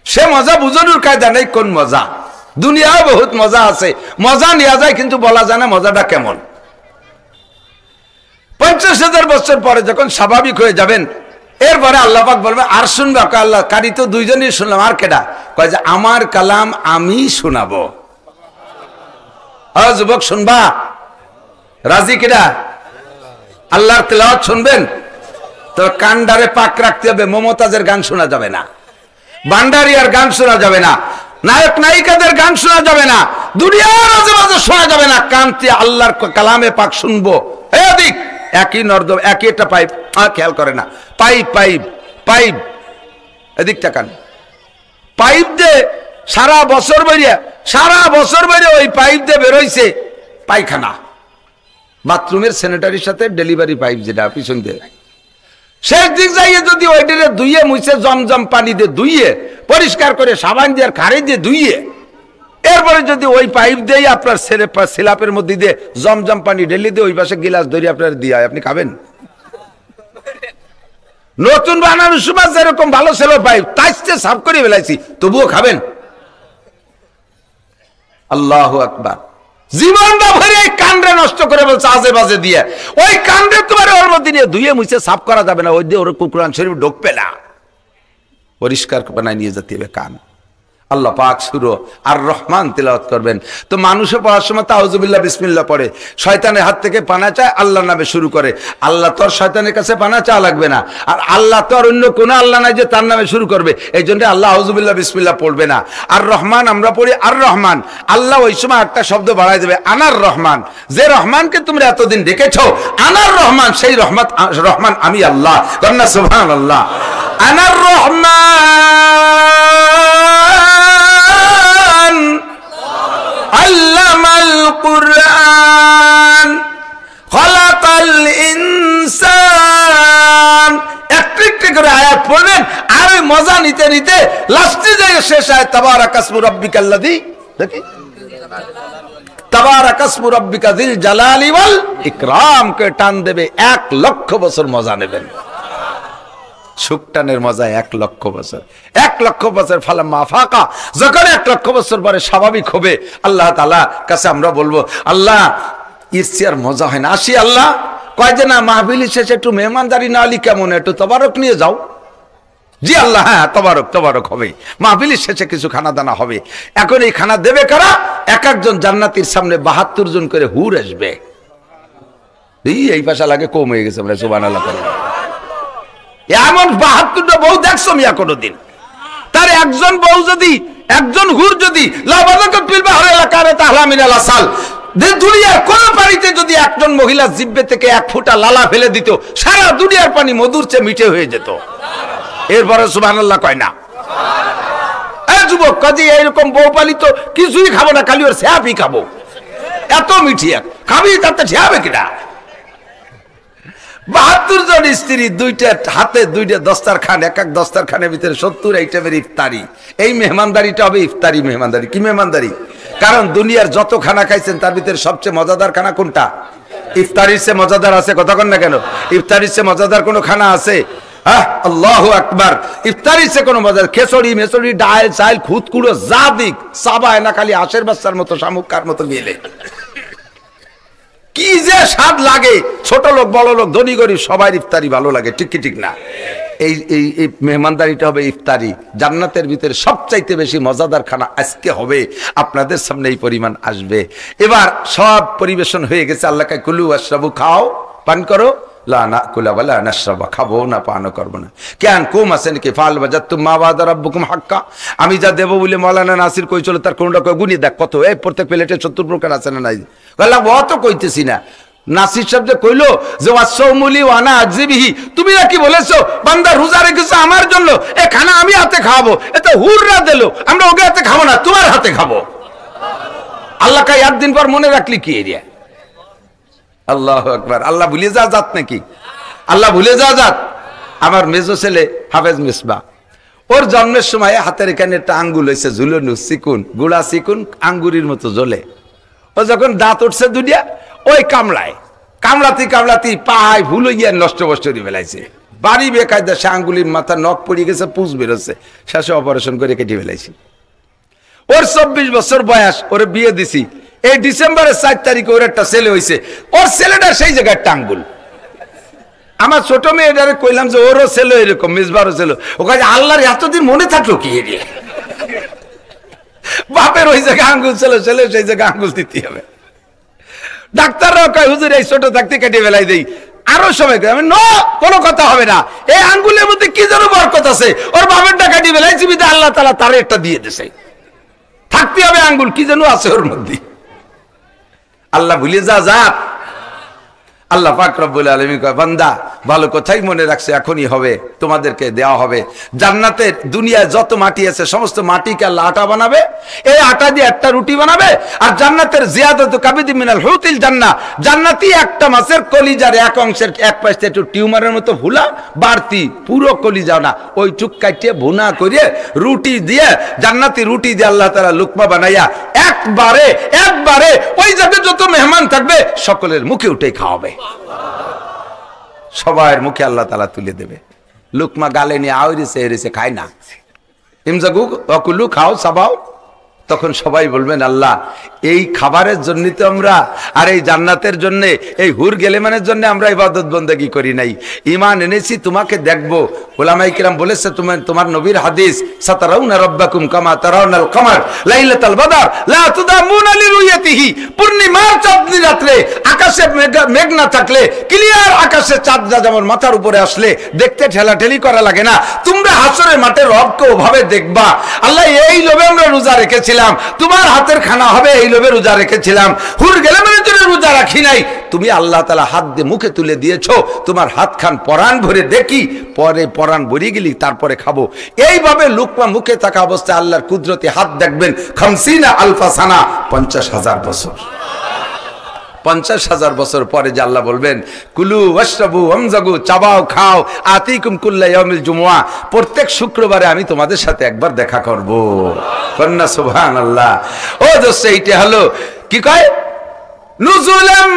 Speaker 1: সে মজা বুঝানোর কায়দা নেই। কোন মজা? দুনিয়ায় বহুত মজা আছে, মজা নেওয়া যায় কিন্তু বলা যায় না মজাটা কেমন। 50,000 বছর পরে যখন স্বাভাবিক হয়ে যাবেন, এরপরে আল্লাহ পাক বলবে আর শুনবে। আল্লাহ কারি তো দুইজনই শুনলাম, আর কেডা? কয় যে আমার কালাম আমি শোনাবো। যুবক শুনবা? রাজি কেডা? আল্লাহর তেলাওয়াত শুনবেন তো কান্ডারে পাক রাখতে হবে। মমতাজের গান শোনা যাবে না, ভান্ডারিয়ার গান শোনা যাবে না, নায়ক নায়িকাদের গান শোনা যাবে না, দুনিয়ার মাঝে মাঝে শোনা যাবে না। কানতে আল্লাহর কালামে পাক শুনবো। এদিক একই নর্দম, একই একটা পাইপ, খেয়াল করে না, পাইপ পাইপ পাইপ, এদিকটা কান পাইপ দে সারা বছর বেরিয়ে, সারা বছর বেরিয়ে ওই পাইপ দিয়ে বেরোইছে পায়খানা, বাথরুমের স্যানিটারির সাথে ডেলিভারি পাইপ যেটা পিছন দিয়ে, শেষ দিক যাইয়ে যদি ওইটারে ধুইয়ে মুছে জমজম পানি দিয়ে ধুইয়ে পরিষ্কার করে সাবান দিয়ে আর খারে দিয়ে ধুইয়ে, এরপরে যদি ওই পাইপ দিয়ে আপনার সিলাপের মধ্যে দিয়ে জমজম পানি ঢেলে দিয়ে ওই পাশে গিলাস ধরে আপনার দিয়ে আপনি খাবেন? নতুন বানানোর সময় যেরকম ভালো ছিল পাইপ তাইতে সাফ করে ফেলাইছি, তবুও খাবেন? আল্লাহু আকবার। জীবনটা ভরে এই কান্ডে নষ্ট করে বলছে আজে বাজে দিয়ে, ওই কান্ডে তোমার ওর মধ্যে নিয়ে ধুয়ে মুছে সাফ করা যাবে না, ওই দিয়ে ওর কুরআন শরীফ ঢুকবে না, পরিষ্কার বানায় নিয়ে যেতে হবে কান। আল্লাহ পাক সূরা আর রহমান তিলাওয়াত করবেন তো মানুষে পড়ার সময় তাউযুবিল্লাহ বিসমিল্লাহ পড়ে, শয়তানের হাত থেকে পানা চায়, আল্লাহর নামে শুরু করে। আল্লাহ তো আর শয়তানের কাছে পানা চাওয়া লাগবে না, আর আল্লাহ তো আর অন্য কোনো আল্লাহ নাই যে তার নামে শুরু করবে, এই জন্য আল্লাহ আউযুবিল্লাহ বিসমিল্লাহ পড়বে না। আর রহমান আমরা পড়ি আর রহমান, আল্লাহ ওই সময় একটা শব্দ বাড়াই দেবে আনার রহমান, যে রহমানকে তোমরা এতদিন দেখেছো আনার রহমান, সেই রহমান আমি আল্লাহ। কন্যা সুবহানাল্লাহ। আনার রহমান আল্লামাল কুরআন খলাকাল ইনসান। একটা করে আয়াত পড়বেন আর ওই মজা নিতে নিতে লাস্টে যায় শেষ আয়াত তাবারাকাসমু রাব্বিকাল্লাযী, দেখি তাবারাকাসমু রাব্বিকা যিল জালালি ওয়াল ইকরাম কে টান দেবে 1 লক্ষ বছর মজা নেবেন। সুখটানের মজা 1 লক্ষ বছর, 1 লক্ষ বছর ফালাম্মা ফাকা, যখন 1 লক্ষ বছর পরে স্বাভাবিক হবে আল্লাহ তাআলা কাছে আমরা বলবো আল্লাহ এর চেয়ে মজা হয় না, আসি আল্লাহ। কয় যে না মাহফিল শেষে একটু মেহমানদারি না হলে কেমন, একটু তবারক নিয়ে যাও। জি আল্লাহ, হ্যাঁ তবারক তবারক হবে, মাহফিলের শেষে কিছু খানা দানা হবে। এখন এই খানা দেবে কারা? এক একজন জান্নাতীর সামনে 72 জন করে হুর আসবে। এই ভাষা লাগে কম হয়ে গেছে, আমরা সুবহানাল্লাহ। এমন 72টা বউ দেখছো মিয়া কোনদিন? তার একজন বউ যদি, একজন হুর যদি লাবাদাকাত ফিল বাহরি এলাকার তাহলা মিনাল আসাল, দুনিয়ার কোন পানিতে যদি একজন মহিলা জিহ্বা থেকে 1 ফোঁটা লালা ফেলে দিত, সারা দুনিয়ার পানি মধুর চেয়ে মিঠে হয়ে যেত। এরপরে সুবহানাল্লাহ কয় না? এই যুবক কাজী এইরকম বউ পালি তো কিছুই খাবো না, খালি ওর স্যাপই খাবো, এত মিঠি খাবি, তাতে ঠেয়াবে কিনা? 72 জন স্ত্রী, 2টা হাতে 2টা দস্তারখান, এক এক দস্তারখানের ভিতরে 70 আইটেমের ইফতারি। এই মেহমানদারিটা হবে ইফতারি মেহমানদারি। কি মেহমানদারি? কারণ দুনিয়ার যত খানা খাইছেন তার ভিতরে সবচেয়ে মজাদার খানা কোনটা? ইফতারির চেয়ে মজাদার আছে? কতক্ষণ না কেন? ইফতারির চেয়ে মজাদার কোনো খানা আছে? আল্লাহু আকবার। ইফতারির চেয়ে কোনো মজাদার, খেচড়ি মেচড়ি ডাল চাল খুদকুড়ো যা দিক চাবায় না, খালি হাঁসের বাচ্চার মতো শামুকার মতো গেলে কি যে স্বাদ লাগে। ছোট লোক বড় লোক ধনী গরিব সবাই ইফতারি ভালো লাগে, ঠিক কি ঠিক না? এই এই এই মেহমানদারিটা হবে ইফতারি। জান্নাতের ভিতরে সবচাইতে বেশি মজাদার খানা আজকে হবে, আপনাদের সামনে এই পরিমাণ আসবে। এবার সব পরিবেশন হয়ে গেছে, আল্লাহকে কুলু ওয়াশরাবু, খাও পান করো, লা নাকুলা ওয়ালা নাশরাবা, খাবো না পানও করবো না। কেন কুম আছে নাকি ফাল বাজাতুম মা ওয়াদা রাব্বুকুম হাক্কা, আমি যা দেবো বলে মাওলানা নাসির কই চলো তার কোনটা কই গুনি দেখ কত, এই প্রত্যেক প্লেটে 70 প্রকার আছে না নাই? আল্লাহ অত কইতেছি না। নাসির সাহেব যে কইলো যে ওয়াসৌমুলি ওয়ানা আজিবিহি, তুমি কি বলেছো বান্দা রোজা রেখেছো আমার জন্য, এ খানা আমি হাতে খাওয়াবো, এটা হুররা দিলো, আমরা ওকে হাতে খাবো না, তোমার হাতে খাবো। আল্লাহ কা একদিন পর মনে রাখলি কি এরিয়া? আল্লাহু আকবার। আল্লাহ ভুলে যা জাত নাকি? আল্লাহ ভুলে যা জাত? আমার মেজো ছেলে হাফেজ মিসবা, ওর জন্মের সময় হাতের এখানে একটা আঙ্গুল হয়েছে ঝুলনো, চিকুন গুড়া চিকুন আঙ্গুরির মতো জ্বলে। ও যখন দাঁত উঠছে দুনিয়া, ওই কামড়াতি পাহাই ভুল গিয়ে নষ্ট বষ্ট করে ফেলাইছে। বাড়ি বেকায়দা সে আঙ্গুলির মাথা নখ পড়ে গেছে, পুষ বেরোচ্ছে, শেষে অপারেশন করে কেটে ফেলাইছি। ওর 24 বছর বয়স, ওরে বিয়ে দিছি। এই ডিসেম্বরের 4 তারিখে ওর একটা ছেলে হয়েছে, ওর ছেলেটা সেই জায়গায় একটা আঙ্গুল। আমার ছোট মেয়েটারে কইলাম যে ওরও ছেলে এরকম, মিসবারও ছেলে। ও কাছে আল্লাহর এতদিন মনে থাকলো কি এরিয়া? বাপের ওই জায়গায় আঙ্গুল ছিল, ছেলে সেই জায়গায় আঙ্গুল দিতে হবে। ডাক্তাররাও কয় হুজুর এই ছোট থাকতে কেটে ফেলাই দেই, আরো সময় আমি ন কোনো কথা হবে না, এই আঙ্গুলের মধ্যে কি যেন বরকত আছে, ওর বাপেরটা কাটি ফেলাইছি বিধা আল্লাহ তাআলা তারে একটা দিয়ে দিছে, থাকতে হবে আঙ্গুল কি যেন আছে ওর মধ্যে। আল্লাহ ভুলে যা জাত। আল্লাহ পাক রব্বুল আলামিন কয় বান্দা ভালো কথাই মনে রাখছে, এখনই হবে, তোমাদেরকে দেওয়া হবে জান্নাতের। দুনিয়ায় যত মাটি আছে সমস্ত মাটিকে আল্লাহ আটা বানাবে, এই আটা দিয়ে একটা রুটি বানাবে। আর জান্নাতের জিয়াদাতু কাবিদি মিনাল হুতিল জান্নাহ, জান্নাতি একটা মাছের কলিজার এক অংশের এক পাশে একটু টিউমারের মতো ভুলা বাড়তি, পুরো কলিজা না, ওই টুক কাটিয়ে ভুনা করে রুটি দিয়ে, জান্নাতি রুটি দিয়ে আল্লাহ তাআলা লুকমা বানাইয়া একবারে ওই জায়গায় যত মেহমান থাকবে সকলের মুখে উঠে খাওয়াবে, সবার মুখে আল্লাহ তাআলা তুলে দেবে। লুকমা গালে নিয়ে আওরিছে এরিছে খায় না, ইমজাগু অকুলু খাও সাবাও। তখন সবাই বলবেন আল্লাহ এই খাবারের জন্য তো আমরা, আর এই জান্নাতের জন্য, এই হুর গেলেমানের জন্য আমরা ইবাদত বন্দেগী করি নাই, ঈমান এনেছি তোমাকে দেখবো। উলামায়ে কিরাম বলেছে তোমার নবীর হাদিস, সাতারাউনা রাব্বাকুম কামা তারাউনাল কমার লাইলাতাল বদর লা তুদামুনা লিরুয়াতিহি, পূর্ণিমার চাঁদনি রাতে আকাশে মেঘ না থাকলে, ক্লিয়ার আকাশে চাঁদটা যেমন মাথার উপরে আসলে দেখতে ঠেলাঠেলি করা লাগে না, তোমরা হাসরের মাঠে রবকে ওভাবে দেখবা। আল্লাহ এই লোভে আমরা রোজা রেখেছিলাম, তোমার হাতের খানা হবে এই লোভে রোজা রেখেছিলাম, হুর গেলেমানের জন্য রোজা রাখি নাই। তুমি আল্লাহ তাআলা হাত দিয়ে মুখে তুলে দিয়েছো, তোমার হাত খান পরাণ ভরে দেখি, পরে পরাণ ভরে গেলি তারপরে খাবো। এইভাবে লুকমা মুখে থাকা অবস্থায় আল্লাহর কুদরতি হাত দেখবেন। 50 আলফা সানা, 50,000 বছর। 50,000 বছর পরে যে আল্লাহ বলবেন কুলু ওয়াশরাবু ওয়ামজাগু, চাবাও খাও, আতিকুম কুল্লা ইয়াউমিল জুমুআ, প্রত্যেক শুক্রবারে আমি তোমাদের সাথে একবার দেখা করব। কন্না সুবহানাল্লাহ। ও দোস্ত এইটা হলো কি কয়, নুজুলাম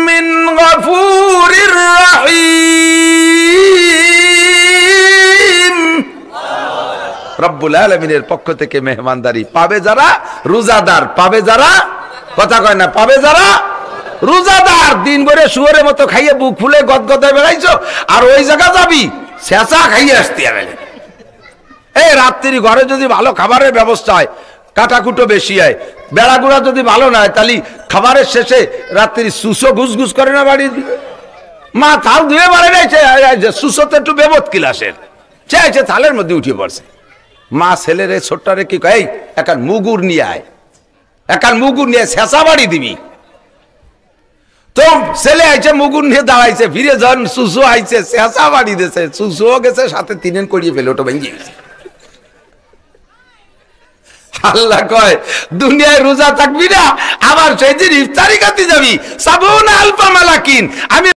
Speaker 1: মিন গফুরির রহিম, রব্বুল আলামিনের পক্ষ থেকে মেহমানদারি পাবে যারা রোজাদার, পাবে যারা, কথা কয় না, পাবে যারা রোজাদার। দিন ভরে শুয়োরের মতো খাইয়ে বুক ফুলে গদগদায় বেড়াইছো, আর ওই জায়গা যাবি শেষা খাইয়ে আসতে হবে। এই রাত্রি ঘরে যদি ভালো খাবারের ব্যবস্থা হয়, কাটাকুটো বেশি হয়, বেড়াগুড়া যদি ভালো না হয়, তাহলে খাবারের শেষে রাত্রি সুসো ঘুসঘুস করে না বাড়ি, মা থাল ধুয়ে বাড়ি রয়েছে, সুসোতে একটু বেবত কিলাসের চেয়েছে থালের মধ্যে উঠে পড়ছে। মা ছেলের ছোট্টারে কি কয়, একান মুগুর নিয়ে আয়, একান মুগুর নিয়ে শেষা বাড়ি দিবি। তো ছেলে আইছে মুগুর নিয়ে দাঁড়াইছে, ফিরে যান সুসু আইছে শেষা বাড়ি দিয়েছে, সুসুও গেছে সাথে 3 করিয়ে ফেলে, ওটা ভেঙে গেছে। আল্লাহ কয় দুনিয়ায় রোজা থাকবি না, আবার সেই দিন ইফতারি খাতে যাবি, 50 আলফা মালাকিন, আমি